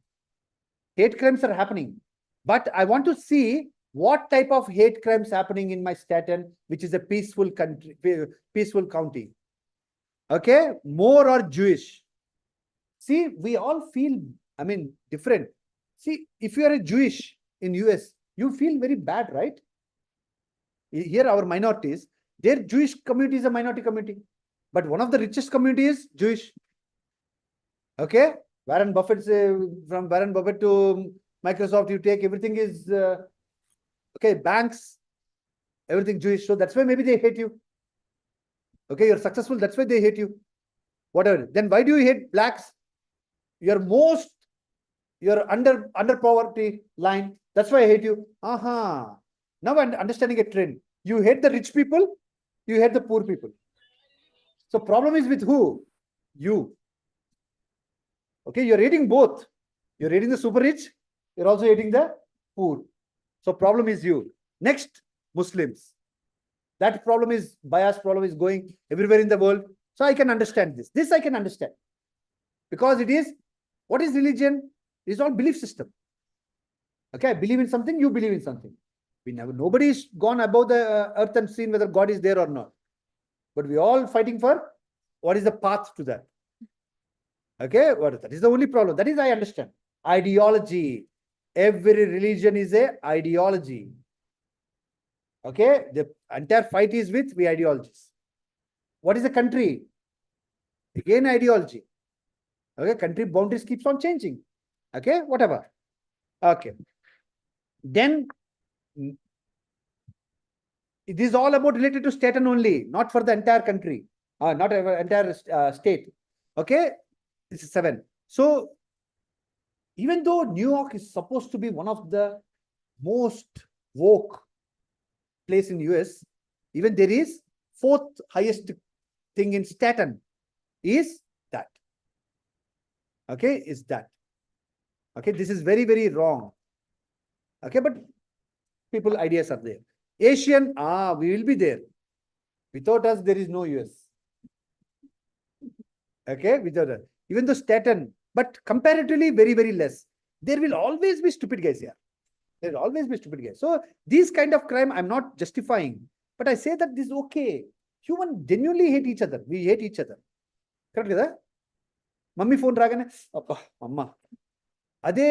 Hate crimes are happening. But I want to see what type of hate crimes happening in my Staten, which is a peaceful country, peaceful county. Okay, more or Jewish. See, we all feel, I mean, different. See, if you are a Jewish in US, you feel very bad, right? Here our minorities, their Jewish community is a minority community. But one of the richest communities is Jewish. Okay, Warren Buffett, from Warren Buffett to Microsoft, you take everything is, okay, banks, everything Jewish. So that's why maybe they hate you. Okay, you're successful. That's why they hate you. Whatever. Then why do you hate blacks? You're under poverty line. That's why I hate you. Aha. Now I'm understanding a trend. You hate the rich people. You hate the poor people. So problem is with who? You. Okay, you're hating both. You're hating the super rich. You're also hating the poor. So problem is you. Next, Muslims. That problem is bias problem is going everywhere in the world. So I can understand this. This I can understand. Because it is, what is religion? It is all belief system. Okay, I believe in something, you believe in something. Nobody is gone above the earth and seen whether God is there or not. But we all fighting for what is the path to that. Okay, that is the only problem. That is I understand. Ideology. Every religion is a ideology. Okay, the entire fight is with the ideologies. What is the country? Again, ideology. Okay, country boundaries keeps on changing. Okay, whatever. Okay. Then it is all about related to Staten only, not for the entire country, not entire state. Okay, this is 7. So even though New York is supposed to be one of the most woke place in US, even there is 4th highest thing in Staten is that. Okay, is that. Okay, this is very, very wrong. Okay, but people ideas are there. Asian, we will be there. Without us, there is no US. Okay, without us. Even though Staten, but comparatively very, very less. There will always be stupid guys here. There will always be stupid guys. So these kind of crime, I'm not justifying, but I say that this is okay. Human genuinely hate each other. We hate each other. Correct కదా? Mummy phone రాగానే అబ్బా అమ్మ అదే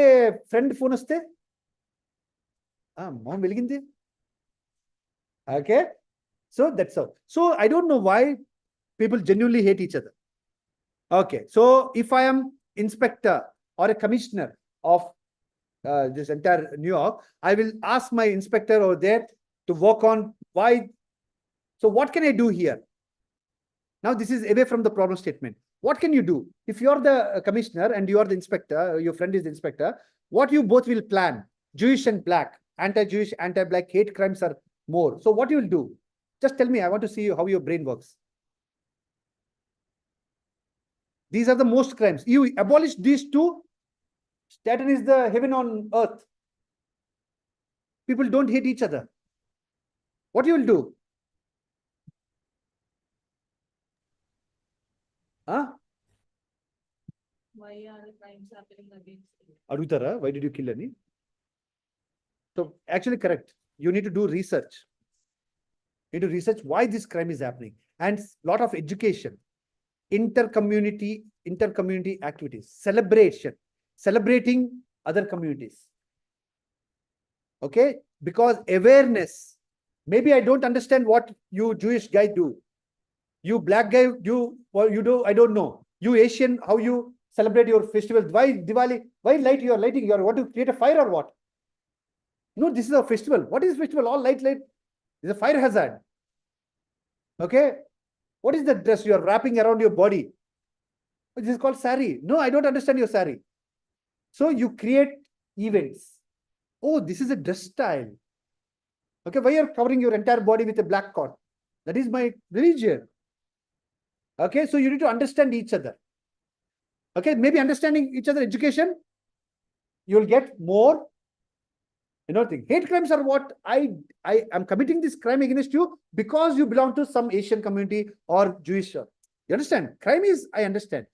friend phone వస్తే మొహం వెలిగింది. Okay, so that's how. So I don't know why people genuinely hate each other. Okay, so if I am inspector or a commissioner of this entire New York, I will ask my inspector over there to work on why. So what can I do here? Now this is away from the problem statement. What can you do? If you are the commissioner and you are the inspector, your friend is the inspector, what you both will plan? Jewish and black, anti-Jewish, anti-black, hate crimes are more. So what you will do? Just tell me, I want to see how your brain works. These are the most crimes. You abolish these two, Staten is the heaven on earth. People don't hate each other. What you will do? Huh? Why are the crimes happening against you? Adutara, why did you kill any? So actually correct. You need to do research. You need to research why this crime is happening. And lot of education, intercommunity activities, celebration, celebrating other communities. Okay, because awareness. Maybe I don't understand what you Jewish guys do. You black guy, you do, I don't know. You Asian, how you celebrate your festival? Why Diwali? Why light you are lighting? You are want to create a fire or what? No, this is a festival. What is festival? All light. It's a fire hazard. Okay. What is the dress you are wrapping around your body? This is called sari. No, I don't understand your sari. So you create events. Oh, this is a dress style. Okay, why you are covering your entire body with a black coat? That is my religion. Okay, so you need to understand each other. Okay, maybe understanding each other education, you will get more. Thing. Hate crimes are what I am committing this crime against you because you belong to some Asian community or Jewish. You understand? Crime is, I understand.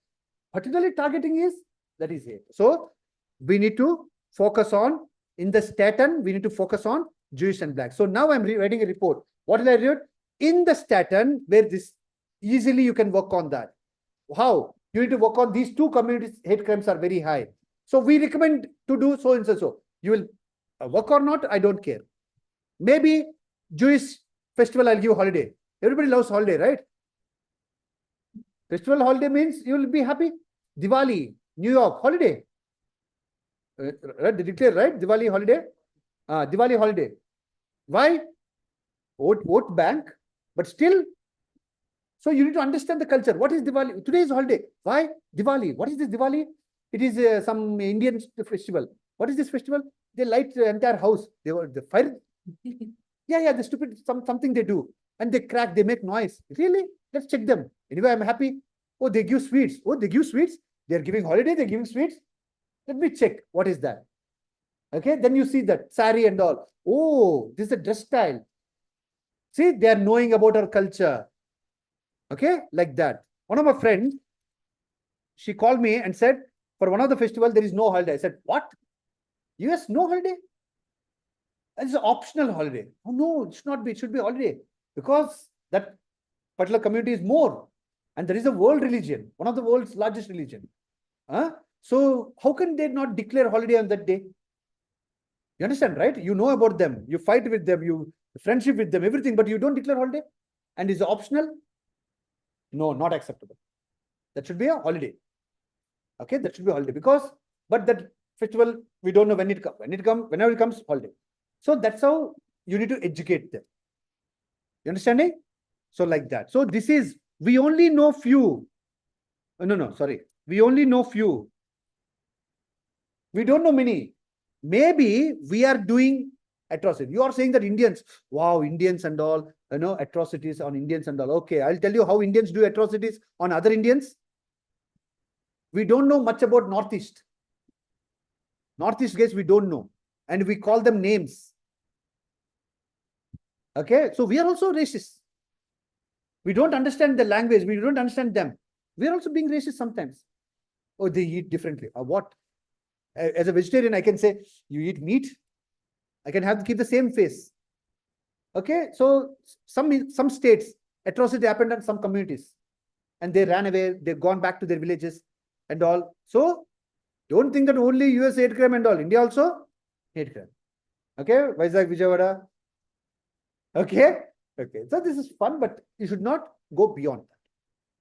Particularly targeting is, that is hate. So we need to focus on, in the Staten, we need to focus on Jewish and black. So now I'm writing a report. What did I read? In the Staten, where this, easily you can work on that. How? You need to work on these two communities, hate crimes are very high. So we recommend to do so and so. You will work or not, I don't care. Maybe Jewish festival, I'll give holiday. Everybody loves holiday, right? Festival holiday means you will be happy. Diwali, New York, holiday. Right? They declare, right? Diwali holiday. Diwali holiday. Why? Vote bank, but still. So you need to understand the culture. What is Diwali? Today is holiday. Why? Diwali. What is this Diwali? It is some Indian festival. What is this festival? They light the entire house. They were the fire. Yeah, the stupid something they do. And they crack, they make noise. Really? Let's check them. Anyway, I'm happy. Oh, they give sweets. Oh, they give sweets. They're giving holiday, they're giving sweets. Let me check. What is that? Okay, then you see that sari and all. Oh, this is a dress style. See, they are knowing about our culture. Okay, like that. One of my friends, she called me and said, for one of the festival, there is no holiday. I said, what? US, no holiday? It's an optional holiday. Oh, no, it should not be. It should be holiday. Because that particular community is more. And there is a world religion, one of the world's largest religion. So how can they not declare holiday on that day? You understand, right? You know about them. You fight with them. You friendship with them, everything. But you don't declare holiday. And is it optional? No, not acceptable. That should be a holiday. Okay, that should be a holiday. Because, but that festival, we don't know when it comes. Whenever it comes, holiday. So that's how you need to educate them. You understanding? So like that. So this is, we only know few. Sorry. We only know few. We don't know many. Maybe we are doing atrocity. You are saying that Indians, wow, Indians and all, atrocities on Indians and all. Okay, I'll tell you how Indians do atrocities on other Indians. We don't know much about Northeast. Northeast guys, we don't know. And we call them names. Okay, so we are also racist. We don't understand the language. We don't understand them. We are also being racist sometimes. Oh, they eat differently. What? As a vegetarian, I can say, you eat meat. I can keep the same face. Okay, so some states, atrocity happened in some communities, and they ran away. They've gone back to their villages and all. So don't think that only US hate crime and all. India also hate crime. Okay, Vizag, Vijayawada. Okay, okay. So this is fun, but you should not go beyond that.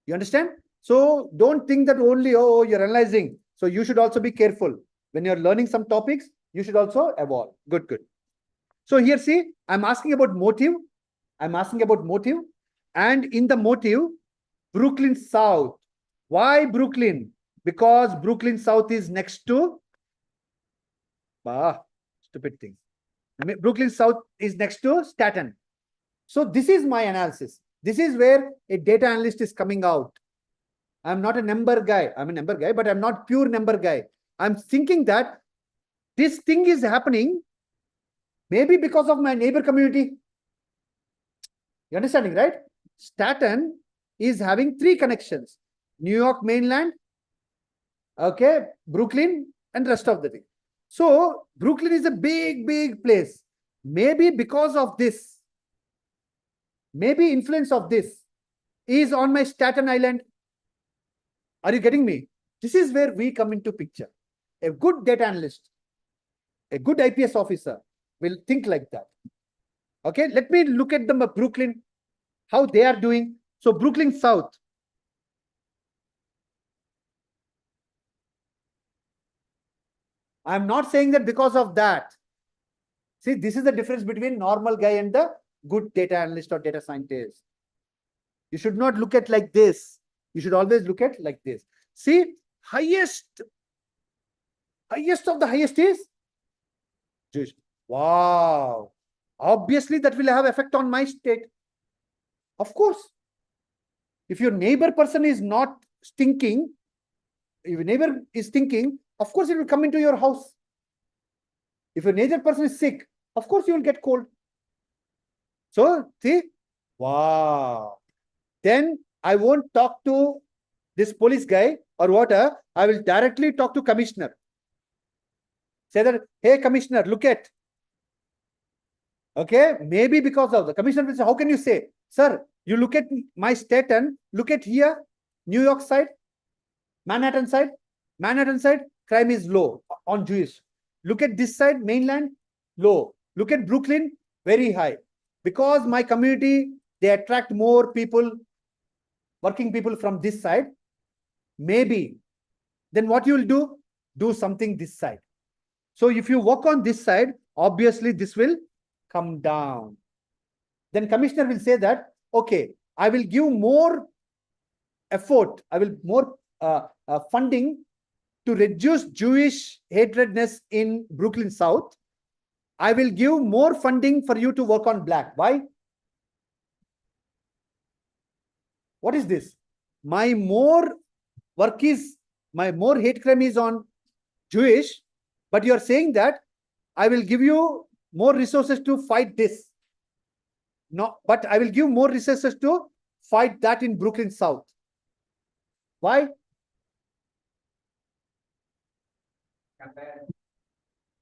You understand? So don't think that only, oh, you're analyzing. So you should also be careful. When you're learning some topics, you should also evolve. Good, good. So here, see, I'm asking about motive. I'm asking about motive. And in the motive, Brooklyn South. Why Brooklyn? Because Brooklyn South is next to, stupid thing. Brooklyn South is next to Staten. So this is my analysis. This is where a data analyst is coming out. I'm not a number guy. I'm a number guy, but I'm not pure number guy. I'm thinking that this thing is happening maybe because of my neighbor community. You understanding, right? Staten is having 3 connections. New York mainland, okay, Brooklyn, and rest of the thing. So Brooklyn is a big, big place. Maybe because of this, maybe influence of this is on my Staten Island. Are you getting me? This is where we come into picture. A good data analyst, a good IPS officer will think like that. Okay, let me look at them at Brooklyn, how they are doing. So Brooklyn South. I'm not saying that because of that. See, this is the difference between normal guy and the good data analyst or data scientist. You should not look at like this. You should always look at like this. See, highest of the highest is Jewish. Wow. Obviously, that will have effect on my state. Of course. If your neighbor person is not stinking, if your neighbor is stinking, of course it will come into your house. If your neighbor person is sick, of course you will get cold. So, see, wow. Then I won't talk to this police guy or whatever. I will directly talk to commissioner. Say that, hey, commissioner, look at. Okay, maybe because of the commissioner will say, how can you say, sir, you look at my state and look at here, New York side, Manhattan side, crime is low on Jewish. Look at this side, mainland, low. Look at Brooklyn, very high. Because my community, they attract more people, working people from this side. Maybe. Then what you will do? Do something this side. So if you work on this side, obviously this will come down. Then commissioner will say that, okay, I will give more effort. I will more funding to reduce Jewish hatredness in Brooklyn South. I will give more funding for you to work on black. Why? What is this? My more hate crime is on Jewish, but you are saying that I will give you more resources to fight this. No, but I will give more resources to fight that in Brooklyn South. Why?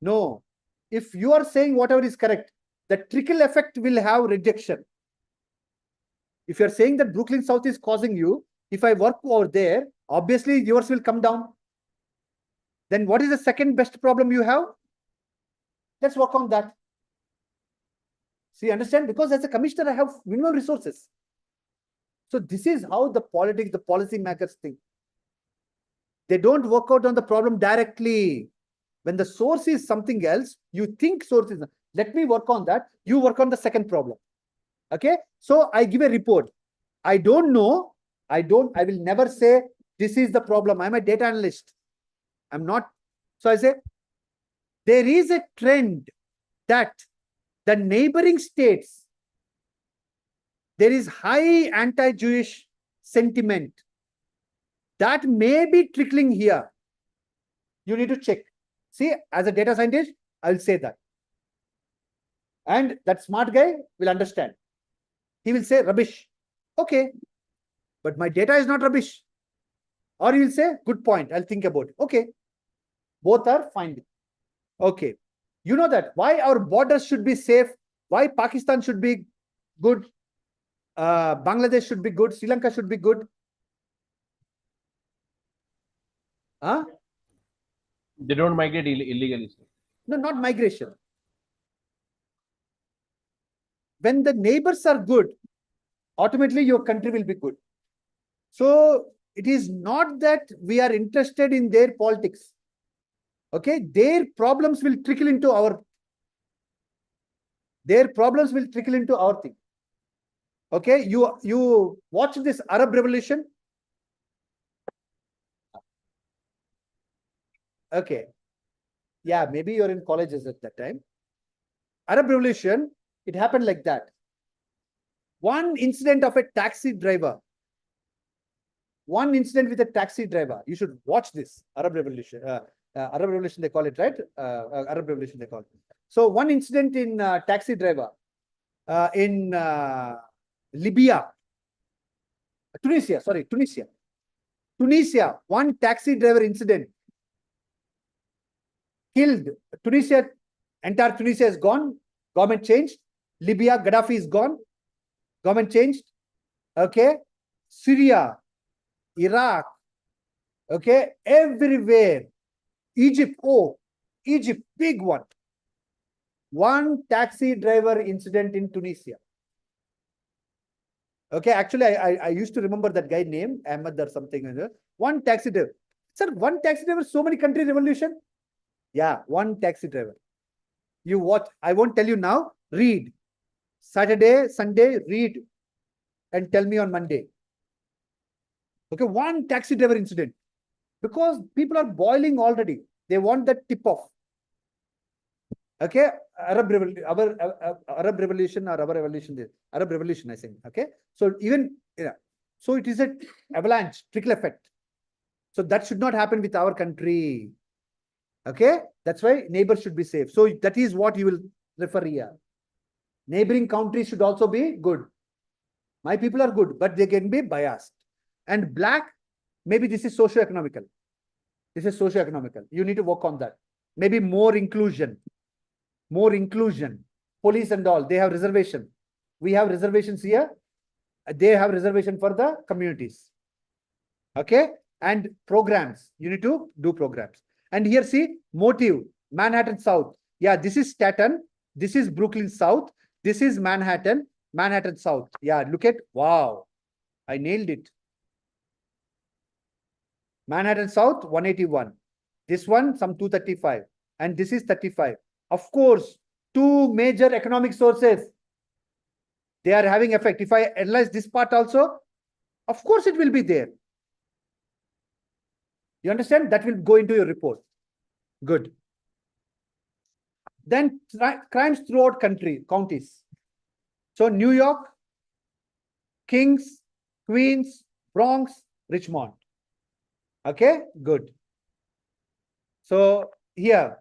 No. If you are saying whatever is correct, the trickle effect will have rejection. If you are saying that Brooklyn South is causing you, if I work over there, obviously yours will come down. Then what is the second best problem you have? Let's work on that. See, understand? Because as a commissioner, I have minimum resources. So this is how the politics, the policy makers think. They don't work out on the problem directly. When the source is something else, you think source is, let me work on that. You work on the second problem. Okay. So I give a report. I don't know. I will never say this is the problem. I'm a data analyst. I'm not. So I say, there is a trend that the neighboring states, there is high anti-Jewish sentiment that may be trickling here. You need to check. See, as a data scientist, I'll say that. And that smart guy will understand. He will say, rubbish. Okay, but my data is not rubbish. Or you will say, good point, I'll think about it. Okay, both are fine. Okay, you know that why our borders should be safe, why Pakistan should be good, Bangladesh should be good, Sri Lanka should be good. Huh? They don't migrate illegally. Sir. No, not migration. When the neighbors are good, automatically your country will be good. So it is not that we are interested in their politics. Okay, their problems will trickle into our thing. Okay, you watch this Arab Revolution. Okay, yeah, maybe you're in colleges at that time. Arab Revolution, it happened like that. One incident of a taxi driver. One incident with a taxi driver. You should watch this Arab Revolution. Arab Revolution, they call it, right? Arab Revolution, they call it. So one incident in taxi driver in Libya, Tunisia. One taxi driver incident killed Tunisia. Entire Tunisia is gone. Government changed. Libya, Gaddafi is gone. Government changed. Okay. Syria, Iraq. Okay. Everywhere. Egypt. Oh, Egypt, big one. One taxi driver incident in Tunisia. Okay. Actually, I used to remember that guy name, Ahmed or something. One taxi driver. Sir, one taxi driver, so many country revolution. Yeah, one taxi driver. You watch, I won't tell you now, read. Saturday, Sunday, read and tell me on Monday. Okay, one taxi driver incident. Because people are boiling already. They want that tip off. Okay, Arab Revolution, Arab Revolution or Arab Revolution, Arab Revolution, I think. Okay, so even, yeah, so it is a avalanche, trickle effect. So that should not happen with our country. Okay, that's why neighbors should be safe. So that is what you will refer here. Neighboring countries should also be good. My people are good, but they can be biased. And black, maybe this is socio-economical. This is socio-economical. You need to work on that. Maybe more inclusion. More inclusion. Police and all, they have reservation. We have reservations here. They have reservation for the communities. Okay, and programs. You need to do programs. And here, see, motive, Manhattan South. Yeah, this is Staten. This is Brooklyn South. This is Manhattan, Manhattan South. Yeah, look at, wow, I nailed it. Manhattan South, 181. This one, some 235. And this is 35. Of course, two major economic sources. They are having effect. If I analyze this part also, of course it will be there. You understand? That will go into your report. Good. Then crimes throughout counties. So New York, Kings, Queens, Bronx, Richmond. Okay, good. So here,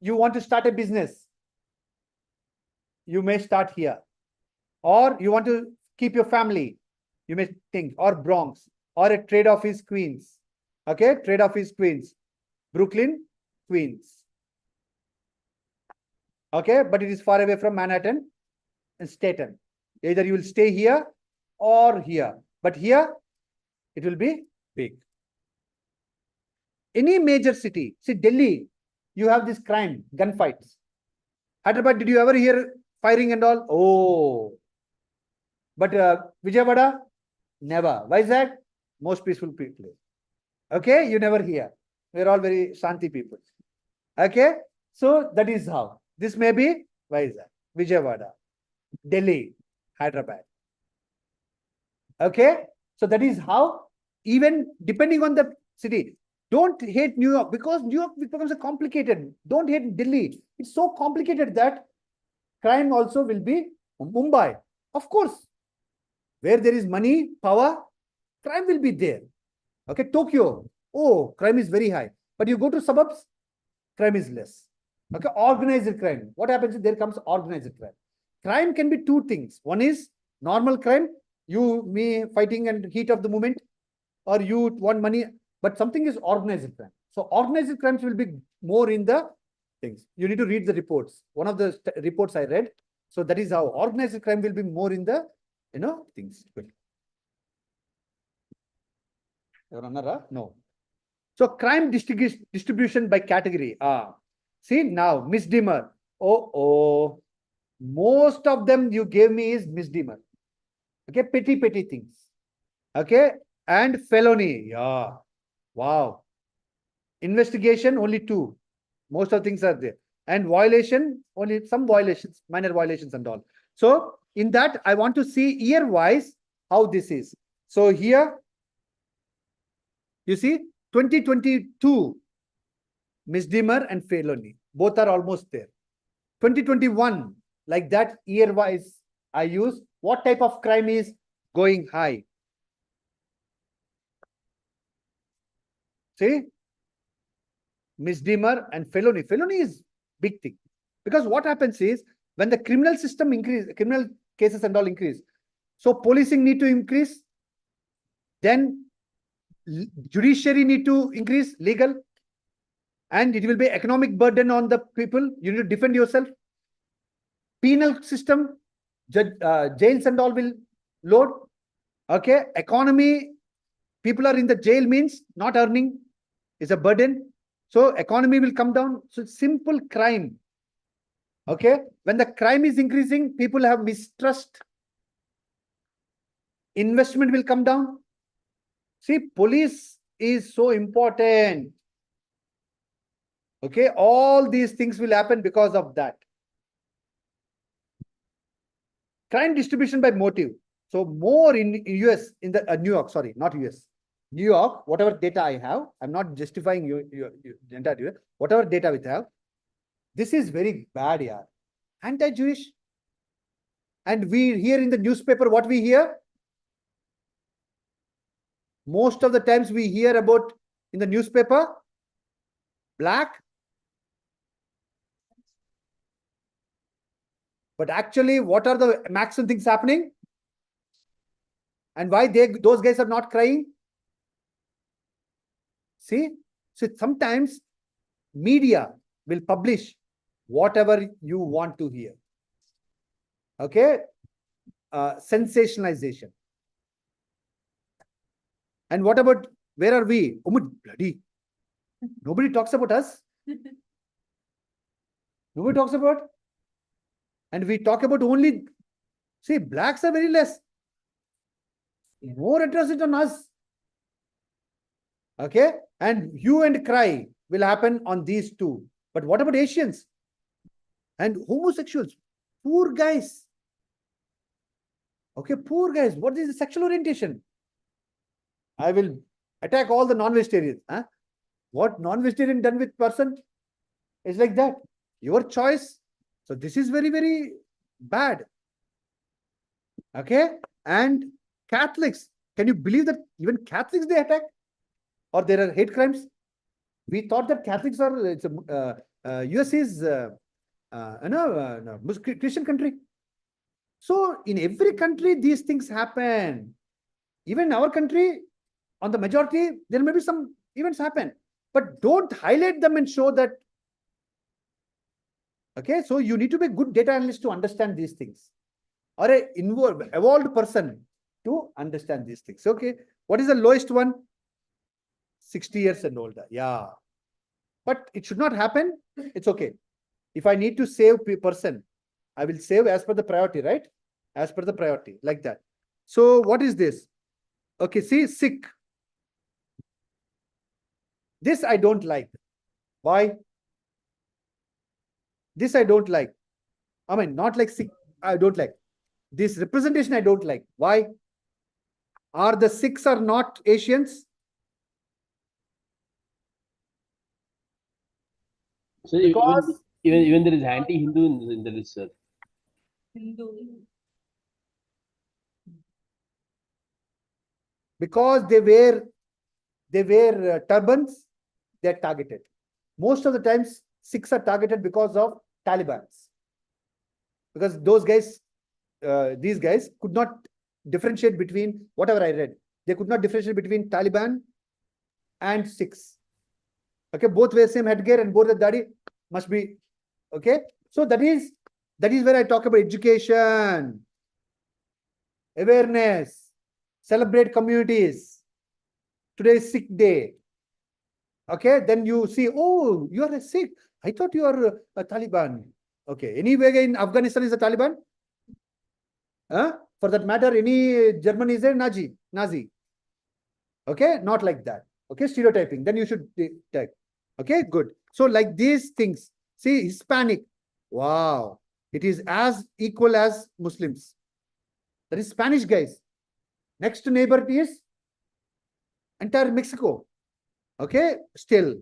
you want to start a business. You may start here. Or you want to keep your family. You may think, or Bronx, or a trade office, Queens. Okay, trade office, Queens. Brooklyn, Queens. Okay, but it is far away from Manhattan and Staten. Either you will stay here or here. But here, it will be big. Any major city, see Delhi, you have this crime, gunfights. Hyderabad, did you ever hear firing and all? Oh. But Vijayawada, never. Why is that? Most peaceful people. Okay, you never hear. We're all very Shanti people. Okay, so that is how. This may be Vizag, Vijayawada, Delhi, Hyderabad. Okay, so that is how, even depending on the city, don't hate New York because New York becomes complicated. Don't hate Delhi. It's so complicated that crime also will be Mumbai. Of course, where there is money, power, crime will be there. Okay, Tokyo, oh, crime is very high. But you go to suburbs, crime is less. Okay, organized crime. What happens if there comes organized crime? Crime can be two things. One is normal crime. you, me fighting and heat of the moment, or you want money, but something is organized crime. So organized crimes will be more in the things. You need to read the reports. One of the reports I read. So that is how organized crime will be more in the, things. No. So crime distribution by category. See now, misdemeanor. Oh. Most of them you gave me is misdemeanor. Okay, petty things. Okay, and felony. Yeah. Wow. Investigation, only 2. Most of things are there. And violation, only some violations, minor violations and all. So in that, I want to see year-wise how this is. So here, you see, 2022, misdemeanor and felony. Both are almost there. 2021, like that, year-wise, I use what type of crime is going high. See? Misdemeanor and felony. Felony is big thing. Because what happens is, when the criminal system increase, criminal cases and all increase, so policing need to increase, then judiciary need to increase, legal, and it will be economic burden on the people. You need to defend yourself. Penal system, jails and all will load. Okay, economy, people are in the jail means not earning is a burden. So economy will come down. So simple crime. Okay, when the crime is increasing, people have mistrust. Investment will come down. See, police is so important. Okay, all these things will happen because of that. Crime distribution by motive. So more in US, in the New York, sorry, not US. New York, whatever data I have, I'm not justifying your entire, whatever data we have, this is very bad, yeah. Anti-Jewish. And we hear in the newspaper, what we hear? Most of the times we hear about in the newspaper, black. But actually, what are the maximum things happening? And why those guys are not crying? See, so sometimes media will publish whatever you want to hear. Okay, sensationalization. And what about, where are we? Oh my bloody! Nobody talks about us. Nobody talks about. And we talk about only, see, blacks are very less. More atrocity on us. Okay, and hue and cry will happen on these two. But what about Asians? And homosexuals? Poor guys. Okay, poor guys. What is the sexual orientation? I will attack all the non-vegetarians. Huh? What non-vegetarian done with person? It's like that. Your choice. So this is very, very bad. Okay, and Catholics. Can you believe that even Catholics they attack? Or there are hate crimes? We thought that Catholics are, it's US is Christian country. So in every country, these things happen. Even in our country, on the majority, there may be some events happen. But don't highlight them and show that. Okay, so you need to be a good data analyst to understand these things. Or an evolved person to understand these things. Okay, what is the lowest one? 60 years and older. Yeah. But it should not happen. It's okay. If I need to save a person, I will save as per the priority, right? As per the priority, like that. So what is this? Okay, see, sick. This I don't like. Why? This I don't like. I mean, not like sick, I don't like. This representation I don't like. Why? Are the Sikhs are not Asians? So Because even there is anti-Hindu in the list, sir. because they wear turbans, they're targeted. Most of the times, Sikhs are targeted because of Taliban. Because those guys, these guys could not differentiate between whatever I read. They could not differentiate between Taliban and Sikhs. Okay, both wear same headgear and both the dadi must be okay. So that is where I talk about education, awareness, celebrate communities. Today is Sikh Day. Okay, then you see, oh, you are a Sikh. I thought you are a Taliban. Okay, anyway, in Afghanistan is a Taliban. For that matter, any German is a Nazi. Okay, not like that. Okay, stereotyping. Then you should take. Okay, good. So like these things, see, Hispanic. Wow, it is as equal as Muslims. That is Spanish, guys. Next neighbor is entire Mexico. Okay, still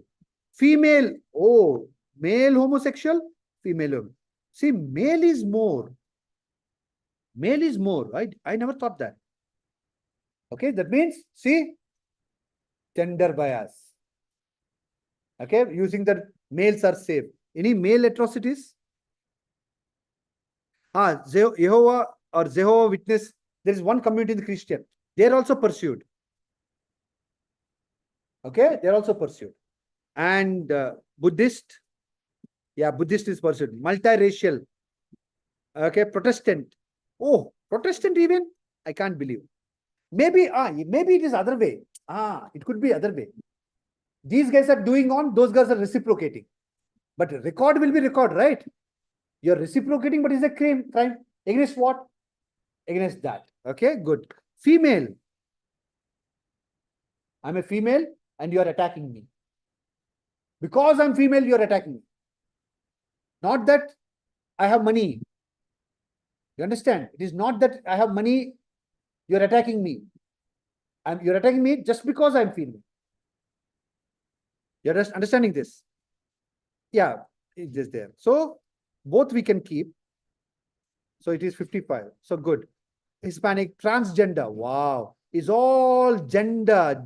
female. Oh, male homosexual, female. See, male is more. Male is more. I never thought that. Okay, that means, see, gender bias. Okay, using that males are safe. Any male atrocities? Jehovah or Jehovah Witness, there is one community in the Christian. They are also pursued. Okay, they are also pursued. And Buddhist, yeah, Buddhist is pursued. Multiracial. Okay, Protestant. Oh, Protestant even? I can't believe. Maybe it is other way. It could be other way. These guys are doing on, those guys are reciprocating. But record will be record, right? You're reciprocating, but it's a crime. Against what? Against that. Okay, good. Female. I'm a female and you are attacking me. Because I'm female, you are attacking me. Not that I have money. You understand? It is not that I have money, you're attacking me. You're attacking me just because I'm female. You're just understanding this? Yeah, it's just there. So both we can keep. So it is 55. So good. Hispanic, transgender. Wow. It's all gender.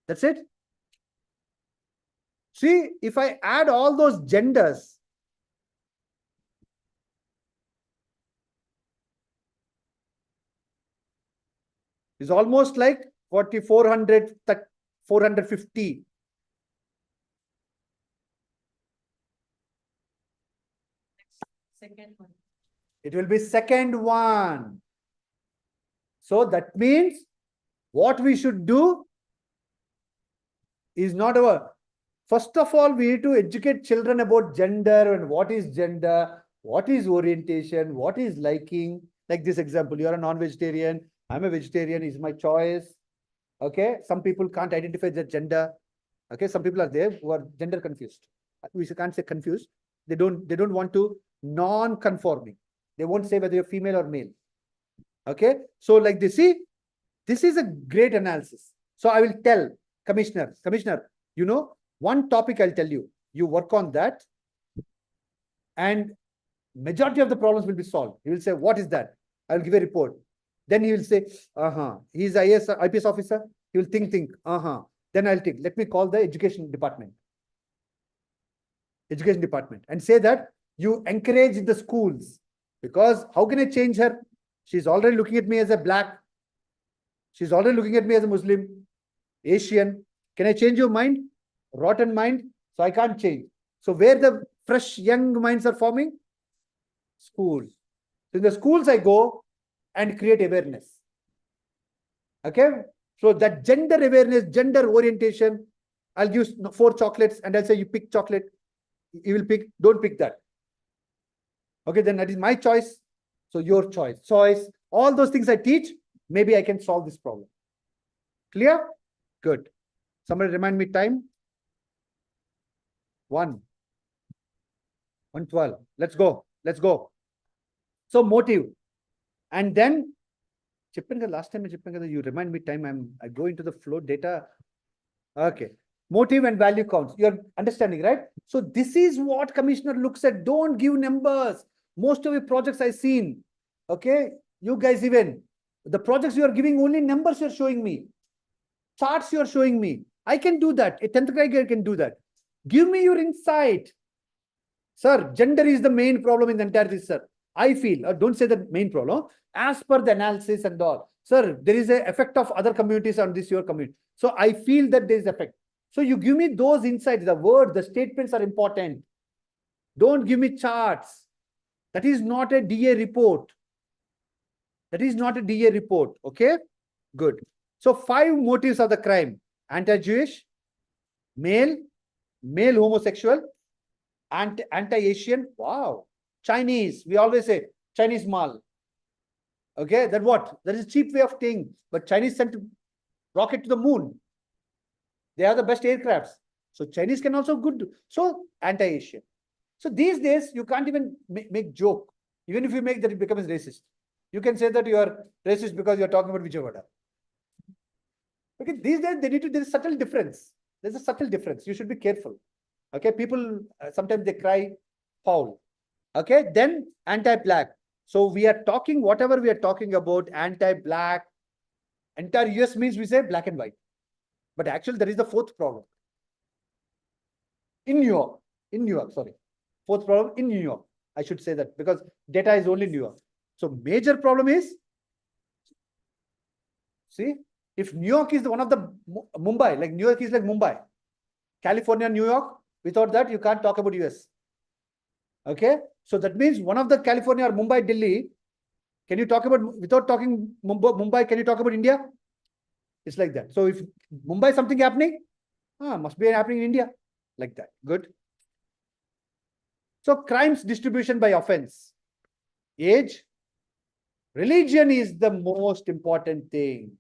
That's it. See, if I add all those genders, it's almost like 4,400, 450. Second one. It will be second one. So that means what we should do is not our. First of all, we need to educate children about gender and what is gender, what is orientation, what is liking. Like this example, you are a non-vegetarian, I'm a vegetarian, is my choice. Okay, some people can't identify their gender. Okay, some people are there who are gender confused. We can't say confused. They don't want to non-conforming. They won't say whether you're female or male. Okay, so like this, see, this is a great analysis. So I will tell Commissioner, you know, one topic I'll tell you, you work on that and majority of the problems will be solved. He will say, what is that? I'll give a report. Then he will say, he's IPS officer. He will think, Then I'll think, let me call the education department and say that you encourage the schools, because how can I change her? She's already looking at me as a black. She's already looking at me as a Muslim, Asian. Can I change your mind? Rotten mind. So I can't change. So where the fresh young minds are forming? Schools. So in the schools I go and create awareness. Okay. So that gender awareness, gender orientation, I'll give 4 chocolates and I'll say you pick chocolate. You will pick, don't pick that. Okay, then that is my choice. So your choice. All those things I teach, maybe I can solve this problem. Clear? Good. Somebody remind me time. 1:12. Let's go. So motive. And then last time you remind me time. I go into the flow data. Okay. Motive and value counts. You're understanding, right? So this is what Commissioner looks at. Don't give numbers. Most of your projects I've seen. Okay. You guys even. The projects you are giving only numbers you're showing me. Charts you're showing me. I can do that. A 10th grader can do that. Give me your insight. Sir, gender is the main problem in the entire this, sir. I feel, don't say the main problem. As per the analysis and all, sir, there is a effect of other communities on this your community. So I feel that there is effect. So you give me those insights. The word, the statements are important. Don't give me charts. That is not a DA report. That is not a DA report. Okay, good. So 5 motives of the crime: anti-Jewish, male homosexual, anti-Asian, wow, Chinese, we always say Chinese mal. Okay, that what? That is a cheap way of saying, but Chinese sent rocket to the moon. They are the best aircrafts. So Chinese can also good. So anti-Asian. So these days, you can't even make joke. Even if you make that, it becomes racist. You can say that you are racist because you're talking about Vijayawada. Okay, these days, there's a subtle difference. There's a subtle difference. You should be careful. Okay, people, sometimes they cry foul. Okay, then anti-black. So we are talking, whatever we are talking about, anti-black, entire US means we say black and white. But actually, there is the 4th problem. In New York, sorry. 4th problem in New York. I should say that because data is only New York. So major problem is, see, if New York is one of the Mumbai, like New York is like Mumbai, California, New York, without that, you can't talk about US. Okay. So that means one of the California or Mumbai, Delhi, can you talk about, without talking Mumbai, can you talk about India? It's like that. So if Mumbai something happening, must be happening in India. Like that. Good. So crimes distribution by offense. Age. Religion is the most important thing.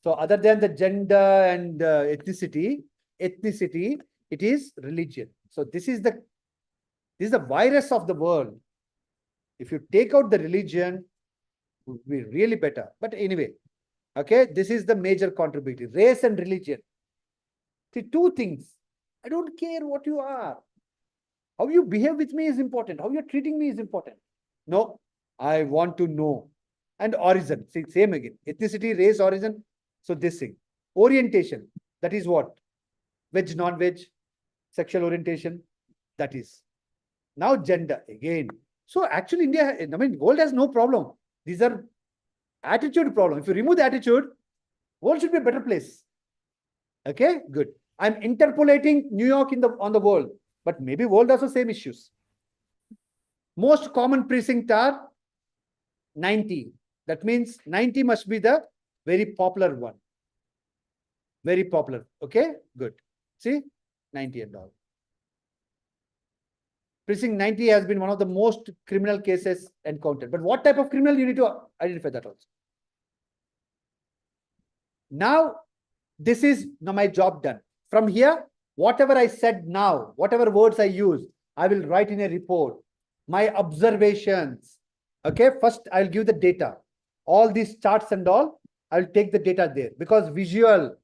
So other than the gender and ethnicity, it is religion. So this is the virus of the world. If you take out the religion, it would be really better. But anyway, okay, this is the major contributor. Race and religion. See, 2 things. I don't care what you are. How you behave with me is important. How you're treating me is important. No, I want to know. And origin. See, same again. Ethnicity, race, origin. So this thing. Orientation. That is what? Veg, non-veg. Sexual orientation. That is. Now gender again. So actually India, I mean, world has no problem. These are attitude problem. If you remove the attitude, world should be a better place. Okay, good. I'm interpolating New York on the world, but maybe world also same issues. Most common precinct are 90. That means 90 must be the very popular one. Very popular. Okay, good. See, 90 and all. Precinct 90 has been one of the most criminal cases encountered. But what type of criminal you need to identify that also. Now, this is now my job done. From here, whatever I said now, whatever words I use, I will write in a report. My observations. Okay, first I'll give the data. All these charts and all, I'll take the data there because visual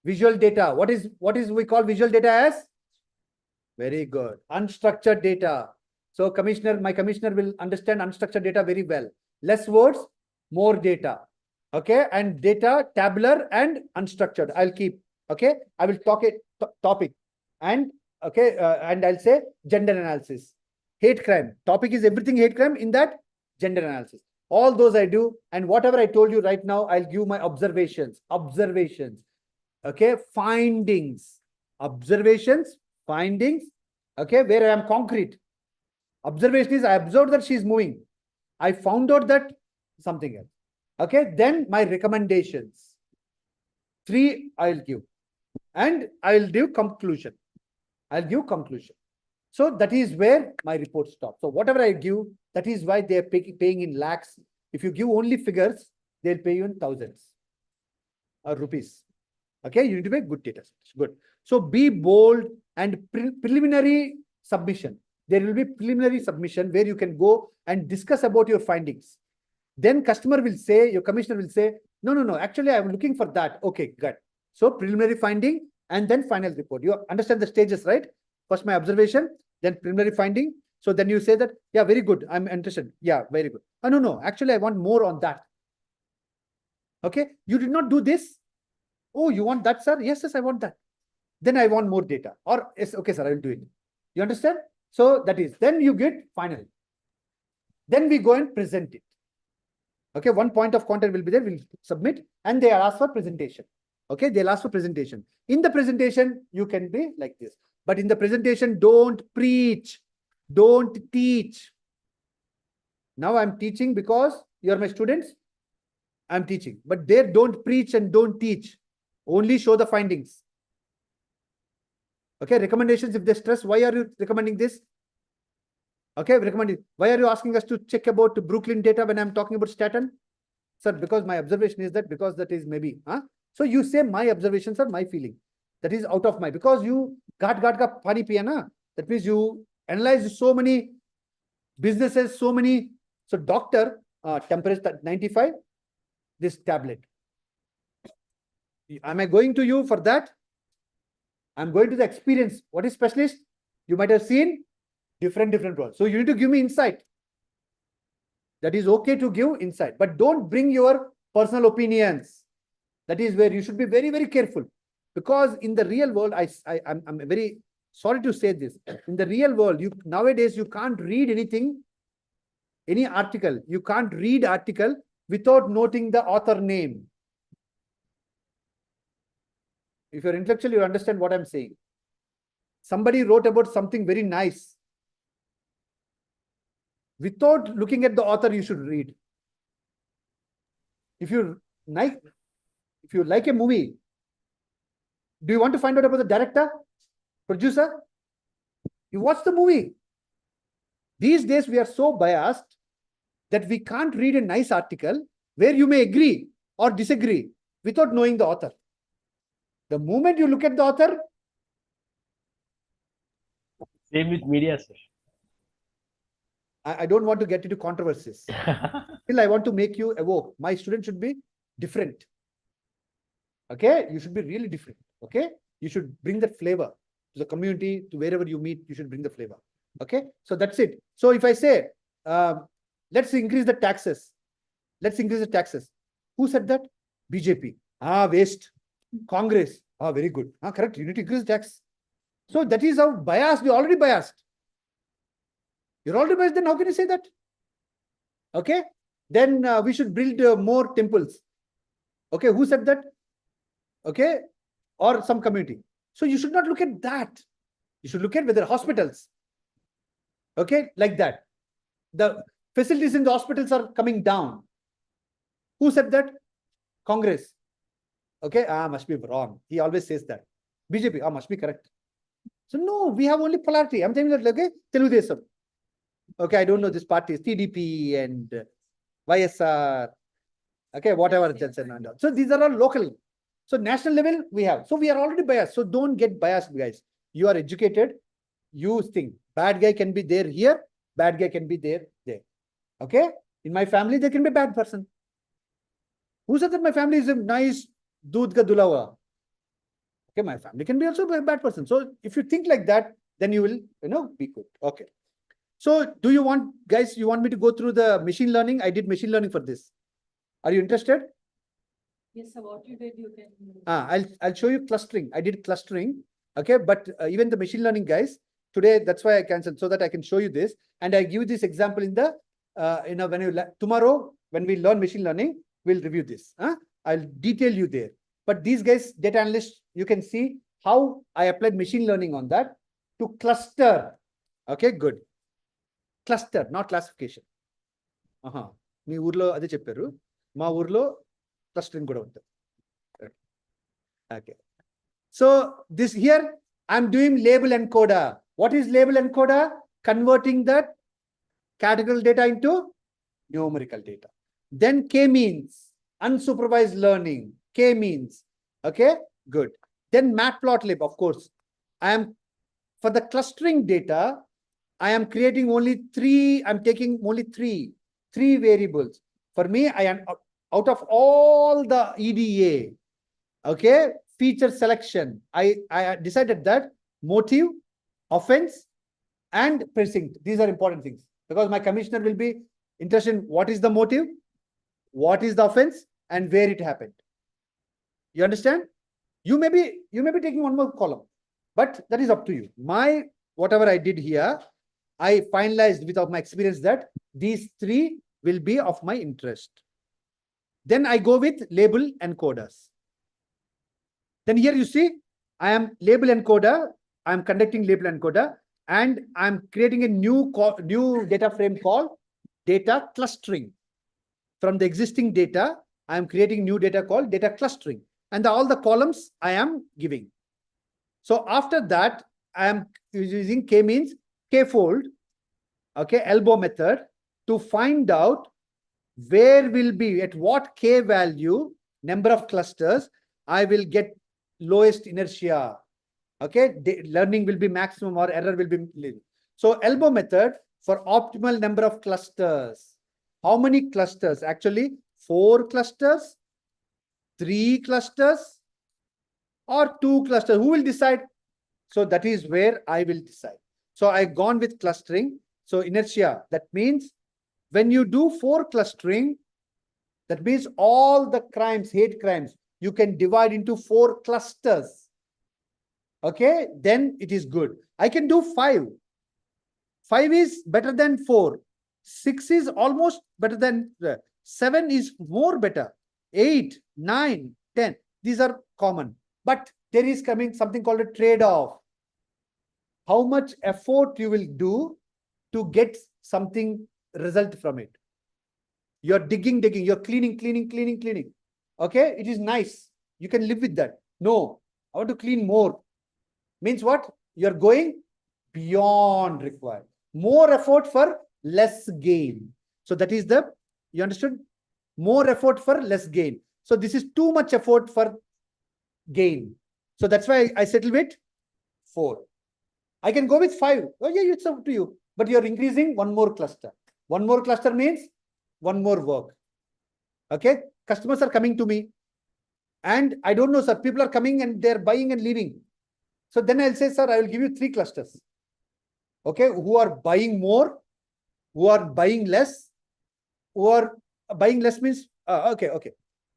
data. What is we call visual data as? Very good. Unstructured data. So my commissioner will understand unstructured data very well. Less words, more data. Okay, and data tabular and unstructured. I'll keep. Okay, I will talk a topic and okay, and I'll say gender analysis. Hate crime. Topic is everything hate crime, in that gender analysis. All those I do, and whatever I told you right now, I'll give my observations. Okay, findings. Observations, findings. Okay, where I am concrete. Observation is I observed that she is moving. I found out that something else. Okay, then my recommendations. 3 I'll give. And I'll give conclusion. So that is where my report stops. So whatever I give, that is why they are paying in lakhs. If you give only figures, they'll pay you in thousands or rupees. Okay, you need to make good data. Good. So be bold and preliminary submission. There will be preliminary submission where you can go and discuss about your findings. Then customer will say, your commissioner will say, no, actually I'm looking for that. Okay, good. So preliminary finding and then final report. You understand the stages, right? First my observation, then preliminary finding. So then you say that, yeah, very good. I'm interested. Yeah, very good. Oh, no, actually I want more on that. Okay, you did not do this. Oh, you want that, sir? Yes, I want that. then I want more data. Or yes, okay, sir, I will do it. You understand? So that is, then you get final. Then we go and present it. Okay, one point of content will be there, we'll submit, and they ask for presentation. Okay, they'll ask for presentation. In the presentation, you can be like this. But in the presentation, don't preach, don't teach. Now I'm teaching because you are my students. I'm teaching, but there don't preach and don't teach. Only show the findings. Okay, recommendations. If they stress, why are you recommending this? Okay, recommending. Why are you asking us to check about Brooklyn data when I'm talking about Staten? Sir, because my observation is that, because that is maybe. Huh? So you say my observations are my feeling. That is out of my, because you got ka pani piya na. That means you analyze so many businesses, so many. So doctor, temperature 95, this tablet. Am I going to you for that? I'm going to the experience. What is specialist? You might have seen different roles. So you need to give me insight. That is okay to give insight, but don't bring your personal opinions. That is where you should be very, very careful. Because in the real world, I'm very sorry to say this. In the real world, nowadays you can't read anything, any article. You can't read article without noting the author name. If you're intellectual, you understand what I'm saying. Somebody wrote about something very nice. Without looking at the author, you should read. If you like a movie, do you want to find out about the director, producer? You watch the movie. These days, we are so biased that we can't read a nice article where you may agree or disagree without knowing the author. The moment you look at the author. Same with media, sir. I don't want to get into controversies. Still, I want to make you evoke. My student should be different. Okay, you should be really different. Okay, you should bring that flavor to the community, to wherever you meet. You should bring the flavor. Okay, so that's it. So if I say, let's increase the taxes. Let's increase the taxes. Who said that? BJP. Waste. Congress. Very good. Correct. You need to increase the tax. So that is how biased. You're already biased. You're already biased. Then how can you say that? Okay. Then we should build more temples. Okay. Who said that? Okay. Or some community. So you should not look at that. You should look at whether hospitals. Okay. Like that. The facilities in the hospitals are coming down. Who said that? Congress. Okay. Must be wrong. He always says that. BJP. Must be correct. So no, we have only polarity. I'm telling you that, okay, Telugudesam. Okay, I don't know this party is TDP and YSR. Okay, whatever. So these are all local. So national level we have. So we are already biased. So don't get biased, guys. You are educated. You think bad guy can be there here. Bad guy can be there. Okay. In my family, there can be a bad person. Who said that my family is a nice doodh ka dulawa? Okay, my family can be also a bad person. So if you think like that, then you will, be good. Okay. So do you want, guys, you want me to go through the machine learning? I did machine learning for this. Are you interested? Yes, sir. What you did, you can. I'll show you clustering. I did clustering. Okay, but even the machine learning guys, today, that's why I canceled, so that I can show you this. And I give this example in the, tomorrow, when we learn machine learning, we'll review this. I'll detail you there. But these guys, data analysts, you can see how I applied machine learning on that to cluster. Okay, good. Cluster, not classification. మీ ఊర్లో అదే చెప్పారు మా ఊర్లో clustering కూడా ఉంటుంది. Okay. So this here I'm doing label encoder. What is label encoder? Converting that categorical data into numerical data. Then k-means, unsupervised learning, k-means. Okay, good. Then matplotlib, of course. For the clustering data, I am creating only I'm taking only three variables. For me, I am out of all the EDA, okay, feature selection, I decided that motive, offense, and precinct. These are important things because my commissioner will be interested in what is the motive, what is the offense, and where it happened. You understand? You may be taking one more column, but that is up to you. Whatever I did here, I finalized without my experience that these three will be of my interest. Then I go with label encoders. Then here you see, I am label encoder. I am conducting label encoder, and I'm creating a new data frame called data clustering. From the existing data, I am creating new data called data clustering, and all the columns I am giving. So after that, I am using k-means, k-fold, okay, elbow method to find out where will be, at what k value, number of clusters, I will get lowest inertia. Okay, learning will be maximum or error will be little. So elbow method for optimal number of clusters. How many clusters? Actually, 4 clusters, 3 clusters, or 2 clusters. Who will decide? So that is where I will decide. So I've gone with clustering. So inertia, that means when you do 4 clustering, that means all the crimes, hate crimes, you can divide into 4 clusters. Okay, then it is good. I can do 5. 5 is better than 4. 6 is almost better than 7 is more better. 8, 9, 10. These are common. But there is coming something called a trade-off. How much effort you will do to get something result from it. You're digging, you're cleaning. Okay, it is nice. You can live with that. No, I want to clean more. Means what? You're going beyond required. More effort for less gain. So that is you understood? More effort for less gain. So this is too much effort for gain. So that's why I settle with 4. I can go with 5. Oh yeah, it's up to you. But you're increasing one more cluster. One more cluster means one more work. Okay, customers are coming to me, and I don't know, sir. People are coming and they're buying and leaving. So then I'll say, sir, I will give you 3 clusters. Okay, who are buying more, who are buying less, who are buying less means okay.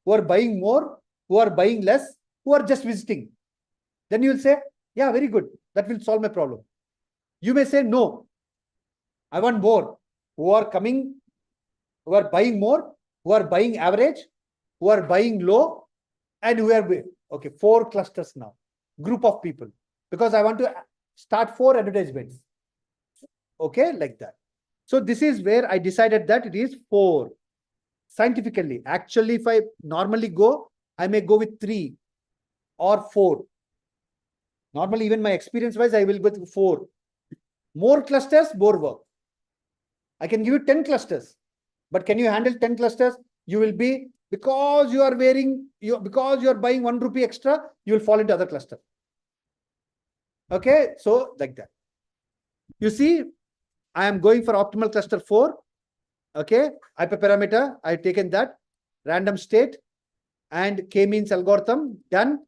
Who are buying more, who are buying less, who are just visiting. Then you will say, yeah, very good. That will solve my problem. You may say, no, I want more. Who are coming, who are buying more, who are buying average, who are buying low, and who are, okay, 4 clusters now. Group of people. Because I want to start 4 advertisements. Okay, like that. So this is where I decided that it is 4. Scientifically, actually, if I normally go, I may go with 3 or 4. Normally, even my experience wise, I will go with 4. More clusters, more work. I can give you 10 clusters, but can you handle 10 clusters? You will be, because you are because you are buying 1 rupee extra, you will fall into other cluster. Okay, so like that. You see, I am going for optimal cluster 4. Okay, hyperparameter, I've taken that. Random state and k-means algorithm, done.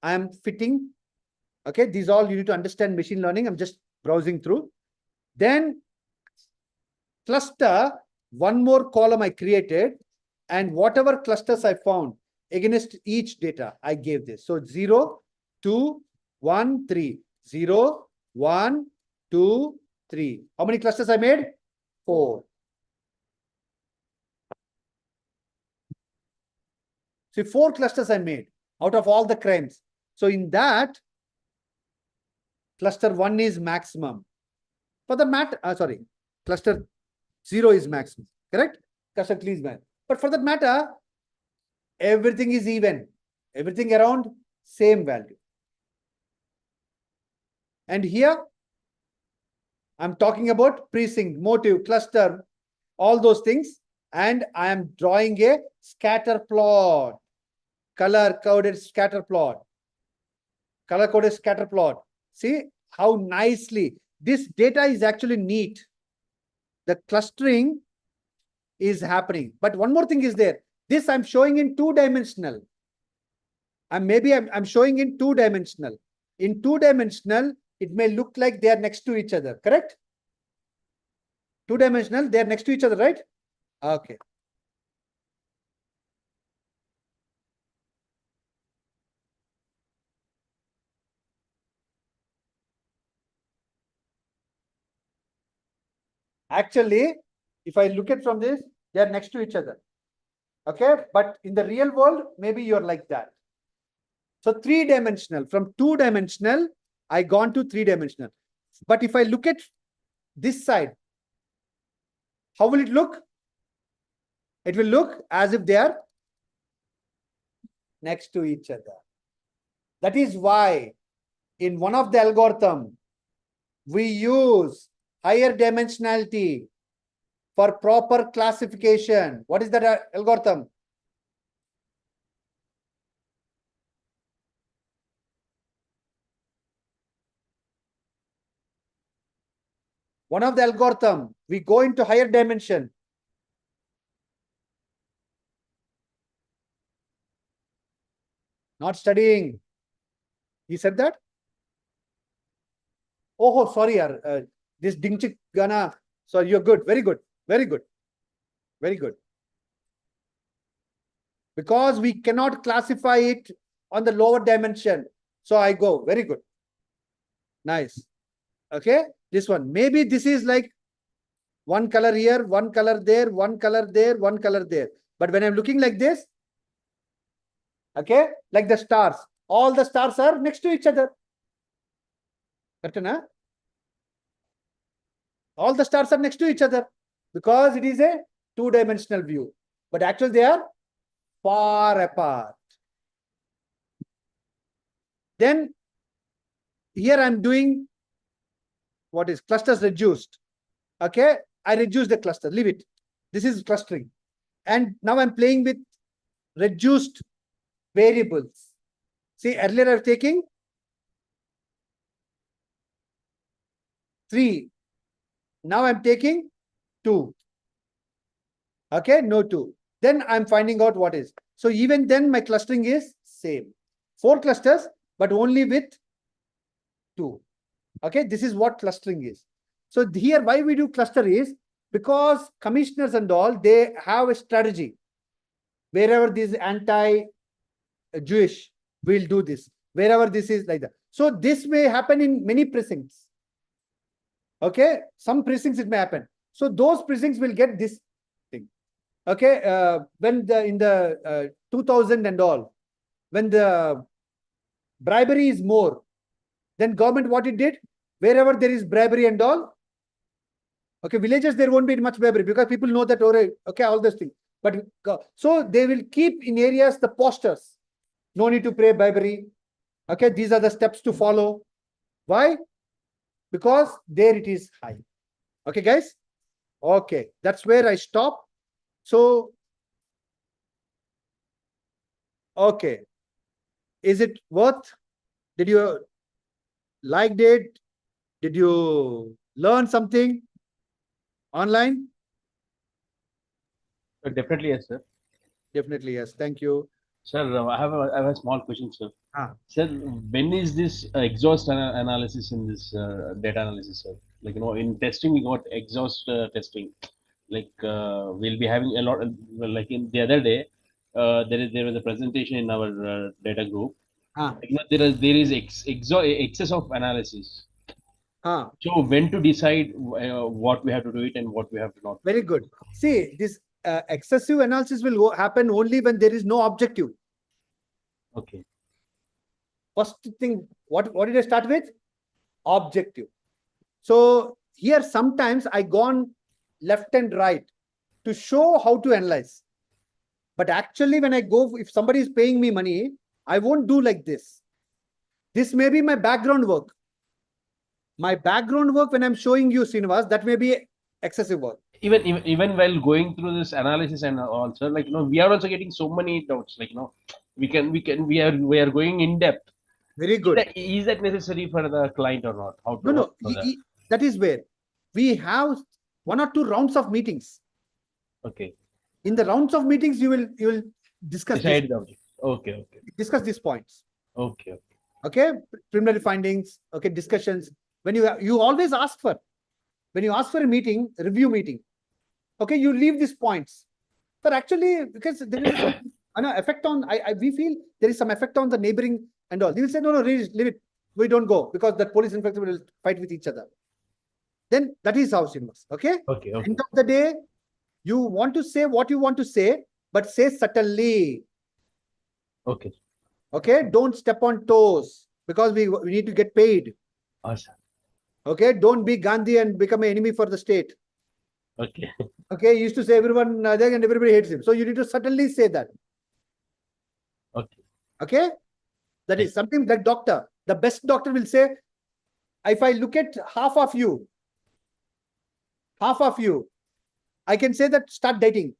I am fitting. Okay, these all you need to understand machine learning. I'm just browsing through. Then cluster, one more column I created, and whatever clusters I found against each data, I gave this. So 0, 2, 1, 3. 0, 1, 2, 3. How many clusters I made? 4. See, 4 clusters I made out of all the crimes. So in that, cluster 1 is maximum. For the matter, sorry, cluster 0 is maximum. Correct? Cluster 3 is maximum. But for that matter, everything is even. Everything around same value. And here, I'm talking about precinct, motive, cluster, all those things. And I am drawing a scatter plot, color-coded scatter plot. Color-coded scatter plot. See how nicely this data is actually neat. The clustering is happening. But one more thing is there. This I'm showing in 2-dimensional. I'm showing in 2-dimensional. In 2-dimensional, it may look like they are next to each other. Correct? 2-dimensional, they are next to each other, right? Okay. Actually, if I look at from this, they are next to each other. Okay, but in the real world, maybe you're like that. So three-dimensional, from two-dimensional, I gone to three-dimensional. But if I look at this side, how will it look? It will look as if they are next to each other. That is why in one of the algorithm, we use higher dimensionality for proper classification. What is that algorithm? One of the algorithm, we go into higher dimension. Not studying. He said that? Oh, sorry, this Dingchik Gana. Sorry, you're good. Very good. Very good. Very good. Because we cannot classify it on the lower dimension. So I go. Very good. Nice. Okay. This one. Maybe this is like one color here, one color there, one color there, one color there. But when I'm looking like this, okay, like the stars, all the stars are next to each other. Correct, na? All the stars are next to each other because it is a two-dimensional view. But actually they are far apart. Then here I'm doing what is clusters reduced. Okay, I reduce the cluster, leave it. This is clustering. And now I'm playing with reduced variables. See, earlier I was taking 3. Now I'm taking 2. Okay, no 2. Then I'm finding out what is. So even then my clustering is same. 4 clusters, but only with 2. Okay, this is what clustering is. So here why we do cluster is because commissioners and all, they have a strategy. Wherever this anti-Jewish, we'll do this. Wherever this is like that. So this may happen in many precincts. Okay, some precincts it may happen. So those precincts will get this thing. Okay, when in the 2000 and all, when the bribery is more, then government what it did, wherever there is bribery and all, okay, villages there won't be much bribery because people know that, okay, all those things. But so they will keep in areas the posters. No need to pay bribery. Okay, these are the steps to follow. Why? Because there it is high. Okay, guys? Okay, that's where I stop. So, okay. Is it worth? Did you like it? Did you learn something online? Definitely, yes, sir. Definitely, yes. Thank you. Sir, I have a small question, sir. Ah. Sir, when is this exhaust analysis in this data analysis, sir? Like, in testing, we got exhaust testing. Like, we'll be having a lot, like in the other day, there was a presentation in our data group. There is excess of analysis. So when to decide what we have to do it and what we have to not. Very good. See, this excessive analysis will happen only when there is no objective. Okay. First thing, what did I start with? Objective. So here sometimes I gone left and right to show how to analyze. But actually when I go, if somebody is paying me money, I won't do like this. This may be my background work. My background work when I'm showing you, Srinivas, that may be excessive work. Even while going through this analysis and also, like, we are also getting so many doubts. Like, we are going in depth. Very good. Is that necessary for the client or not? How to No. That is where we have 1 or 2 rounds of meetings. Okay. In the rounds of meetings, you will discuss. Decide the object. Okay. Discuss these points. Okay. Okay. Preliminary findings. Okay. Discussions. When you always ask for, when you ask for a meeting, review meeting. Okay. You leave these points. But actually, because there is an effect on, we feel there is some effect on the neighboring and all. They will say, no, leave it. We don't go because that police inspector will fight with each other. then that is house inverse. Okay. Okay. Okay. End of the day, you want to say what you want to say, but say subtly. Okay. Okay. Don't step on toes because we need to get paid. Awesome. Okay. Don't be Gandhi and become an enemy for the state. Okay. Okay. He used to say everyone there and everybody hates him. So you need to subtly say that. Okay. Okay. That is something like doctor. The best doctor will say, if I look at half of you, I can say that start dating.